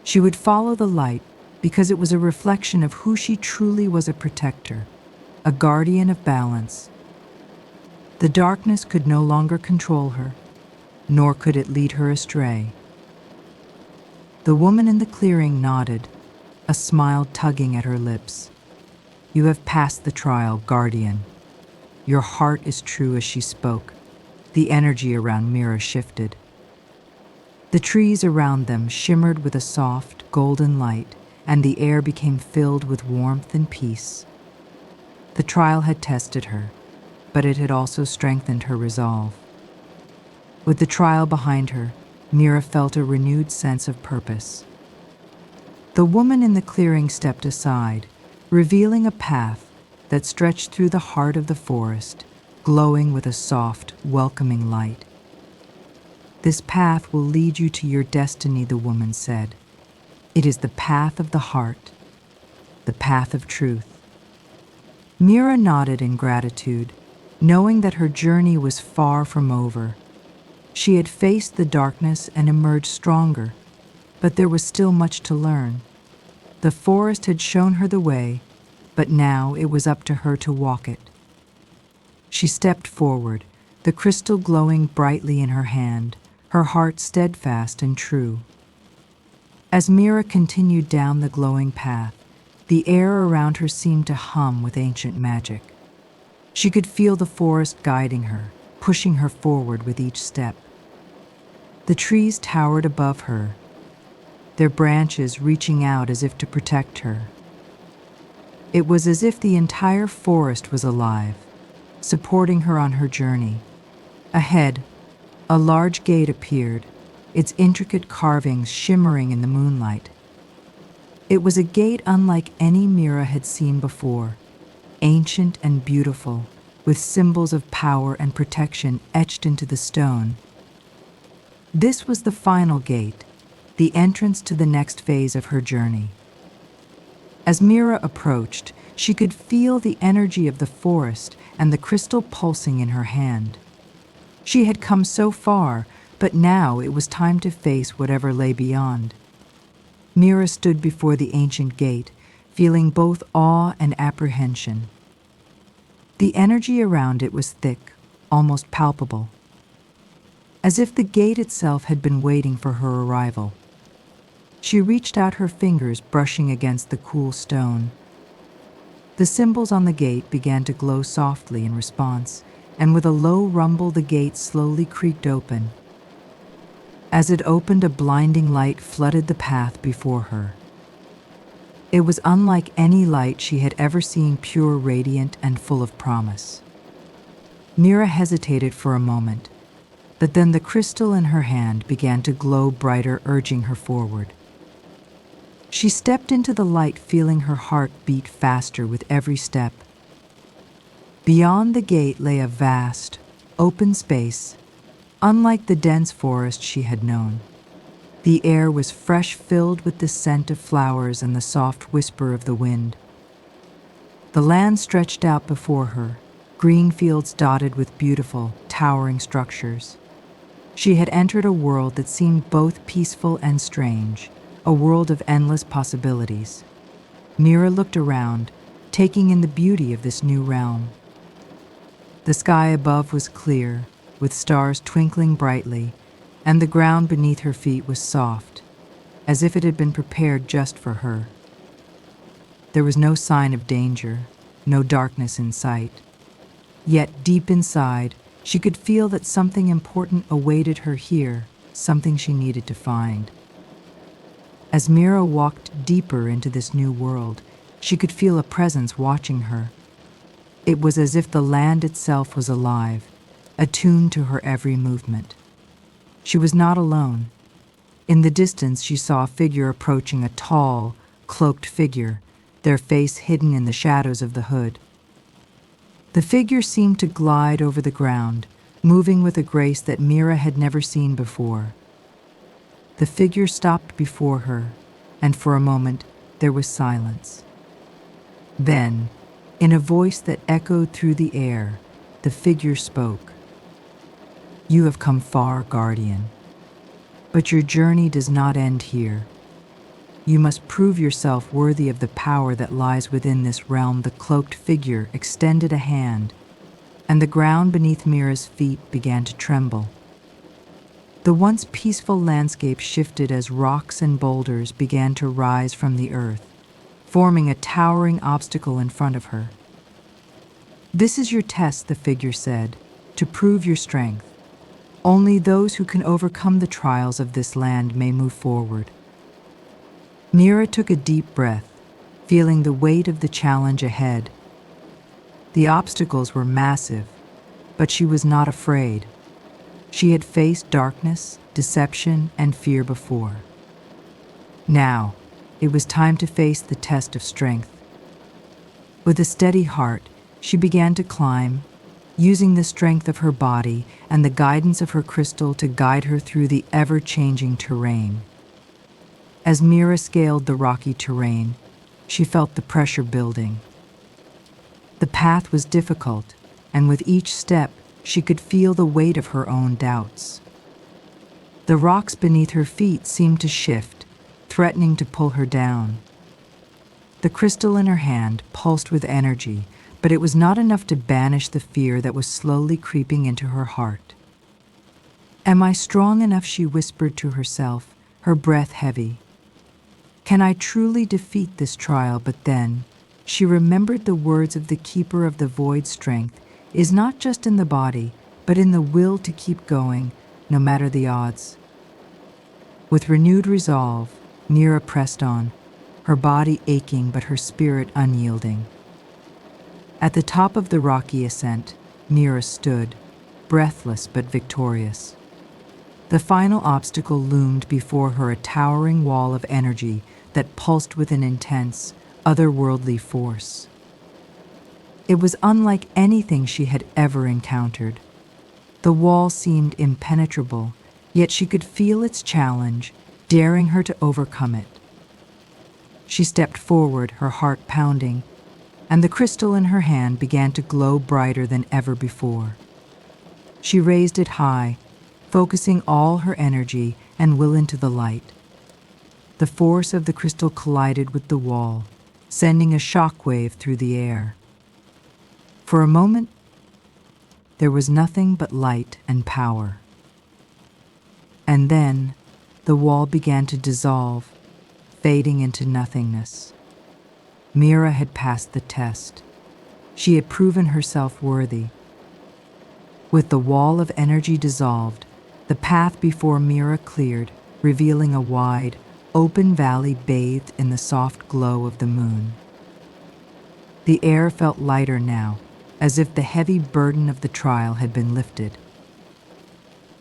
She would follow the light because it was a reflection of who she truly was, a protector, a guardian of balance. The darkness could no longer control her, nor could it lead her astray. The woman in the clearing nodded, a smile tugging at her lips. "You have passed the trial, guardian. Your heart is true." As she spoke, the energy around Mira shifted. The trees around them shimmered with a soft, golden light, and the air became filled with warmth and peace. The trial had tested her, but it had also strengthened her resolve. With the trial behind her, Mira felt a renewed sense of purpose. The woman in the clearing stepped aside, revealing a path that stretched through the heart of the forest, glowing with a soft, welcoming light. "This path will lead you to your destiny," the woman said. "It is the path of the heart, the path of truth." Mira nodded in gratitude, knowing that her journey was far from over. She had faced the darkness and emerged stronger, but there was still much to learn. The forest had shown her the way, but now it was up to her to walk it. She stepped forward, the crystal glowing brightly in her hand, her heart steadfast and true. As Mira continued down the glowing path, the air around her seemed to hum with ancient magic. She could feel the forest guiding her, pushing her forward with each step. The trees towered above her, their branches reaching out as if to protect her. It was as if the entire forest was alive, supporting her on her journey. Ahead, a large gate appeared, its intricate carvings shimmering in the moonlight. It was a gate unlike any Mira had seen before, ancient and beautiful, with symbols of power and protection etched into the stone. This was the final gate, the entrance to the next phase of her journey. As Mira approached, she could feel the energy of the forest and the crystal pulsing in her hand. She had come so far, but now it was time to face whatever lay beyond. Mira stood before the ancient gate, feeling both awe and apprehension. The energy around it was thick, almost palpable, as if the gate itself had been waiting for her arrival. She reached out her fingers, brushing against the cool stone. The symbols on the gate began to glow softly in response, and with a low rumble the gate slowly creaked open. As it opened, a blinding light flooded the path before her. It was unlike any light she had ever seen, pure, radiant, and full of promise. Mira hesitated for a moment, but then the crystal in her hand began to glow brighter, urging her forward. She stepped into the light, feeling her heart beat faster with every step. Beyond the gate lay a vast, open space, unlike the dense forest she had known. The air was fresh, filled with the scent of flowers and the soft whisper of the wind. The land stretched out before her, green fields dotted with beautiful, towering structures. She had entered a world that seemed both peaceful and strange, a world of endless possibilities. Mira looked around, taking in the beauty of this new realm. The sky above was clear, with stars twinkling brightly, and the ground beneath her feet was soft, as if it had been prepared just for her. There was no sign of danger, no darkness in sight. Yet deep inside, she could feel that something important awaited her here, something she needed to find. As Mira walked deeper into this new world, she could feel a presence watching her. It was as if the land itself was alive, attuned to her every movement. She was not alone. In the distance, she saw a figure approaching, a tall, cloaked figure, their face hidden in the shadows of the hood. The figure seemed to glide over the ground, moving with a grace that Mira had never seen before. The figure stopped before her, and for a moment there was silence. Then, in a voice that echoed through the air, the figure spoke. "You have come far, Guardian, but your journey does not end here. You must prove yourself worthy of the power that lies within this realm." The cloaked figure extended a hand, and the ground beneath Mira's feet began to tremble. The once peaceful landscape shifted as rocks and boulders began to rise from the earth, forming a towering obstacle in front of her. "This is your test," the figure said, "to prove your strength. Only those who can overcome the trials of this land may move forward." Mira took a deep breath, feeling the weight of the challenge ahead. The obstacles were massive, but she was not afraid. She had faced darkness, deception, and fear before. Now, it was time to face the test of strength. With a steady heart, she began to climb, using the strength of her body and the guidance of her crystal to guide her through the ever-changing terrain. As Mira scaled the rocky terrain, she felt the pressure building. The path was difficult, and with each step, she could feel the weight of her own doubts. The rocks beneath her feet seemed to shift, threatening to pull her down. The crystal in her hand pulsed with energy, but it was not enough to banish the fear that was slowly creeping into her heart. "Am I strong enough?" she whispered to herself, her breath heavy. "Can I truly defeat this trial?" But then, she remembered the words of the Keeper of the Void: strength is not just in the body, but in the will to keep going, no matter the odds. With renewed resolve, Mira pressed on, her body aching but her spirit unyielding. At the top of the rocky ascent, Mira stood, breathless but victorious. The final obstacle loomed before her, a towering wall of energy that pulsed with an intense, otherworldly force. It was unlike anything she had ever encountered. The wall seemed impenetrable, yet she could feel its challenge, daring her to overcome it. She stepped forward, her heart pounding, and the crystal in her hand began to glow brighter than ever before. She raised it high, focusing all her energy and will into the light. The force of the crystal collided with the wall, sending a shockwave through the air. For a moment, there was nothing but light and power. And then, the wall began to dissolve, fading into nothingness. Mira had passed the test. She had proven herself worthy. With the wall of energy dissolved, the path before Mira cleared, revealing a wide, open valley bathed in the soft glow of the moon. The air felt lighter now, as if the heavy burden of the trial had been lifted.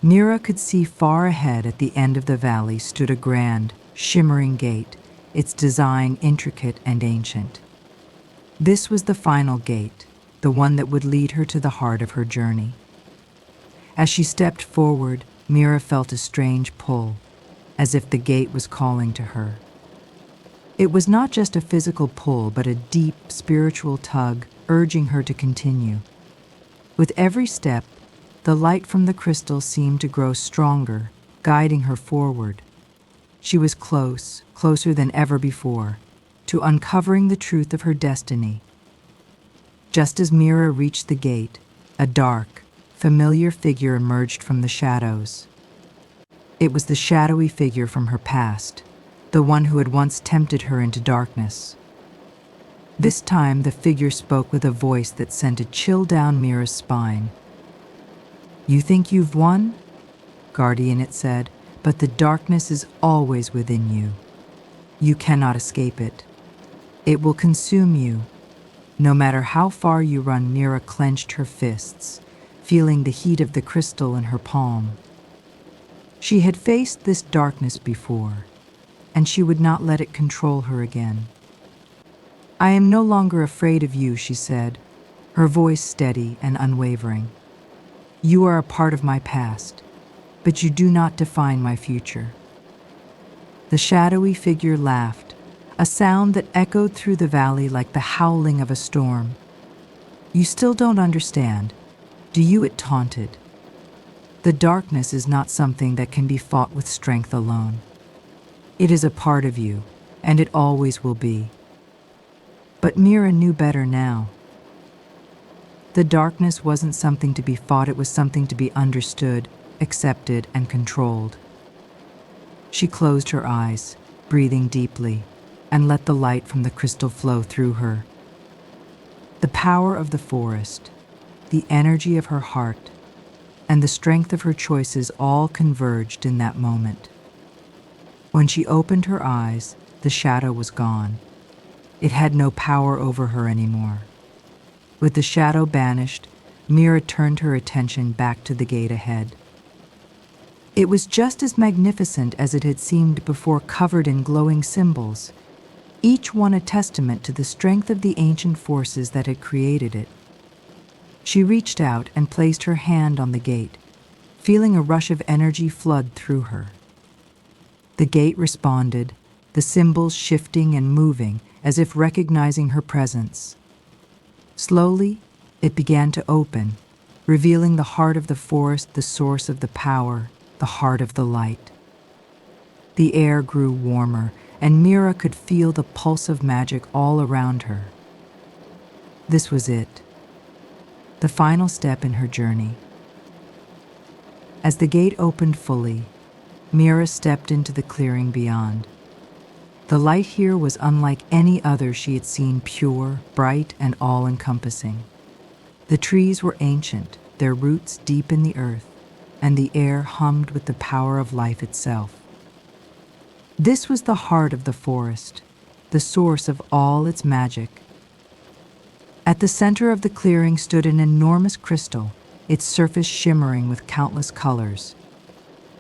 Mira could see far ahead at the end of the valley stood a grand, shimmering gate, its design intricate and ancient. This was the final gate, the one that would lead her to the heart of her journey. As she stepped forward, Mira felt a strange pull, as if the gate was calling to her. It was not just a physical pull, but a deep spiritual tug urging her to continue. With every step, the light from the crystal seemed to grow stronger, guiding her forward. She was close, closer than ever before, to uncovering the truth of her destiny. Just as Mira reached the gate, a dark, familiar figure emerged from the shadows. It was the shadowy figure from her past, the one who had once tempted her into darkness. This time the figure spoke with a voice that sent a chill down Mira's spine. "You think you've won? Guardian," it said, "but the darkness is always within you. You cannot escape it. It will consume you." No matter how far you run, Mira clenched her fists, feeling the heat of the crystal in her palm. She had faced this darkness before, and she would not let it control her again. "I am no longer afraid of you," she said, her voice steady and unwavering. "You are a part of my past, but you do not define my future." The shadowy figure laughed, a sound that echoed through the valley like the howling of a storm. "You still don't understand, do you?" it taunted. "The darkness is not something that can be fought with strength alone. It is a part of you, and it always will be." But Mira knew better now. The darkness wasn't something to be fought, it was something to be understood, accepted, and controlled. She closed her eyes, breathing deeply, and let the light from the crystal flow through her. The power of the forest, the energy of her heart, and the strength of her choices all converged in that moment. When she opened her eyes, the shadow was gone. It had no power over her anymore. With the shadow banished, Mira turned her attention back to the gate ahead. It was just as magnificent as it had seemed before, covered in glowing symbols, each one a testament to the strength of the ancient forces that had created it. She reached out and placed her hand on the gate, feeling a rush of energy flood through her. The gate responded, the symbols shifting and moving as if recognizing her presence. Slowly, it began to open, revealing the heart of the forest, the source of the power, the heart of the light. The air grew warmer, and Mira could feel the pulse of magic all around her. This was it, the final step in her journey. As the gate opened fully, Mira stepped into the clearing beyond. The light here was unlike any other she had seen, pure, bright, and all-encompassing. The trees were ancient, their roots deep in the earth, and the air hummed with the power of life itself. This was the heart of the forest, the source of all its magic. At the center of the clearing stood an enormous crystal, its surface shimmering with countless colors.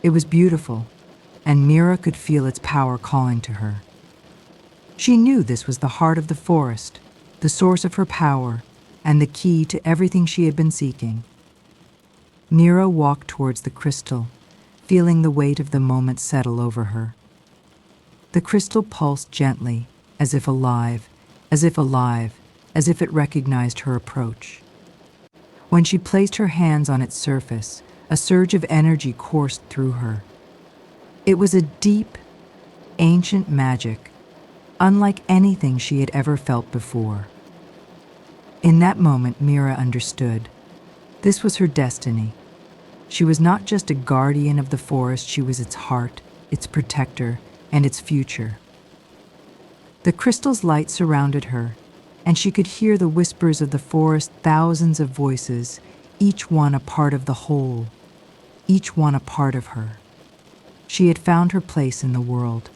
It was beautiful, and Mira could feel its power calling to her. She knew this was the heart of the forest, the source of her power, and the key to everything she had been seeking. Mira walked towards the crystal, feeling the weight of the moment settle over her. The crystal pulsed gently, as if alive, as if alive, as if it recognized her approach. When she placed her hands on its surface, a surge of energy coursed through her. It was a deep, ancient magic, unlike anything she had ever felt before. In that moment, Mira understood. This was her destiny. She was not just a guardian of the forest, she was its heart, its protector, and its future. The crystal's light surrounded her, and she could hear the whispers of the forest, thousands of voices, each one a part of the whole, each one a part of her. She had found her place in the world.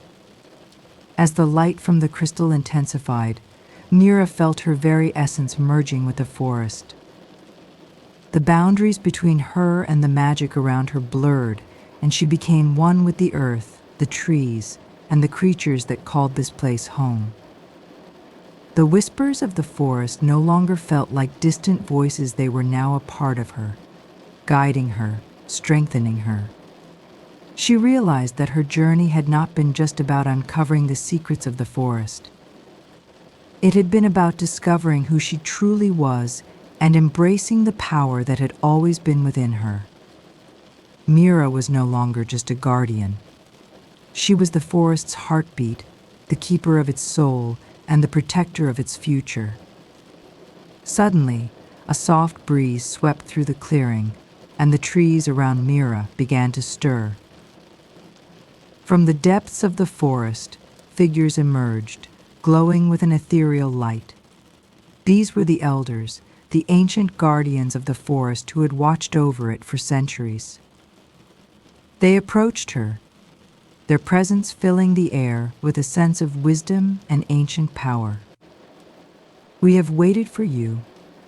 As the light from the crystal intensified, Mira felt her very essence merging with the forest. The boundaries between her and the magic around her blurred, and she became one with the earth, the trees, and the creatures that called this place home. The whispers of the forest no longer felt like distant voices, they were now a part of her, guiding her, strengthening her. She realized that her journey had not been just about uncovering the secrets of the forest. It had been about discovering who she truly was and embracing the power that had always been within her. Mira was no longer just a guardian. She was the forest's heartbeat, the keeper of its soul, and the protector of its future. Suddenly, a soft breeze swept through the clearing, and the trees around Mira began to stir. From the depths of the forest, figures emerged, glowing with an ethereal light. These were the elders, the ancient guardians of the forest who had watched over it for centuries. They approached her, their presence filling the air with a sense of wisdom and ancient power. "We have waited for you,"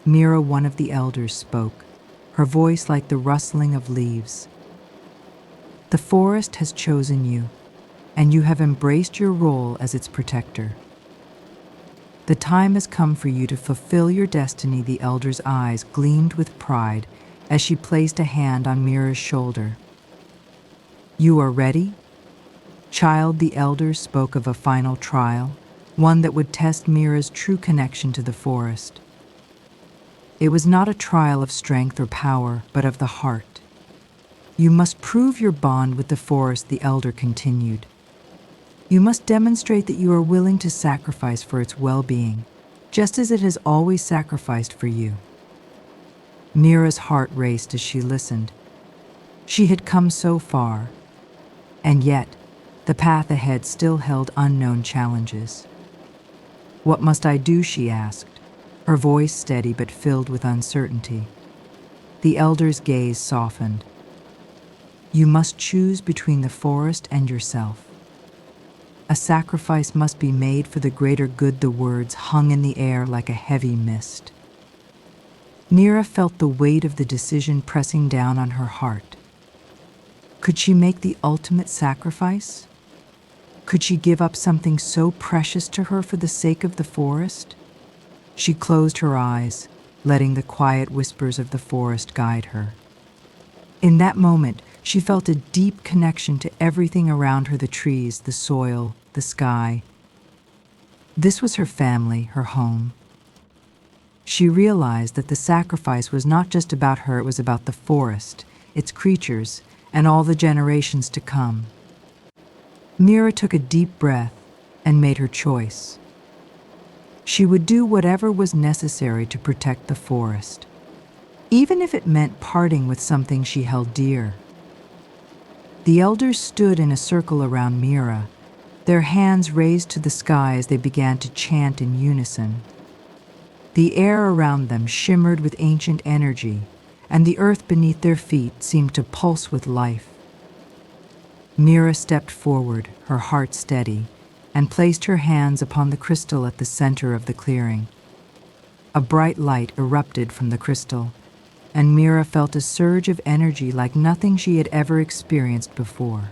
Mira, one of the elders, spoke, her voice like the rustling of leaves. "The forest has chosen you, and you have embraced your role as its protector. The time has come for you to fulfill your destiny." The elder's eyes gleamed with pride as she placed a hand on Mira's shoulder. "You are ready?" "Child," the elder spoke of a final trial, one that would test Mira's true connection to the forest. It was not a trial of strength or power, but of the heart. "You must prove your bond with the forest," the elder continued. "You must demonstrate that you are willing to sacrifice for its well-being, just as it has always sacrificed for you." Mira's heart raced as she listened. She had come so far, and yet the path ahead still held unknown challenges. "What must I do?" she asked, her voice steady but filled with uncertainty. The elder's gaze softened. "You must choose between the forest and yourself. A sacrifice must be made for the greater good." The words hung in the air like a heavy mist. Mira felt the weight of the decision pressing down on her heart. Could she make the ultimate sacrifice? Could she give up something so precious to her for the sake of the forest? She closed her eyes, letting the quiet whispers of the forest guide her. In that moment, she felt a deep connection to everything around her, the trees, the soil, the sky. This was her family, her home. She realized that the sacrifice was not just about her, it was about the forest, its creatures, and all the generations to come. Mira took a deep breath and made her choice. She would do whatever was necessary to protect the forest, even if it meant parting with something she held dear. The elders stood in a circle around Mira, their hands raised to the sky as they began to chant in unison. The air around them shimmered with ancient energy, and the earth beneath their feet seemed to pulse with life. Mira stepped forward, her heart steady, and placed her hands upon the crystal at the center of the clearing. A bright light erupted from the crystal, and Mira felt a surge of energy like nothing she had ever experienced before.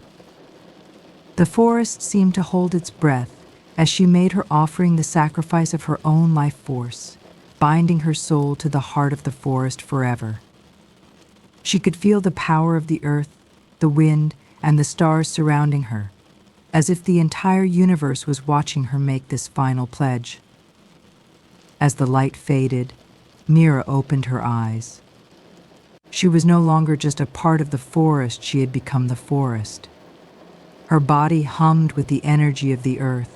The forest seemed to hold its breath as she made her offering, the sacrifice of her own life force, binding her soul to the heart of the forest forever. She could feel the power of the earth, the wind, and the stars surrounding her, as if the entire universe was watching her make this final pledge. As the light faded, Mira opened her eyes. She was no longer just a part of the forest, she had become the forest. Her body hummed with the energy of the earth,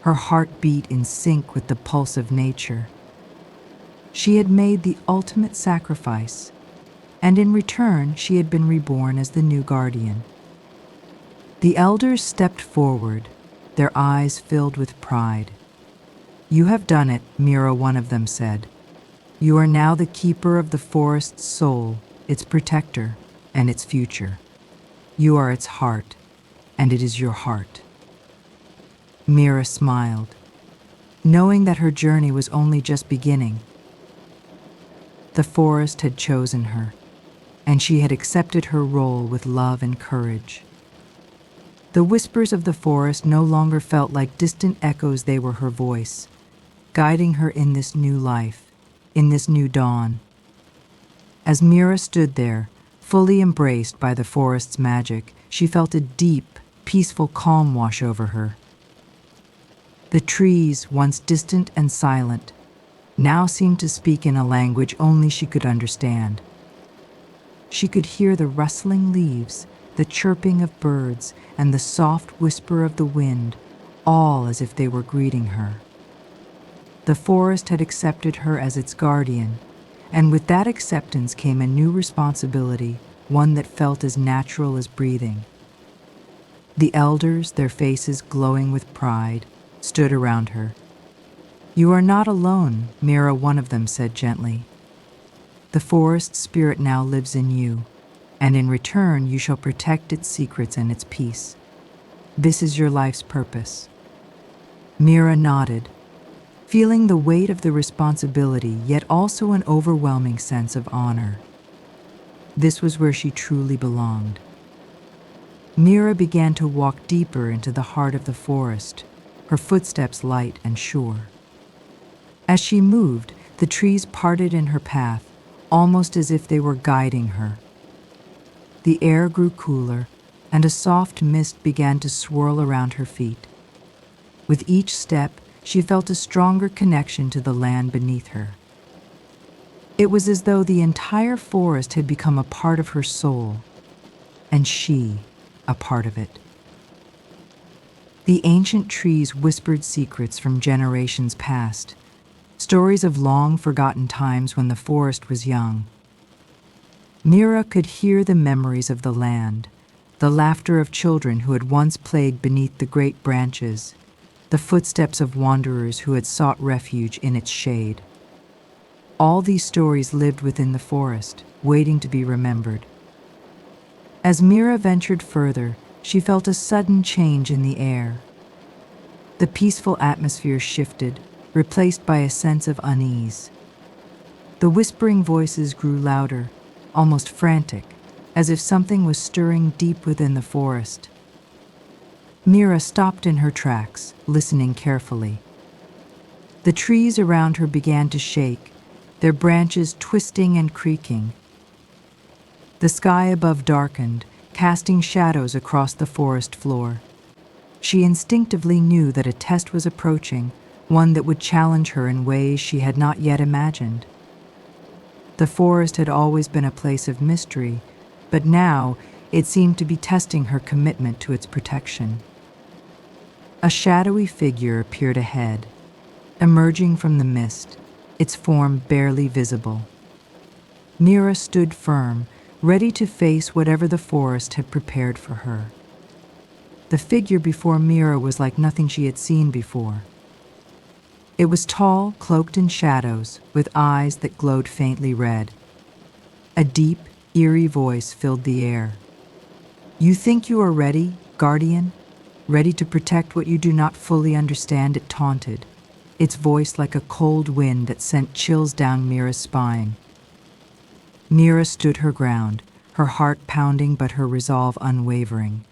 her heart beat in sync with the pulse of nature. She had made the ultimate sacrifice, and in return she had been reborn as the new guardian. The elders stepped forward, their eyes filled with pride. "You have done it," Mira, one of them said. "You are now the keeper of the forest's soul, its protector, and its future. You are its heart, and it is your heart." Mira smiled, knowing that her journey was only just beginning. The forest had chosen her, and she had accepted her role with love and courage. The whispers of the forest no longer felt like distant echoes, they were her voice, guiding her in this new life, in this new dawn. As Mira stood there, fully embraced by the forest's magic, she felt a deep, peaceful calm wash over her. The trees, once distant and silent, now seemed to speak in a language only she could understand. She could hear the rustling leaves, the chirping of birds, and the soft whisper of the wind, all as if they were greeting her. The forest had accepted her as its guardian, and with that acceptance came a new responsibility, one that felt as natural as breathing. The elders, their faces glowing with pride, stood around her. "You are not alone," Mira, one of them, said gently. "The forest spirit now lives in you, and in return you shall protect its secrets and its peace. This is your life's purpose." Mira nodded, feeling the weight of the responsibility, yet also an overwhelming sense of honor. This was where she truly belonged. Mira began to walk deeper into the heart of the forest, her footsteps light and sure. As she moved, the trees parted in her path, almost as if they were guiding her. The air grew cooler, and a soft mist began to swirl around her feet. With each step, she felt a stronger connection to the land beneath her. It was as though the entire forest had become a part of her soul, and she a part of it. The ancient trees whispered secrets from generations past, stories of long-forgotten times when the forest was young. Mira could hear the memories of the land, the laughter of children who had once played beneath the great branches, the footsteps of wanderers who had sought refuge in its shade. All these stories lived within the forest, waiting to be remembered. As Mira ventured further, she felt a sudden change in the air. The peaceful atmosphere shifted, replaced by a sense of unease. The whispering voices grew louder, almost frantic, as if something was stirring deep within the forest. Mira stopped in her tracks, listening carefully. The trees around her began to shake, their branches twisting and creaking. The sky above darkened, casting shadows across the forest floor. She instinctively knew that a test was approaching, one that would challenge her in ways she had not yet imagined. The forest had always been a place of mystery, but now it seemed to be testing her commitment to its protection. A shadowy figure appeared ahead, emerging from the mist, its form barely visible. Mira stood firm, ready to face whatever the forest had prepared for her. The figure before Mira was like nothing she had seen before. It was tall, cloaked in shadows, with eyes that glowed faintly red. A deep, eerie voice filled the air. "You think you are ready, guardian? Ready to protect what you do not fully understand?" it taunted, its voice like a cold wind that sent chills down Mira's spine. Mira stood her ground, her heart pounding but her resolve unwavering.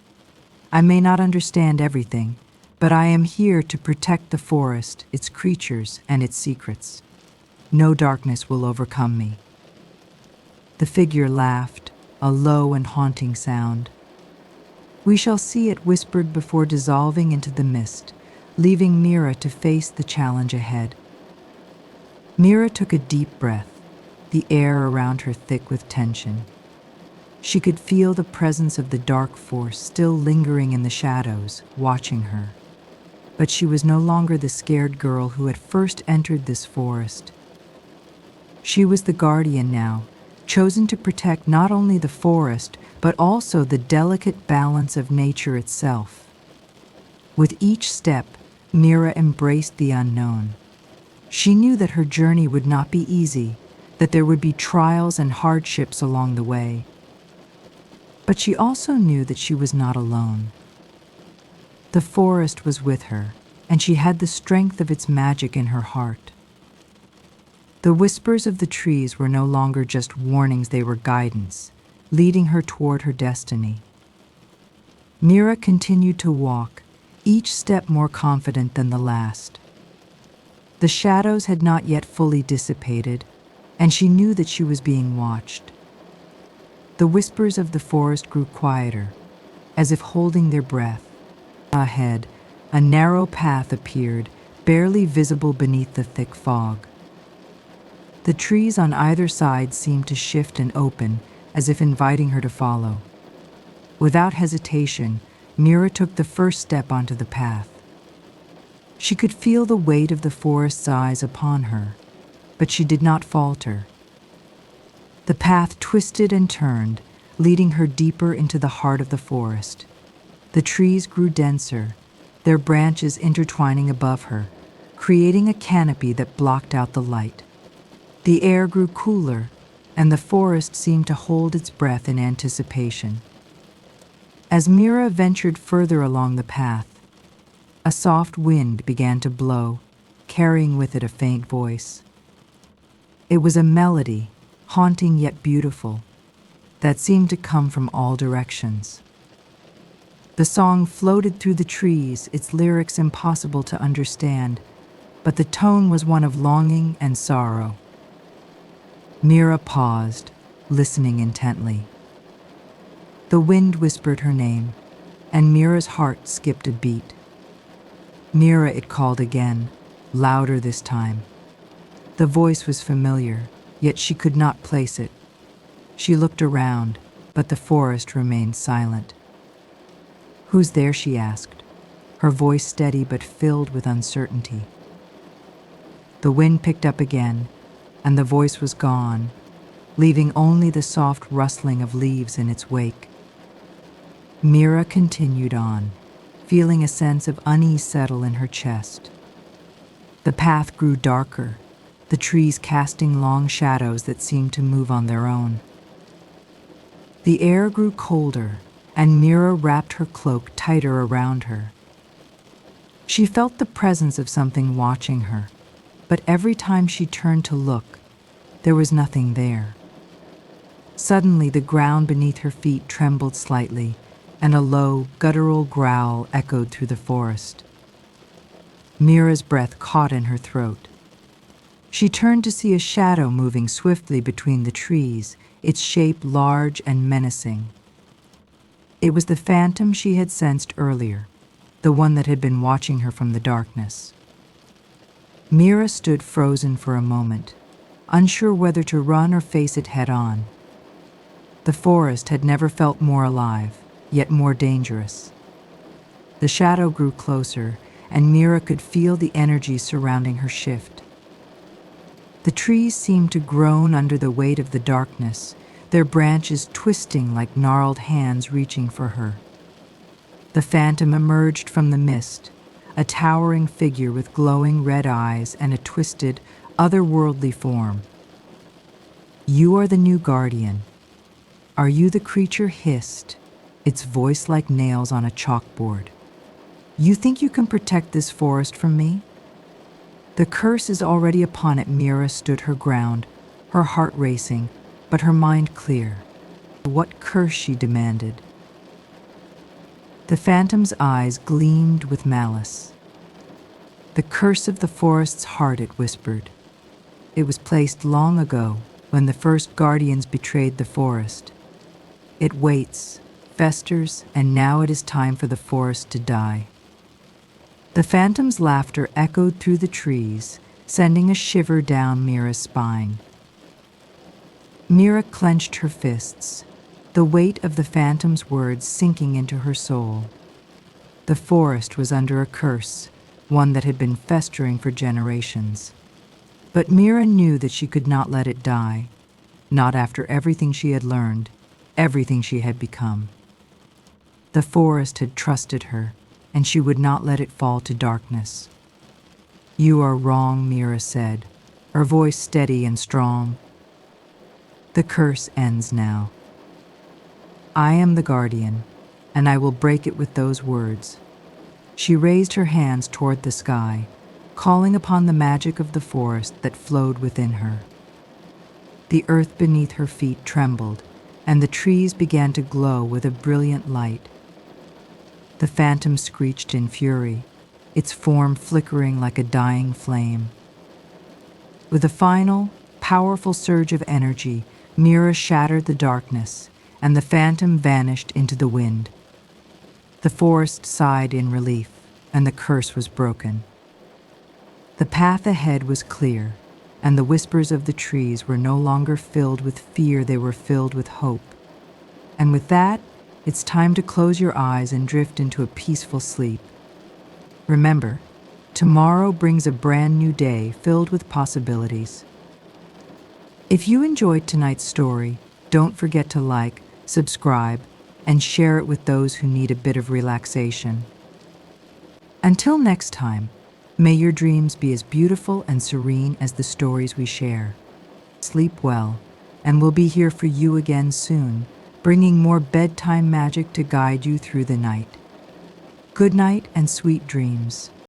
"I may not understand everything, but I am here to protect the forest, its creatures, and its secrets. No darkness will overcome me." The figure laughed, a low and haunting sound. We shall see, it whispered before dissolving into the mist, leaving Mira to face the challenge ahead. Mira took a deep breath, the air around her thick with tension. She could feel the presence of the dark force still lingering in the shadows, watching her. But she was no longer the scared girl who had first entered this forest. She was the guardian now, chosen to protect not only the forest, but also the delicate balance of nature itself. With each step, Mira embraced the unknown. She knew that her journey would not be easy, that there would be trials and hardships along the way. But she also knew that she was not alone. The forest was with her, and she had the strength of its magic in her heart. The whispers of the trees were no longer just warnings, they were guidance, leading her toward her destiny. Mira continued to walk, each step more confident than the last. The shadows had not yet fully dissipated, and she knew that she was being watched. The whispers of the forest grew quieter, as if holding their breath. Ahead, a narrow path appeared, barely visible beneath the thick fog. The trees on either side seemed to shift and open, as if inviting her to follow. Without hesitation, Mira took the first step onto the path. She could feel the weight of the forest's eyes upon her, but she did not falter. The path twisted and turned, leading her deeper into the heart of the forest. The trees grew denser, their branches intertwining above her, creating a canopy that blocked out the light. The air grew cooler, and the forest seemed to hold its breath in anticipation. As Mira ventured further along the path, a soft wind began to blow, carrying with it a faint voice. It was a melody, haunting yet beautiful, that seemed to come from all directions. The song floated through the trees, its lyrics impossible to understand, but the tone was one of longing and sorrow. Mira paused, listening intently. The wind whispered her name, and Mira's heart skipped a beat. Mira, it called again, louder this time. The voice was familiar, yet she could not place it. She looked around, but the forest remained silent. "Who's there?" she asked, her voice steady but filled with uncertainty. The wind picked up again, and the voice was gone, leaving only the soft rustling of leaves in its wake. Mira continued on, feeling a sense of unease settle in her chest. The path grew darker, the trees casting long shadows that seemed to move on their own. The air grew colder, and Mira wrapped her cloak tighter around her. She felt the presence of something watching her, but every time she turned to look, there was nothing there. Suddenly, the ground beneath her feet trembled slightly, and a low, guttural growl echoed through the forest. Mira's breath caught in her throat. She turned to see a shadow moving swiftly between the trees, its shape large and menacing. It was the phantom she had sensed earlier, the one that had been watching her from the darkness. Mira stood frozen for a moment, unsure whether to run or face it head-on. The forest had never felt more alive, yet more dangerous. The shadow grew closer, and Mira could feel the energy surrounding her shift. The trees seemed to groan under the weight of the darkness, their branches twisting like gnarled hands reaching for her. The phantom emerged from the mist, a towering figure with glowing red eyes and a twisted, otherworldly form. "You are the new guardian. Are you?" the creature hissed, its voice like nails on a chalkboard. "You think you can protect this forest from me?" "The curse is already upon it." Mira stood her ground, her heart racing, but her mind clear. "What curse?" she demanded. The phantom's eyes gleamed with malice. "The curse of the forest's heart," it whispered. "It was placed long ago, when the first guardians betrayed the forest. It waits, festers, and now it is time for the forest to die. The phantom's laughter echoed through the trees, sending a shiver down Mira's spine. Mira clenched her fists, the weight of the phantom's words sinking into her soul. The forest was under a curse, one that had been festering for generations. But Mira knew that she could not let it die, not after everything she had learned, everything she had become. The forest had trusted her, and she would not let it fall to darkness. "You are wrong," Mira said, her voice steady and strong. "The curse ends now. I am the guardian, and I will break it with those words." She raised her hands toward the sky, calling upon the magic of the forest that flowed within her. The earth beneath her feet trembled, and the trees began to glow with a brilliant light. The phantom screeched in fury, its form flickering like a dying flame. With a final, powerful surge of energy, Mira shattered the darkness, and the phantom vanished into the wind. The forest sighed in relief, and the curse was broken. The path ahead was clear, and the whispers of the trees were no longer filled with fear, they were filled with hope. And with that, it's time to close your eyes and drift into a peaceful sleep. Remember, tomorrow brings a brand new day filled with possibilities. If you enjoyed tonight's story, don't forget to like, subscribe, and share it with those who need a bit of relaxation. Until next time, may your dreams be as beautiful and serene as the stories we share. Sleep well, and we'll be here for you again soon, bringing more bedtime magic to guide you through the night. Good night and sweet dreams.